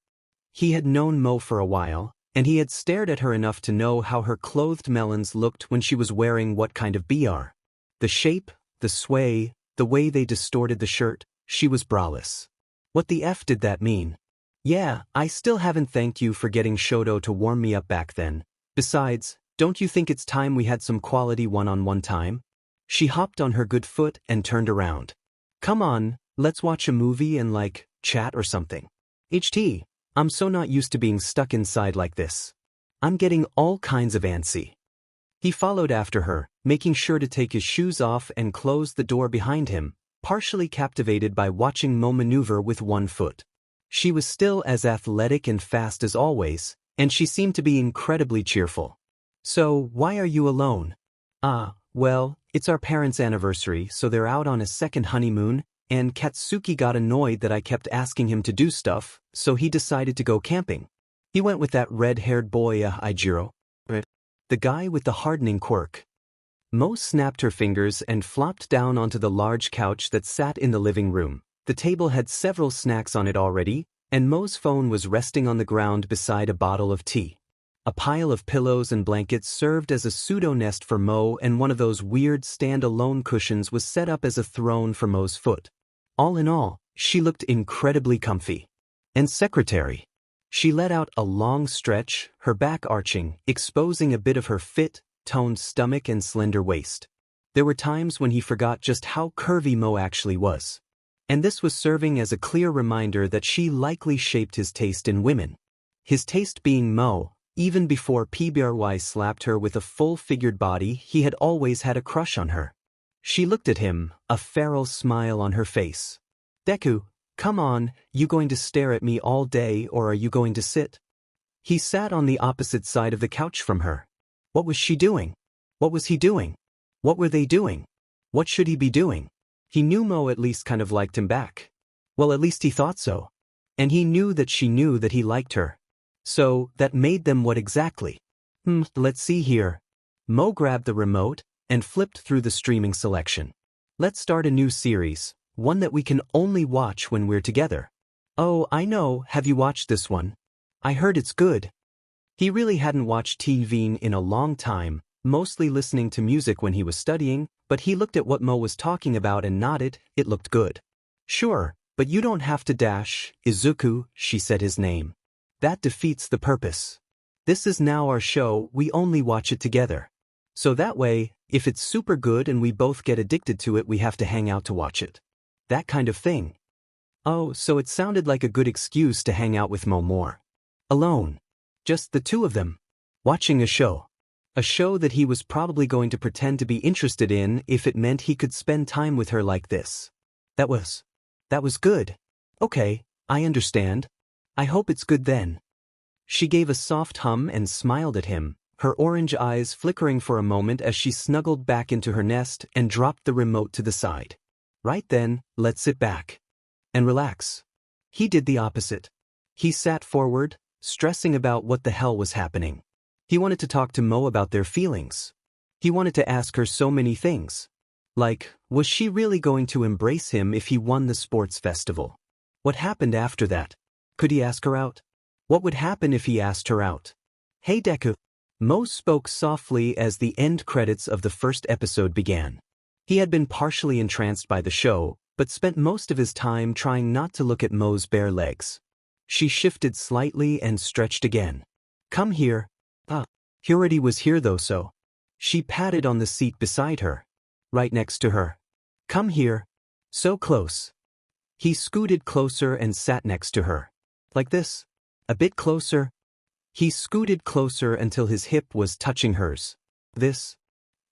He had known Moe for a while, and he had stared at her enough to know how her clothed melons looked when she was wearing what kind of BR. The shape, the sway, the way they distorted the shirt, she was braless. What the F did that mean? Yeah, I still haven't thanked you for getting Shoto to warm me up back then. Besides, don't you think it's time we had some quality one-on-one time? She hopped on her good foot and turned around. Come on, let's watch a movie and chat or something. HT, I'm so not used to being stuck inside like this. I'm getting all kinds of antsy. He followed after her, making sure to take his shoes off and close the door behind him, partially captivated by watching Moe maneuver with one foot. She was still as athletic and fast as always, and she seemed to be incredibly cheerful. So, why are you alone? Well, it's our parents' anniversary, so they're out on a second honeymoon, and Katsuki got annoyed that I kept asking him to do stuff, so he decided to go camping. He went with that red-haired boy, Ijiro. The guy with the hardening quirk. Moe snapped her fingers and flopped down onto the large couch that sat in the living room. The table had several snacks on it already, and Moe's phone was resting on the ground beside a bottle of tea. A pile of pillows and blankets served as a pseudo-nest for Moe, and one of those weird stand-alone cushions was set up as a throne for Moe's foot. All in all, she looked incredibly comfy. And secretary. She let out a long stretch, her back arching, exposing a bit of her fit, toned stomach and slender waist. There were times when he forgot just how curvy Moe actually was. And this was serving as a clear reminder that she likely shaped his taste in women. His taste being Moe, even before PBRY slapped her with a full-figured body, he had always had a crush on her. She looked at him, a feral smile on her face. Deku, come on, you going to stare at me all day or are you going to sit? He sat on the opposite side of the couch from her. What was she doing? What was he doing? What were they doing? What should he be doing? He knew Moe at least kind of liked him back. Well, at least he thought so. And he knew that she knew that he liked her. So, that made them what exactly? Let's see here. Moe grabbed the remote and flipped through the streaming selection. Let's start a new series, one that we can only watch when we're together. Oh, I know, have you watched this one? I heard it's good. He really hadn't watched TV in a long time, mostly listening to music when he was studying, but he looked at what Moe was talking about and nodded. It looked good. Sure, but you don't have to dash, Izuku, she said his name. That defeats the purpose. This is now our show, we only watch it together. So that way, if it's super good and we both get addicted to it, we have to hang out to watch it. That kind of thing. Oh, so it sounded like a good excuse to hang out with Moe more. Alone. Just the two of them. Watching a show. A show that he was probably going to pretend to be interested in if it meant he could spend time with her like this. That was good. Okay, I understand. I hope it's good then. She gave a soft hum and smiled at him, her orange eyes flickering for a moment as she snuggled back into her nest and dropped the remote to the side. Right then, let's sit back. And relax. He did the opposite. He sat forward, stressing about what the hell was happening. He wanted to talk to Moe about their feelings. He wanted to ask her so many things. Like, was she really going to embrace him if he won the sports festival? What happened after that? Could he ask her out? What would happen if he asked her out? Hey Deku. Moe spoke softly as the end credits of the first episode began. He had been partially entranced by the show, but spent most of his time trying not to look at Moe's bare legs. She shifted slightly and stretched again. Come here. He already was here though, so. She patted on the seat beside her. Right next to her. Come here. So close. He scooted closer and sat next to her. Like this. A bit closer. He scooted closer until his hip was touching hers. This.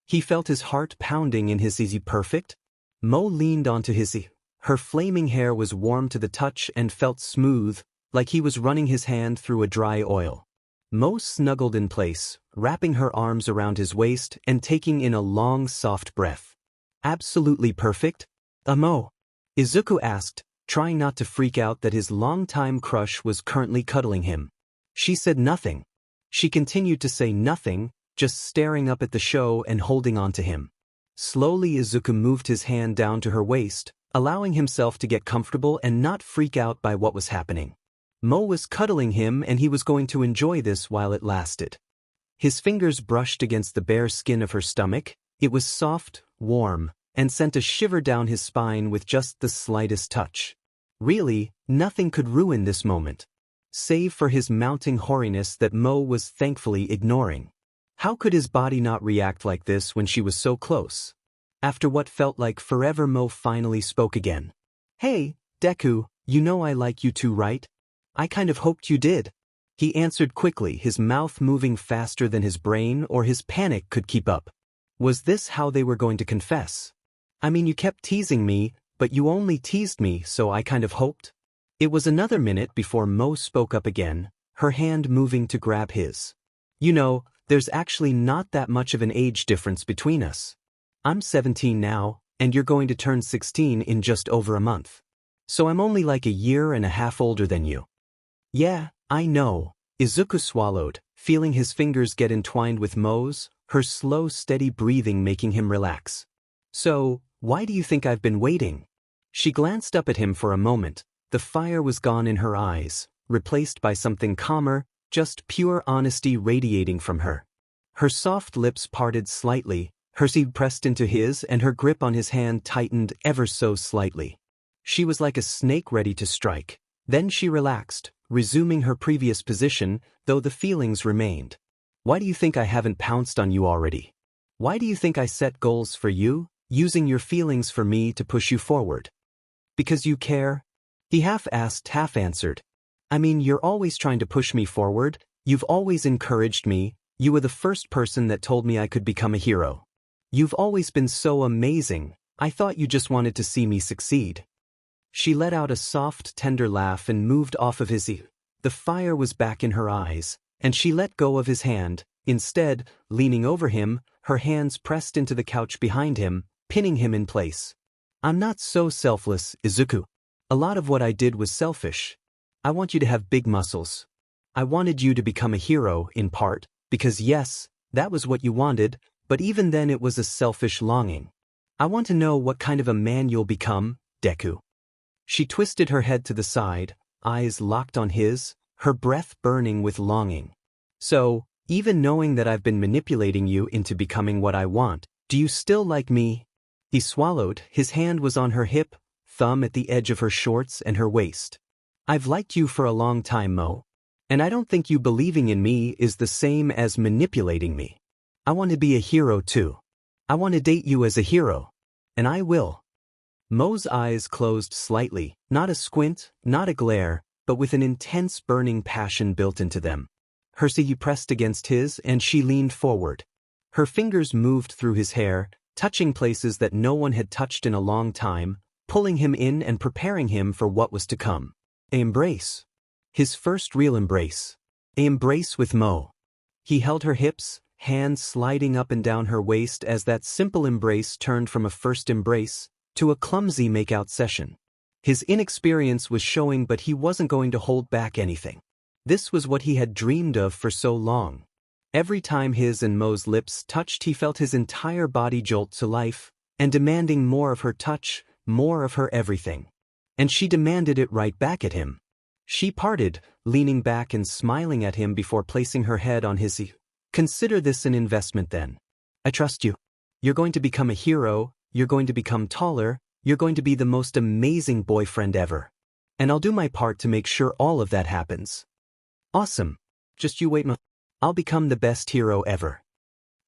He felt his heart pounding in his easy perfect. Moe leaned onto his Her flaming hair was warm to the touch and felt smooth, like he was running his hand through a dry oil. Moe snuggled in place, wrapping her arms around his waist and taking in a long, soft breath. Absolutely perfect? Moe? Izuku asked, trying not to freak out that his longtime crush was currently cuddling him. She said nothing. She continued to say nothing, just staring up at the show and holding on to him. Slowly Izuku moved his hand down to her waist, allowing himself to get comfortable and not freak out by what was happening. Moe was cuddling him and he was going to enjoy this while it lasted. His fingers brushed against the bare skin of her stomach. It was soft, warm, and sent a shiver down his spine with just the slightest touch. Really, nothing could ruin this moment. Save for his mounting hoariness that Moe was thankfully ignoring. How could his body not react like this when she was so close? After what felt like forever, Moe finally spoke again. "Hey, Deku, you know I like you too, right? I kind of hoped you did." He answered quickly, his mouth moving faster than his brain or his panic could keep up. Was this how they were going to confess? "I mean, you kept teasing me, but you only teased me, so I kind of hoped." It was another minute before Moe spoke up again, her hand moving to grab his. "You know, there's actually not that much of an age difference between us. I'm 17 now, and you're going to turn 16 in just over a month. So I'm only like a year and a half older than you." "Yeah, I know." Izuku swallowed, feeling his fingers get entwined with Moe's, her slow, steady breathing making him relax. "So, why do you think I've been waiting?" She glanced up at him for a moment. The fire was gone in her eyes, replaced by something calmer, just pure honesty radiating from her. Her soft lips parted slightly, her cheek pressed into his and her grip on his hand tightened ever so slightly. She was like a snake ready to strike. Then she relaxed, resuming her previous position, though the feelings remained. "Why do you think I haven't pounced on you already? Why do you think I set goals for you, using your feelings for me to push you forward? Because you care?" He half asked, half answered. "I mean, you're always trying to push me forward, you've always encouraged me, you were the first person that told me I could become a hero. You've always been so amazing, I thought you just wanted to see me succeed." She let out a soft, tender laugh and moved off of his ear. The fire was back in her eyes, and she let go of his hand, instead, leaning over him, her hands pressed into the couch behind him, pinning him in place. "I'm not so selfless, Izuku. A lot of what I did was selfish. I want you to have big muscles. I wanted you to become a hero, in part, because yes, that was what you wanted, but even then it was a selfish longing. I want to know what kind of a man you'll become, Deku." She twisted her head to the side, eyes locked on his, her breath burning with longing. "So, even knowing that I've been manipulating you into becoming what I want, do you still like me?" He swallowed, his hand was on her hip, thumb at the edge of her shorts and her waist. "I've liked you for a long time, Moe. And I don't think you believing in me is the same as manipulating me. I want to be a hero too. I want to date you as a hero. And I will." Moe's eyes closed slightly, not a squint, not a glare, but with an intense burning passion built into them. Her cheek pressed against his and she leaned forward. Her fingers moved through his hair, touching places that no one had touched in a long time, pulling him in and preparing him for what was to come. An embrace. His first real embrace. An embrace with Moe. He held her hips, hands sliding up and down her waist as that simple embrace turned from a first embrace to a clumsy makeout session. His inexperience was showing, but he wasn't going to hold back anything. This was what he had dreamed of for so long. Every time his and Moe's lips touched, he felt his entire body jolt to life, and demanding more of her touch, more of her everything. And she demanded it right back at him. She parted, leaning back and smiling at him before placing her head on his ear. "Consider this an investment then. I trust you. You're going to become a hero, you're going to become taller, you're going to be the most amazing boyfriend ever. And I'll do my part to make sure all of that happens." "Awesome. Just you wait, Moe. I'll become the best hero ever."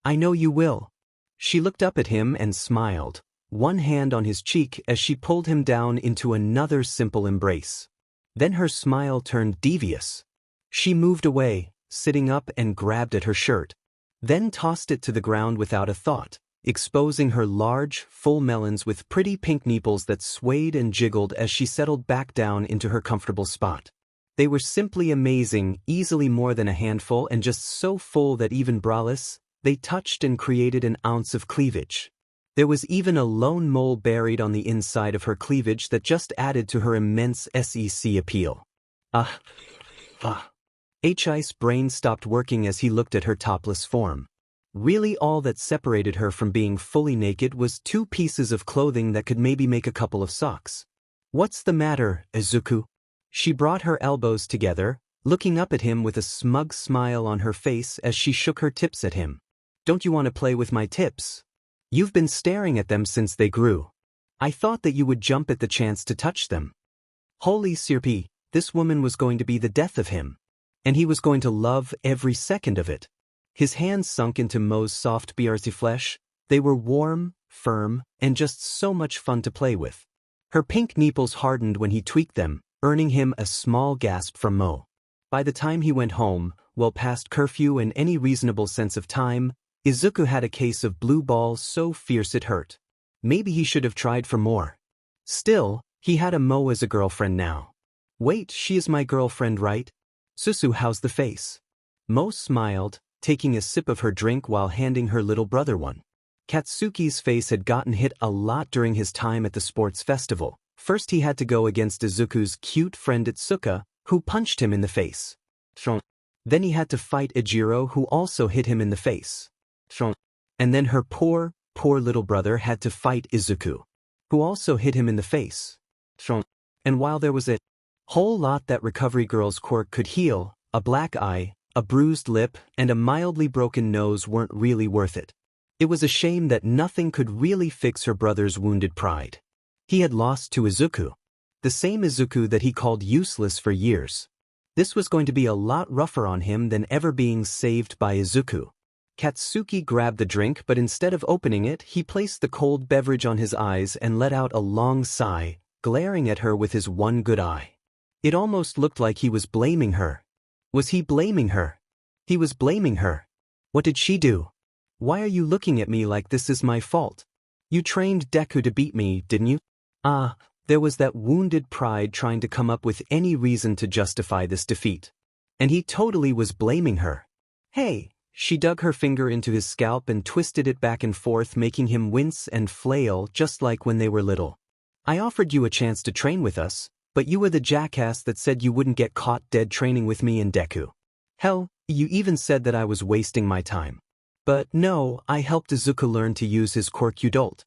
"I know you will." She looked up at him and smiled, one hand on his cheek as she pulled him down into another simple embrace. Then her smile turned devious. She moved away, sitting up and grabbed at her shirt, then tossed it to the ground without a thought, exposing her large, full melons with pretty pink nipples that swayed and jiggled as she settled back down into her comfortable spot. They were simply amazing, easily more than a handful and just so full that even braless, they touched and created an ounce of cleavage. There was even a lone mole buried on the inside of her cleavage that just added to her immense SEC appeal. His brain stopped working as he looked at her topless form. Really all that separated her from being fully naked was 2 pieces of clothing that could maybe make a couple of socks. What's the matter, Izuku? She brought her elbows together, looking up at him with a smug smile on her face as she shook her tips at him. Don't you want to play with my tips? You've been staring at them since they grew. I thought that you would jump at the chance to touch them. Holy sirpy, this woman was going to be the death of him. And he was going to love every second of it. His hands sunk into Moe's soft BRC flesh. They were warm, firm, and just so much fun to play with. Her pink nipples hardened when he tweaked them, earning him a small gasp from Moe. By the time he went home, well past curfew and any reasonable sense of time, Izuku had a case of blue balls so fierce it hurt. Maybe he should have tried for more. Still, he had a Moe as a girlfriend now. Wait, she is my girlfriend, right? Susu, how's the face? Moe smiled, taking a sip of her drink while handing her little brother one. Katsuki's face had gotten hit a lot during his time at the sports festival. First he had to go against Izuku's cute friend Itsuka, who punched him in the face. Then he had to fight Ejiro, who also hit him in the face. And then her poor little brother had to fight Izuku, who also hit him in the face. And while there was a whole lot that recovery girl's quirk could heal, a black eye, a bruised lip, and a mildly broken nose weren't really worth it. It was a shame that nothing could really fix her brother's wounded pride. He had lost to Izuku. The same Izuku that he called useless for years. This was going to be a lot rougher on him than ever being saved by Izuku. Katsuki grabbed the drink, but instead of opening it, he placed the cold beverage on his eyes and let out a long sigh, glaring at her with his one good eye. It almost looked like he was blaming her. Was he blaming her? He was blaming her. What did she do? Why are you looking at me like this is my fault? You trained Deku to beat me, didn't you? There was that wounded pride trying to come up with any reason to justify this defeat. And he totally was blaming her. Hey, she dug her finger into his scalp and twisted it back and forth, making him wince and flail just like when they were little. I offered you a chance to train with us, but you were the jackass that said you wouldn't get caught dead training with me and Deku. Hell, you even said that I was wasting my time. But no, I helped Izuku learn to use his quirk, you dolt.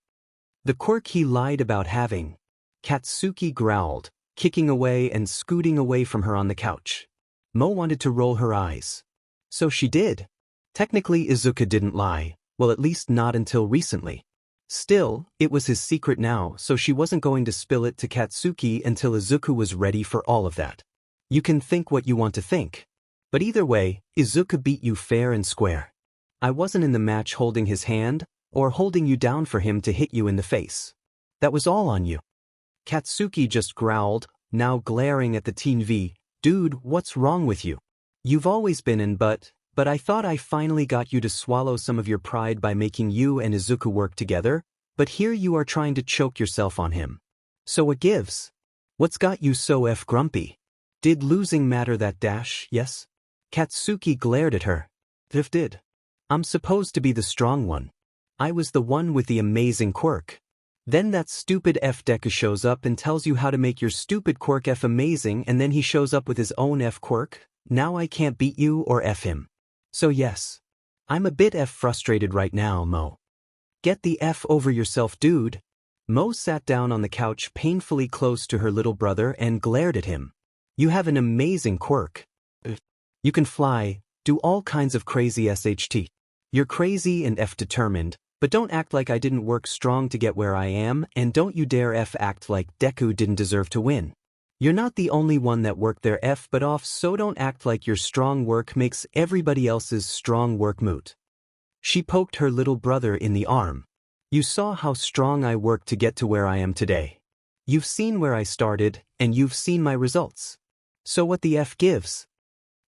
The quirk he lied about having. Katsuki growled, kicking away and scooting away from her on the couch. Moe wanted to roll her eyes. So she did. Technically Izuku didn't lie, well at least not until recently. Still, it was his secret now, so she wasn't going to spill it to Katsuki until Izuku was ready for all of that. You can think what you want to think. But either way, Izuku beat you fair and square. I wasn't in the match holding his hand, or holding you down for him to hit you in the face. That was all on you. Katsuki just growled, now glaring at the Teen V. Dude, what's wrong with you? You've always been in but I thought I finally got you to swallow some of your pride by making you and Izuku work together, but here you are trying to choke yourself on him. So what gives? What's got you so grumpy? Did losing matter that dash, yes? Katsuki glared at her. If did. I'm supposed to be the strong one. I was the one with the amazing quirk. Then that stupid Deku shows up and tells you how to make your stupid quirk amazing, and then he shows up with his own quirk. Now I can't beat you or him. So yes. I'm a bit frustrated right now, Moe. Get the over yourself, dude. Moe sat down on the couch painfully close to her little brother and glared at him. You have an amazing quirk. You can fly, do all kinds of crazy SHT. You're crazy and determined, but don't act like I didn't work strong to get where I am, and don't you dare act like Deku didn't deserve to win. You're not the only one that worked their butt off, so don't act like your strong work makes everybody else's strong work moot. She poked her little brother in the arm. You saw how strong I worked to get to where I am today. You've seen where I started, and you've seen my results. So what the gives?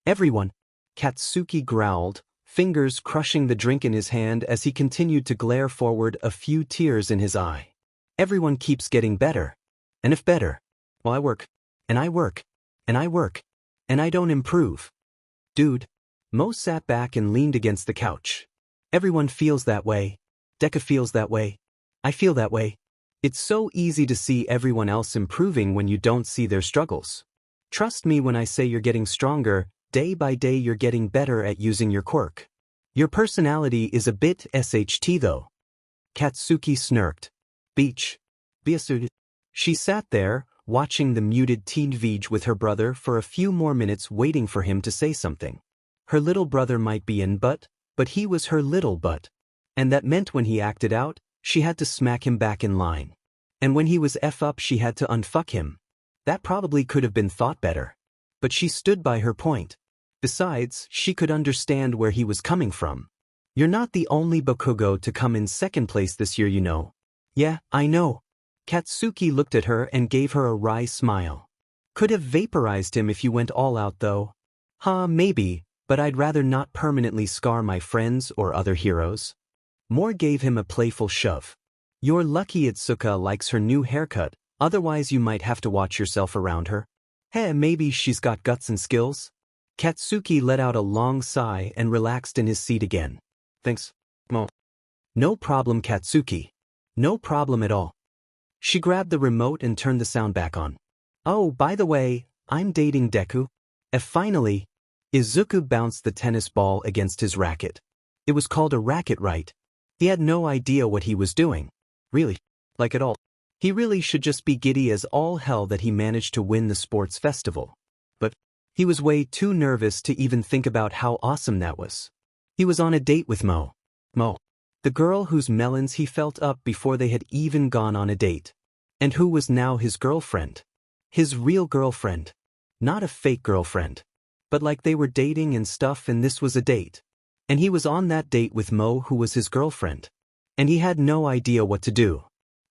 Everyone. Katsuki growled, fingers crushing the drink in his hand as he continued to glare forward, a few tears in his eye. Everyone keeps getting better. And if better, well, I work. And I work. And I work. And I don't improve. Dude. Moe sat back and leaned against the couch. Everyone feels that way. Deku feels that way. I feel that way. It's so easy to see everyone else improving when you don't see their struggles. Trust me when I say you're getting stronger, day by day you're getting better at using your quirk. Your personality is a bit SHT though. Katsuki snarked. Beach. Biasud. She sat there, watching the muted TV with her brother for a few more minutes waiting for him to say something. Her little brother might be in but he was her little butt. And that meant when he acted out, she had to smack him back in line. And when he was F up she had to unfuck him. That probably could have been thought better. But she stood by her point. Besides, she could understand where he was coming from. You're not the only Bakugo to come in second place this year, you know. Yeah, I know. Katsuki looked at her and gave her a wry smile. Could have vaporized him if you went all out though. Maybe, but I'd rather not permanently scar my friends or other heroes. Moe gave him a playful shove. You're lucky Itsuka likes her new haircut, otherwise you might have to watch yourself around her. Hey, maybe she's got guts and skills? Katsuki let out a long sigh and relaxed in his seat again. Thanks, Moe. No problem, Katsuki. No problem at all. She grabbed the remote and turned the sound back on. Oh, by the way, I'm dating Deku. Finally, Izuku bounced the tennis ball against his racket. It was called a racket, right? He had no idea what he was doing. Really, like at all. He really should just be giddy as all hell that he managed to win the sports festival. But he was way too nervous to even think about how awesome that was. He was on a date with Moe. Moe, the girl whose melons he felt up before they had even gone on a date. And who was now his girlfriend. His real girlfriend. Not a fake girlfriend. But like they were dating and stuff and this was a date. And he was on that date with Moe who was his girlfriend. And he had no idea what to do.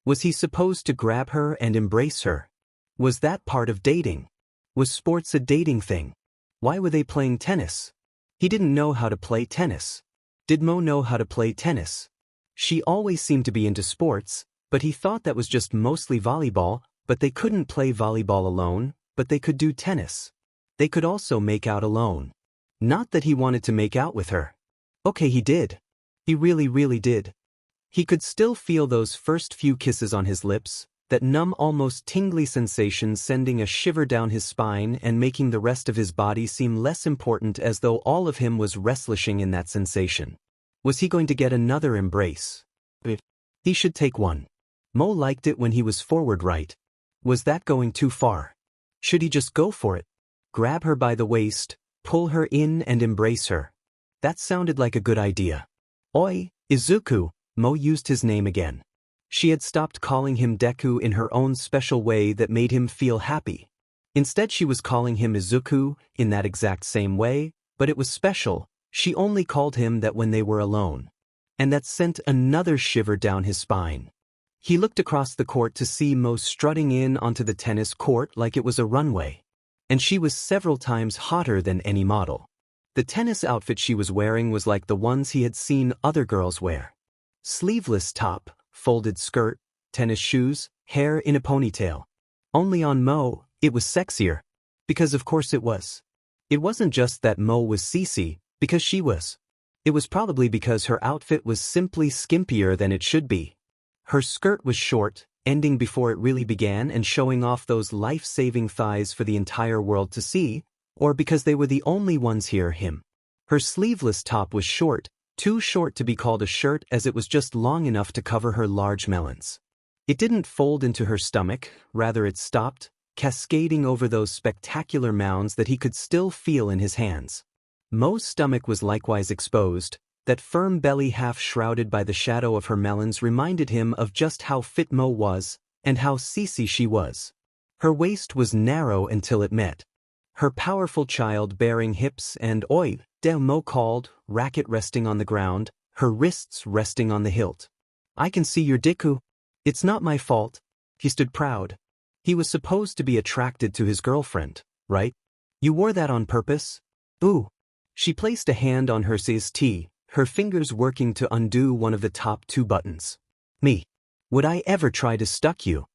Was he supposed to grab her and embrace her? Was that part of dating? Was sports a dating thing? Why were they playing tennis? He didn't know how to play tennis. Did Moe know how to play tennis? She always seemed to be into sports, but he thought that was just mostly volleyball, but they couldn't play volleyball alone, but they could do tennis. They could also make out alone. Not that he wanted to make out with her. Okay, he did. He really did. He could still feel those first few kisses on his lips, that numb almost tingly sensation sending a shiver down his spine and making the rest of his body seem less important as though all of him was restlishing in that sensation. Was he going to get another embrace? He should take one. Moe liked it when he was forward right. Was that going too far? Should he just go for it? Grab her by the waist, pull her in and embrace her. That sounded like a good idea. Oi, Izuku, Moe used his name again. She had stopped calling him Deku in her own special way that made him feel happy. Instead she was calling him Izuku in that exact same way, but it was special. She only called him that when they were alone. And that sent another shiver down his spine. He looked across the court to see Moe strutting in onto the tennis court like it was a runway. And she was several times hotter than any model. The tennis outfit she was wearing was like the ones he had seen other girls wear. Sleeveless top, folded skirt, tennis shoes, hair in a ponytail. Only on Moe, it was sexier. Because of course it was. It wasn't just that Moe was CC, because she was. It was probably because her outfit was simply skimpier than it should be. Her skirt was short, ending before it really began and showing off those life-saving thighs for the entire world to see, or because they were the only ones here him. Her sleeveless top was short, too short to be called a shirt as it was just long enough to cover her large melons. It didn't fold into her stomach, rather it stopped, cascading over those spectacular mounds that he could still feel in his hands. Moe's stomach was likewise exposed. That firm belly half shrouded by the shadow of her melons reminded him of just how fit Moe was, and how CC she was. Her waist was narrow until it met. Her powerful child-bearing hips and oi, Moe called, racket resting on the ground, her wrists resting on the hilt. I can see your Deku. It's not my fault. He stood proud. He was supposed to be attracted to his girlfriend, right? You wore that on purpose? Ooh. She placed a hand on her tea. Her fingers working to undo one of the top two buttons. Me. Would I ever try to stuck you?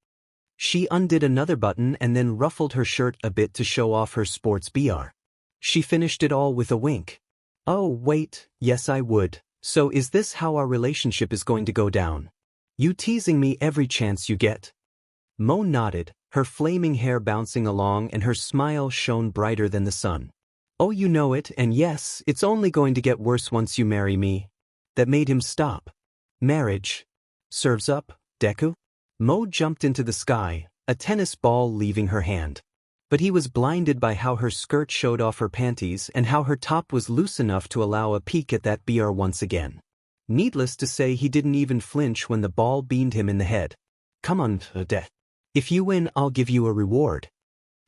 She undid another button and then ruffled her shirt a bit to show off her sports BR. She finished it all with a wink. Oh wait, yes I would. So is this how our relationship is going to go down? You teasing me every chance you get? Moe nodded, her flaming hair bouncing along and her smile shone brighter than the sun. Oh, you know it, and yes, it's only going to get worse once you marry me. That made him stop. Marriage. Serves up, Deku? Moe jumped into the sky, a tennis ball leaving her hand. But he was blinded by how her skirt showed off her panties and how her top was loose enough to allow a peek at that BR once again. Needless to say, he didn't even flinch when the ball beamed him in the head. Come on, Death. If you win, I'll give you a reward.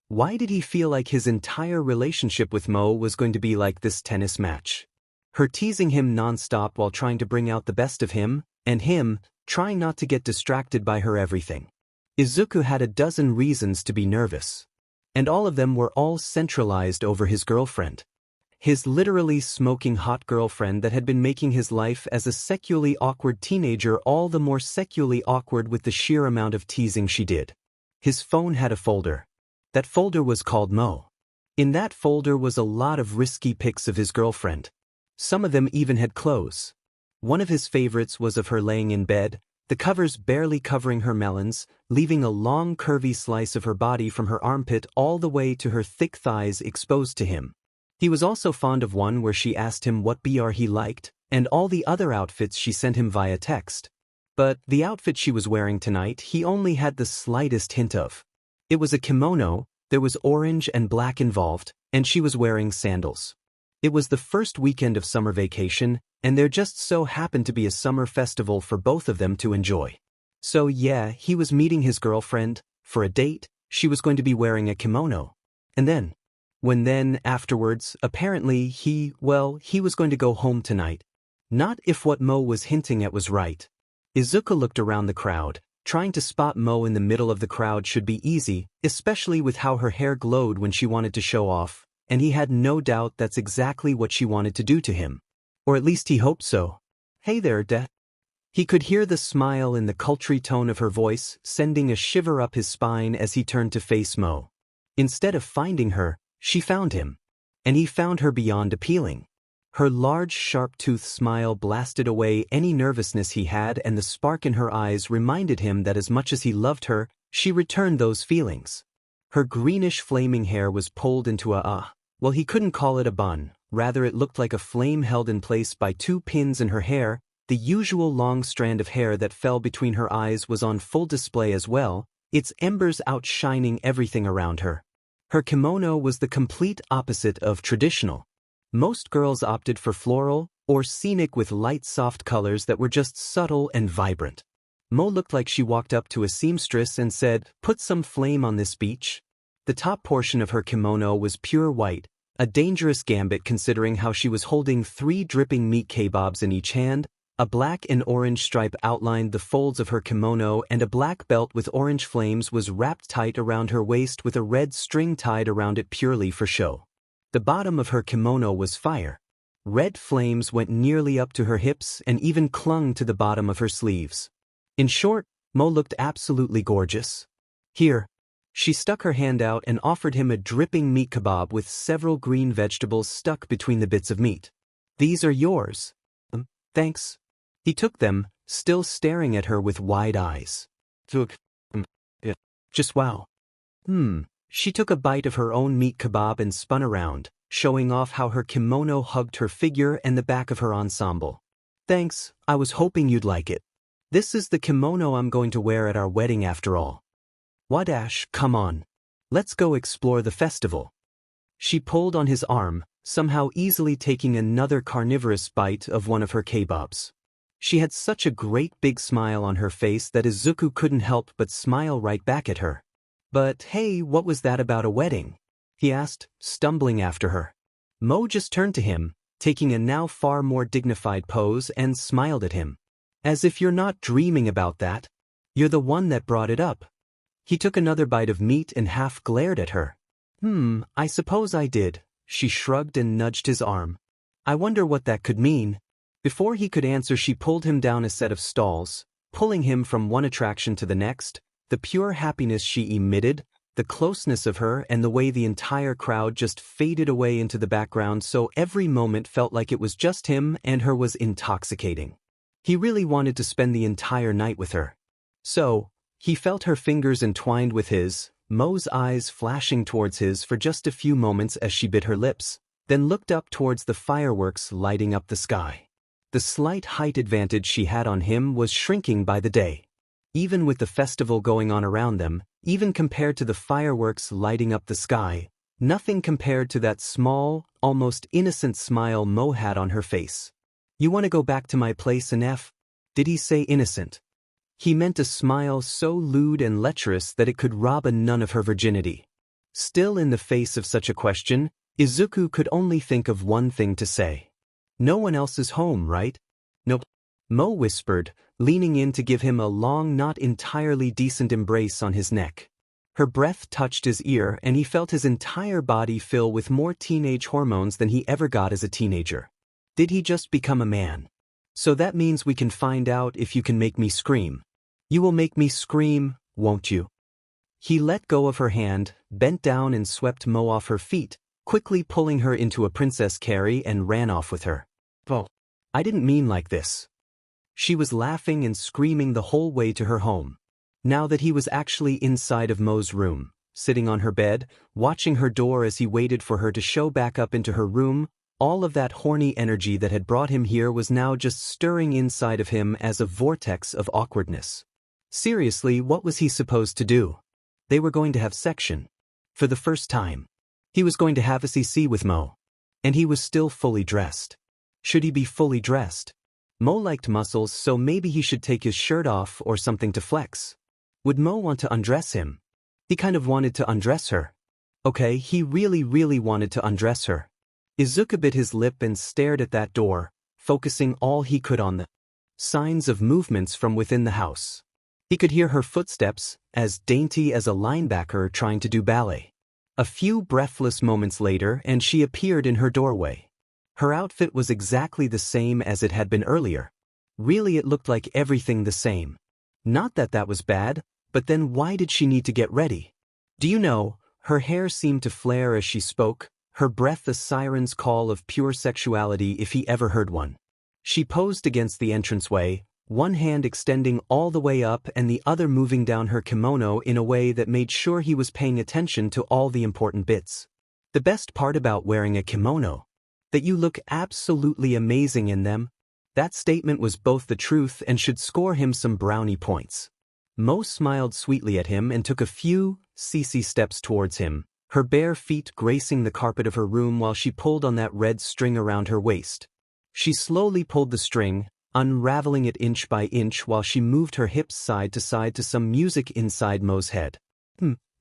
Why did he feel like his entire relationship with Moe was going to be like this tennis match? Her teasing him non-stop while trying to bring out the best of him, and him, trying not to get distracted by her everything. Izuku had a dozen reasons to be nervous. And all of them were all centralized over his girlfriend. His literally smoking hot girlfriend that had been making his life as a sexually awkward teenager all the more sexually awkward with the sheer amount of teasing she did. His phone had a folder. That folder was called Moe. In that folder was a lot of risky pics of his girlfriend. Some of them even had clothes. One of his favorites was of her laying in bed, the covers barely covering her melons, leaving a long curvy slice of her body from her armpit all the way to her thick thighs exposed to him. He was also fond of one where she asked him what BR he liked, and all the other outfits she sent him via text. But the outfit she was wearing tonight he only had the slightest hint of. It was a kimono, there was orange and black involved, and she was wearing sandals. It was the first weekend of summer vacation, and there just so happened to be a summer festival for both of them to enjoy. So yeah, he was meeting his girlfriend. For a date, she was going to be wearing a kimono. And then, afterwards, apparently he was going to go home tonight. Not if what Moe was hinting at was right. Izuku looked around the crowd. Trying to spot Moe in the middle of the crowd should be easy, especially with how her hair glowed when she wanted to show off, and he had no doubt that's exactly what she wanted to do to him. Or at least he hoped so. Hey there, Death. He could hear the smile in the sultry tone of her voice, sending a shiver up his spine as he turned to face Moe. Instead of finding her, she found him. And he found her beyond appealing. Her large, sharp-toothed smile blasted away any nervousness he had, and the spark in her eyes reminded him that as much as he loved her, she returned those feelings. Her greenish flaming hair was pulled into well, he couldn't call it a bun, rather it looked like a flame held in place by two pins in her hair. The usual long strand of hair that fell between her eyes was on full display as well, its embers outshining everything around her. Her kimono was the complete opposite of traditional. Most girls opted for floral or scenic with light soft colors that were just subtle and vibrant. Moe looked like she walked up to a seamstress and said, "Put some flame on this beach." The top portion of her kimono was pure white, a dangerous gambit considering how she was holding 3 dripping meat kebabs in each hand. A black and orange stripe outlined the folds of her kimono, and a black belt with orange flames was wrapped tight around her waist with a red string tied around it purely for show. The bottom of her kimono was fire. Red flames went nearly up to her hips and even clung to the bottom of her sleeves. In short, Moe looked absolutely gorgeous. Here. She stuck her hand out and offered him a dripping meat kebab with several green vegetables stuck between the bits of meat. "These are yours." Thanks." He took them, still staring at her with wide eyes. Just wow. She took a bite of her own meat kebab and spun around, showing off how her kimono hugged her figure and the back of her ensemble. "Thanks, I was hoping you'd like it. This is the kimono I'm going to wear at our wedding after all." "Wadash, come on. Let's go explore the festival." She pulled on his arm, somehow easily taking another carnivorous bite of one of her kebabs. She had such a great big smile on her face that Izuku couldn't help but smile right back at her. "But hey, what was that about a wedding?" he asked, stumbling after her. Moe just turned to him, taking a now far more dignified pose, and smiled at him. "As if you're not dreaming about that. You're the one that brought it up." He took another bite of meat and half glared at her. I suppose I did." She shrugged and nudged his arm. "I wonder what that could mean." Before he could answer, she pulled him down a set of stalls, pulling him from one attraction to the next. The pure happiness she emitted, the closeness of her, and the way the entire crowd just faded away into the background so every moment felt like it was just him and her was intoxicating. He really wanted to spend the entire night with her. So, he felt her fingers entwined with his, Moe's eyes flashing towards his for just a few moments as she bit her lips, then looked up towards the fireworks lighting up the sky. The slight height advantage she had on him was shrinking by the day. Even with the festival going on around them, even compared to the fireworks lighting up the sky, nothing compared to that small, almost innocent smile Moe had on her face. "You want to go back to my place in F?" Did he say innocent? He meant a smile so lewd and lecherous that it could rob a nun of her virginity. Still in the face of such a question, Izuku could only think of one thing to say. "No one else is home, right?" "Nope," Moe whispered, leaning in to give him a long, not entirely decent embrace on his neck. Her breath touched his ear and he felt his entire body fill with more teenage hormones than he ever got as a teenager. Did he just become a man? "So that means we can find out if you can make me scream. You will make me scream, won't you?" He let go of her hand, bent down and swept Moe off her feet, quickly pulling her into a princess carry and ran off with her. "Oh, I didn't mean like this." She was laughing and screaming the whole way to her home. Now that he was actually inside of Moe's room, sitting on her bed, watching her door as he waited for her to show back up into her room, all of that horny energy that had brought him here was now just stirring inside of him as a vortex of awkwardness. Seriously, what was he supposed to do? They were going to have section. For the first time. He was going to have a CC with Moe. And he was still fully dressed. Should he be fully dressed? Moe liked muscles, so maybe he should take his shirt off or something to flex. Would Moe want to undress him? He kind of wanted to undress her. Okay, he really wanted to undress her. Izuku bit his lip and stared at that door, focusing all he could on the signs of movements from within the house. He could hear her footsteps, as dainty as a linebacker trying to do ballet. A few breathless moments later and she appeared in her doorway. Her outfit was exactly the same as it had been earlier. Really, it looked like everything the same. Not that that was bad, but then why did she need to get ready? Do you know, her hair seemed to flare as she spoke, her breath a siren's call of pure sexuality if he ever heard one. She posed against the entranceway, one hand extending all the way up and the other moving down her kimono in a way that made sure he was paying attention to all the important bits. The best part about wearing a kimono? That you look absolutely amazing in them. That statement was both the truth and should score him some brownie points. Moe smiled sweetly at him and took a few cc steps towards him, her bare feet gracing the carpet of her room while she pulled on that red string around her waist. She slowly pulled the string, unraveling it inch by inch while she moved her hips side to side to some music inside Moe's head.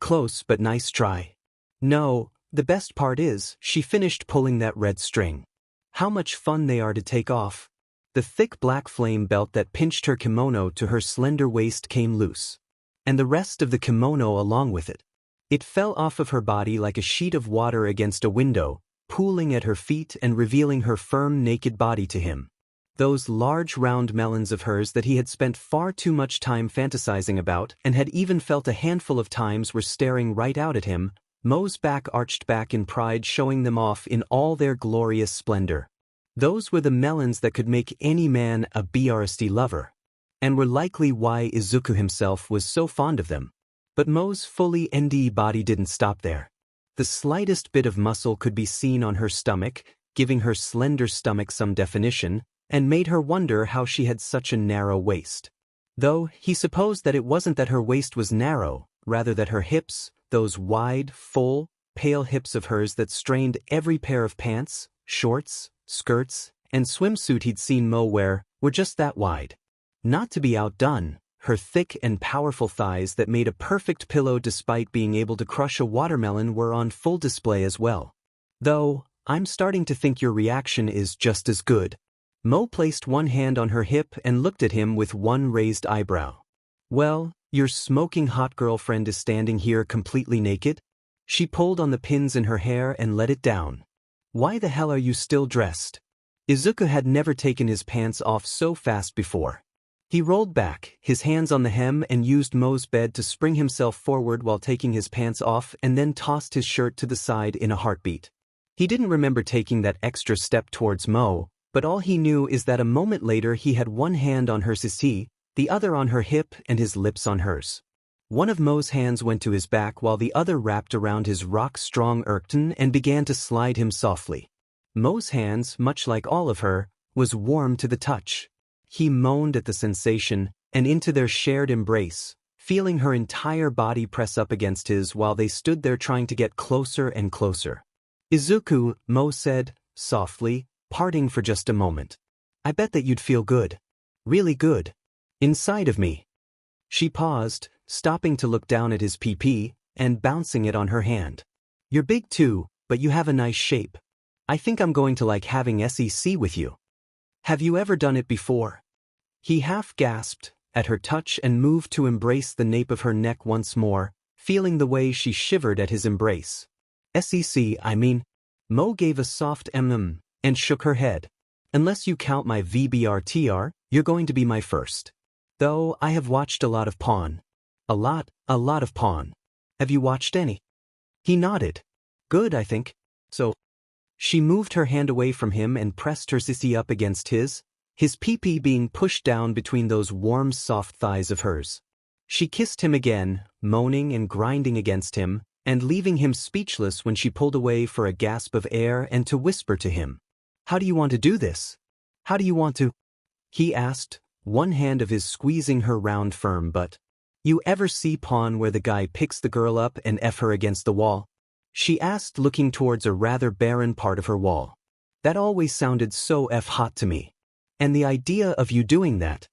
Close but nice try. No, the best part is, she finished pulling that red string. How much fun they are to take off. The thick black flame belt that pinched her kimono to her slender waist came loose. And the rest of the kimono along with it. It fell off of her body like a sheet of water against a window, pooling at her feet and revealing her firm naked body to him. Those large round melons of hers that he had spent far too much time fantasizing about and had even felt a handful of times were staring right out at him, Moe's back arched back in pride, showing them off in all their glorious splendor. Those were the melons that could make any man a BRST lover, and were likely why Izuku himself was so fond of them. But Moe's fully ND body didn't stop there. The slightest bit of muscle could be seen on her stomach, giving her slender stomach some definition, and made her wonder how she had such a narrow waist. Though, he supposed that it wasn't that her waist was narrow, rather that her hips, those wide, full, pale hips of hers that strained every pair of pants, shorts, skirts, and swimsuit he'd seen Moe wear, were just that wide. Not to be outdone, her thick and powerful thighs that made a perfect pillow despite being able to crush a watermelon were on full display as well. Though, I'm starting to think your reaction is just as good. Moe placed one hand on her hip and looked at him with one raised eyebrow. Well, your smoking hot girlfriend is standing here completely naked? She pulled on the pins in her hair and let it down. Why the hell are you still dressed? Izuku had never taken his pants off so fast before. He rolled back, his hands on the hem, and used Moe's bed to spring himself forward while taking his pants off and then tossed his shirt to the side in a heartbeat. He didn't remember taking that extra step towards Moe, but all he knew is that a moment later he had one hand on her sissy, the other on her hip and his lips on hers. One of Moe's hands went to his back while the other wrapped around his rock-strong Erkton and began to slide him softly. Moe's hands, much like all of her, was warm to the touch. He moaned at the sensation, and into their shared embrace, feeling her entire body press up against his while they stood there trying to get closer and closer. Izuku, Moe said, softly, parting for just a moment. I bet that you'd feel good. Really good. Inside of me. She paused, stopping to look down at his PP, and bouncing it on her hand. You're big too, but you have a nice shape. I think I'm going to like having SEC with you. Have you ever done it before? He half gasped at her touch and moved to embrace the nape of her neck once more, feeling the way she shivered at his embrace. SEC, I mean. Moe gave a soft and shook her head. Unless you count my VBRTR, you're going to be my first. Though I have watched a lot of Pawn. A lot of Pawn. Have you watched any? He nodded. Good, I think. So. She moved her hand away from him and pressed her sissy up against his pee-pee being pushed down between those warm, soft thighs of hers. She kissed him again, moaning and grinding against him, and leaving him speechless when she pulled away for a gasp of air and to whisper to him. How do you want to do this? How do you want to? He asked, one hand of his squeezing her round firm but. You ever see Pawn where the guy picks the girl up and F her against the wall? She asked, looking towards a rather barren part of her wall. That always sounded so hot to me. And the idea of you doing that.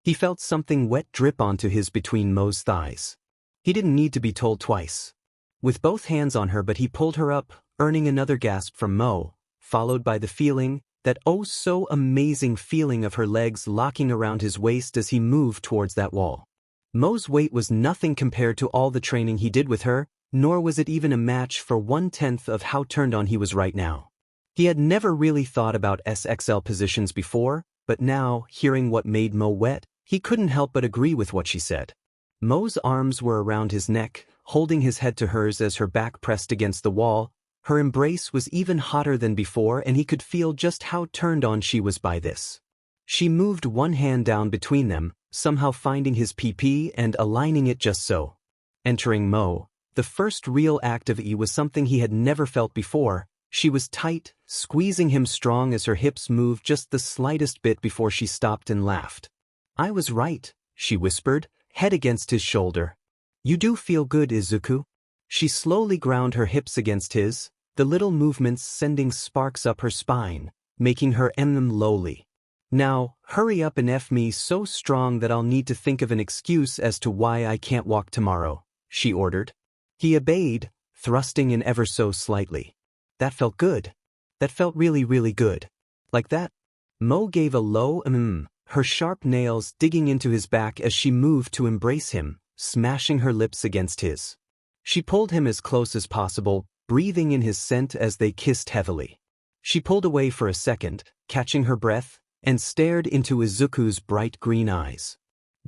He felt something wet drip onto his between Moe's thighs. He didn't need to be told twice. With both hands on her, but he pulled her up, earning another gasp from Moe, followed by the feeling, that oh so amazing feeling of her legs locking around his waist as he moved towards that wall. Moe's weight was nothing compared to all the training he did with her, nor was it even a match for 1/10 of how turned on he was right now. He had never really thought about SXL positions before, but now, hearing what made Moe wet, he couldn't help but agree with what she said. Moe's arms were around his neck, holding his head to hers as her back pressed against the wall. Her embrace was even hotter than before, and he could feel just how turned on she was by this. She moved one hand down between them, somehow finding his PP and aligning it just so. Entering Moe, the first real act of E was something he had never felt before. She was tight, squeezing him strong as her hips moved just the slightest bit before she stopped and laughed. I was right, she whispered, head against his shoulder. You do feel good, Izuku. She slowly ground her hips against his, the little movements sending sparks up her spine, making her lowly. Now, hurry up and F me so strong that I'll need to think of an excuse as to why I can't walk tomorrow, she ordered. He obeyed, thrusting in ever so slightly. That felt good. That felt really, really good. Like that? Moe gave a low her sharp nails digging into his back as she moved to embrace him, smashing her lips against his. She pulled him as close as possible, breathing in his scent as they kissed heavily. She pulled away for a second, catching her breath, and stared into Izuku's bright green eyes.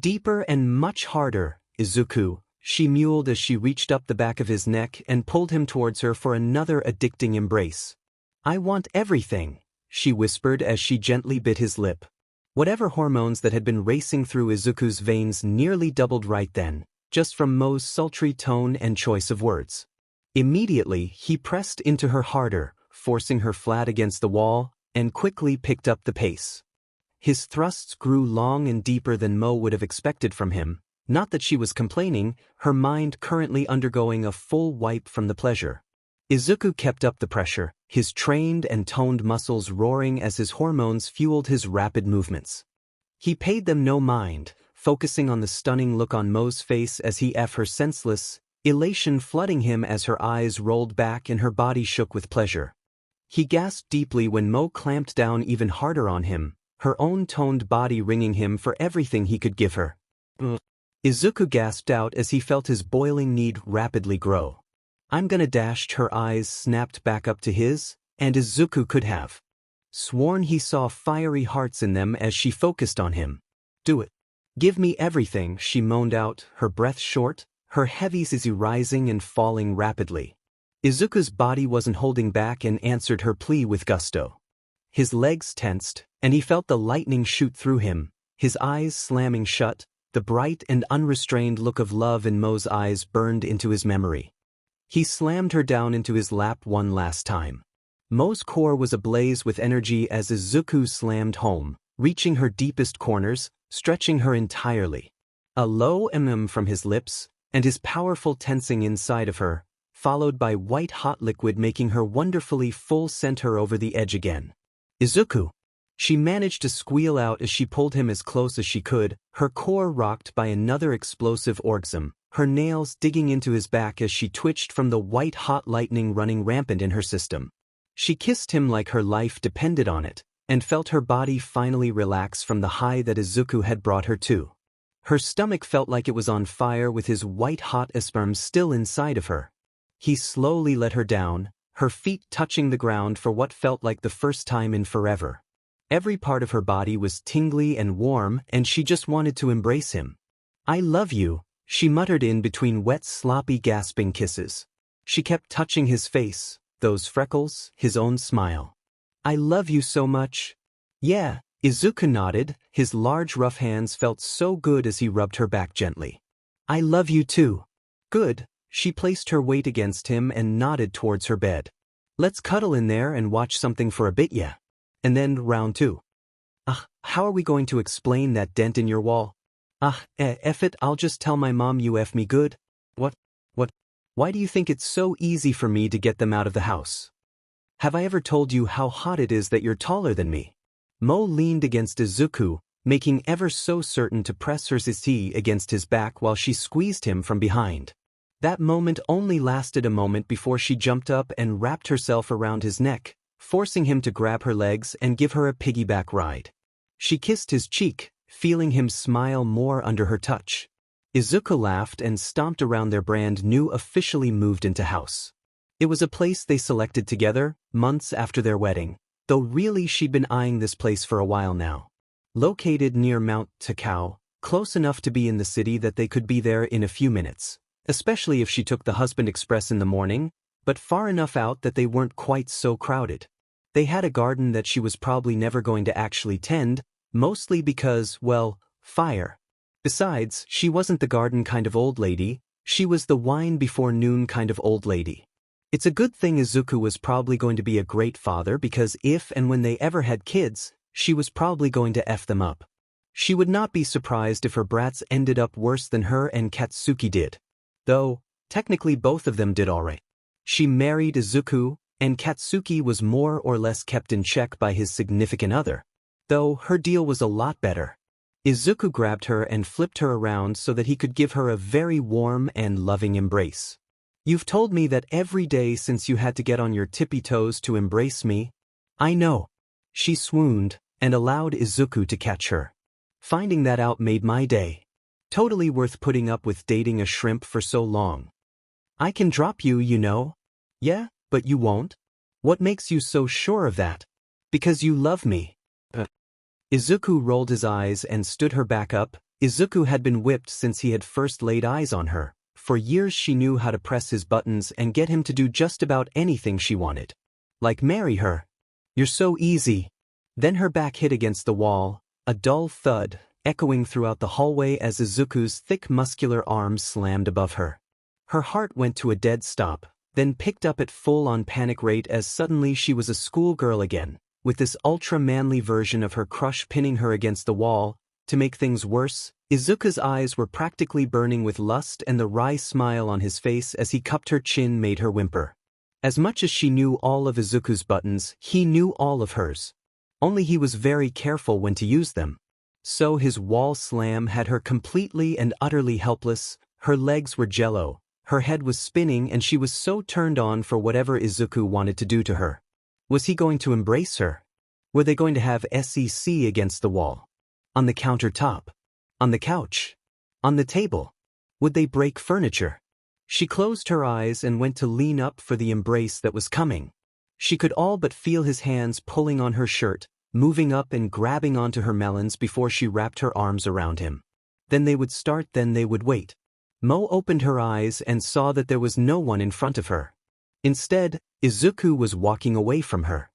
Deeper and much harder, Izuku, she mewed as she reached up the back of his neck and pulled him towards her for another addicting embrace. I want everything, she whispered as she gently bit his lip. Whatever hormones that had been racing through Izuku's veins nearly doubled right then, just from Moe's sultry tone and choice of words. Immediately, he pressed into her harder, forcing her flat against the wall, and quickly picked up the pace. His thrusts grew long and deeper than Moe would have expected from him. Not that she was complaining, her mind currently undergoing a full wipe from the pleasure. Izuku kept up the pressure, his trained and toned muscles roaring as his hormones fueled his rapid movements. He paid them no mind, focusing on the stunning look on Moe's face as he F her senseless, elation flooding him as her eyes rolled back and her body shook with pleasure. He gasped deeply when Moe clamped down even harder on him, her own toned body ringing him for everything he could give her. Izuku gasped out as he felt his boiling need rapidly grow. I'm gonna dash. Her eyes snapped back up to his, and Izuku could have sworn he saw fiery hearts in them as she focused on him. Do it. Give me everything, she moaned out, her breath short, her heavy sissy rising and falling rapidly. Izuku's body wasn't holding back and answered her plea with gusto. His legs tensed, and he felt the lightning shoot through him, his eyes slamming shut. The bright and unrestrained look of love in Moe's eyes burned into his memory. He slammed her down into his lap one last time. Moe's core was ablaze with energy as Izuku slammed home, reaching her deepest corners, stretching her entirely. A low from his lips, and his powerful tensing inside of her, followed by white-hot liquid making her wonderfully full sent her over the edge again. Izuku! She managed to squeal out as she pulled him as close as she could, her core rocked by another explosive orgasm, her nails digging into his back as she twitched from the white-hot lightning running rampant in her system. She kissed him like her life depended on it, and felt her body finally relax from the high that Izuku had brought her to. Her stomach felt like it was on fire with his white-hot sperm still inside of her. He slowly let her down, her feet touching the ground for what felt like the first time in forever. Every part of her body was tingly and warm, and she just wanted to embrace him. "I love you," she muttered in between wet, sloppy, gasping kisses. She kept touching his face, those freckles, his own smile. "I love you so much." "Yeah," Izuku nodded, his large rough hands felt so good as he rubbed her back gently. "I love you too." "Good." She placed her weight against him and nodded towards her bed. "Let's cuddle in there and watch something for a bit, yeah? And then round two." How are we going to explain that dent in your wall?" F it, I'll just tell my mom you F me good." What? Why do you think it's so easy for me to get them out of the house? Have I ever told you how hot it is that you're taller than me?" Moe leaned against Izuku, making ever so certain to press her ziti against his back while she squeezed him from behind. That moment only lasted a moment before she jumped up and wrapped herself around his neck, forcing him to grab her legs and give her a piggyback ride. She kissed his cheek, feeling him smile more under her touch. Izuku laughed and stomped around their brand new officially moved into house. It was a place they selected together, months after their wedding, though really she'd been eyeing this place for a while now. Located near Mount Takao, close enough to be in the city that they could be there in a few minutes, especially if she took the husband express in the morning, but far enough out that they weren't quite so crowded. They had a garden that she was probably never going to actually tend, mostly because, well, fire. Besides, she wasn't the garden kind of old lady, she was the wine before noon kind of old lady. It's a good thing Izuku was probably going to be a great father because if and when they ever had kids, she was probably going to F them up. She would not be surprised if her brats ended up worse than her and Katsuki did. Though, technically both of them did alright. She married Izuku, and Katsuki was more or less kept in check by his significant other. Though her deal was a lot better. Izuku grabbed her and flipped her around so that he could give her a very warm and loving embrace. "You've told me that every day since you had to get on your tippy toes to embrace me." "I know." She swooned, and allowed Izuku to catch her. Finding that out made my day. Totally worth putting up with dating a shrimp for so long. "I can drop you, you know." "Yeah, but you won't?" "What makes you so sure of that?" "Because you love me." Izuku rolled his eyes and stood her back up. Izuku had been whipped since he had first laid eyes on her. For years she knew how to press his buttons and get him to do just about anything she wanted. Like marry her. "You're so easy." Then her back hit against the wall, a dull thud, echoing throughout the hallway as Izuku's thick muscular arms slammed above her. Her heart went to a dead stop, then picked up at full-on panic rate as suddenly she was a schoolgirl again, with this ultra-manly version of her crush pinning her against the wall. To make things worse, Izuku's eyes were practically burning with lust and the wry smile on his face as he cupped her chin made her whimper. As much as she knew all of Izuku's buttons, he knew all of hers. Only he was very careful when to use them. So his wall slam had her completely and utterly helpless, her legs were jello, her head was spinning and she was so turned on for whatever Izuku wanted to do to her. Was he going to embrace her? Were they going to have sex against the wall? On the countertop? On the couch? On the table? Would they break furniture? She closed her eyes and went to lean up for the embrace that was coming. She could all but feel his hands pulling on her shirt, moving up and grabbing onto her melons before she wrapped her arms around him. Then they would start, then they would wait. Moe opened her eyes and saw that there was no one in front of her. Instead, Izuku was walking away from her.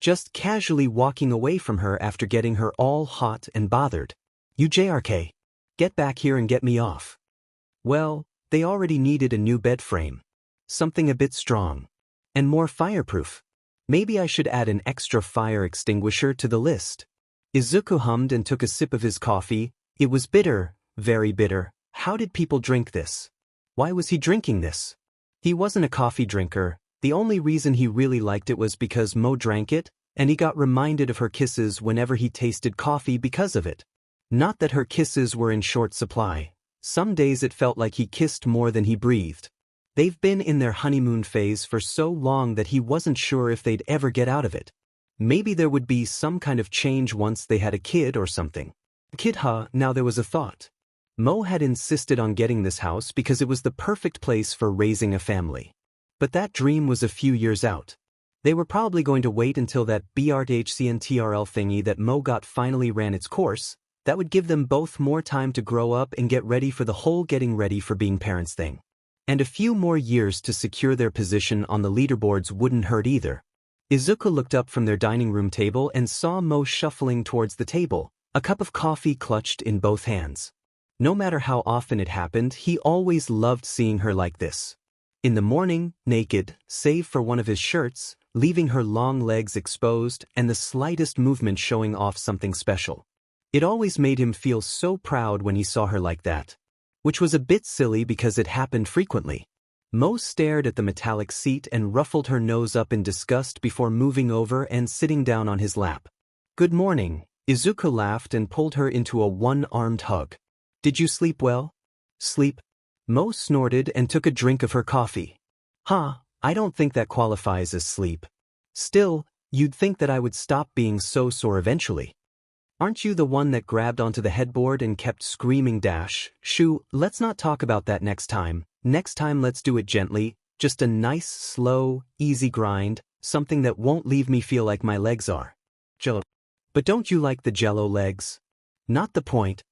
Just casually walking away from her after getting her all hot and bothered. "You JRK. Get back here and get me off." Well, they already needed a new bed frame. Something a bit strong. And more fireproof. Maybe I should add an extra fire extinguisher to the list. Izuku hummed and took a sip of his coffee. It was bitter, very bitter. How did people drink this? Why was he drinking this? He wasn't a coffee drinker. The only reason he really liked it was because Moe drank it, and he got reminded of her kisses whenever he tasted coffee because of it. Not that her kisses were in short supply. Some days it felt like he kissed more than he breathed. They've been in their honeymoon phase for so long that he wasn't sure if they'd ever get out of it. Maybe there would be some kind of change once they had a kid or something. Now there was a thought. Moe had insisted on getting this house because it was the perfect place for raising a family. But that dream was a few years out. They were probably going to wait until that BRTHCNTRL thingy that Moe got finally ran its course. That would give them both more time to grow up and get ready for the whole getting ready for being parents thing. And a few more years to secure their position on the leaderboards wouldn't hurt either. Izuku looked up from their dining room table and saw Moe shuffling towards the table, a cup of coffee clutched in both hands. No matter how often it happened, he always loved seeing her like this. In the morning, naked, save for one of his shirts, leaving her long legs exposed and the slightest movement showing off something special. It always made him feel so proud when he saw her like that. Which was a bit silly because it happened frequently. Moe stared at the metallic seat and ruffled her nose up in disgust before moving over and sitting down on his lap. "Good morning," Izuku laughed and pulled her into a one-armed hug. "Did you sleep well?" "Sleep?" Moe snorted and took a drink of her coffee. I don't think that qualifies as sleep. Still, you'd think that I would stop being so sore eventually. Aren't you the one that grabbed onto the headboard and kept screaming Shoo, let's not talk about that next time. Next time let's do it gently, just a nice, slow, easy grind, something that won't leave me feel like my legs are Jello. But don't you like the Jello legs? Not the point,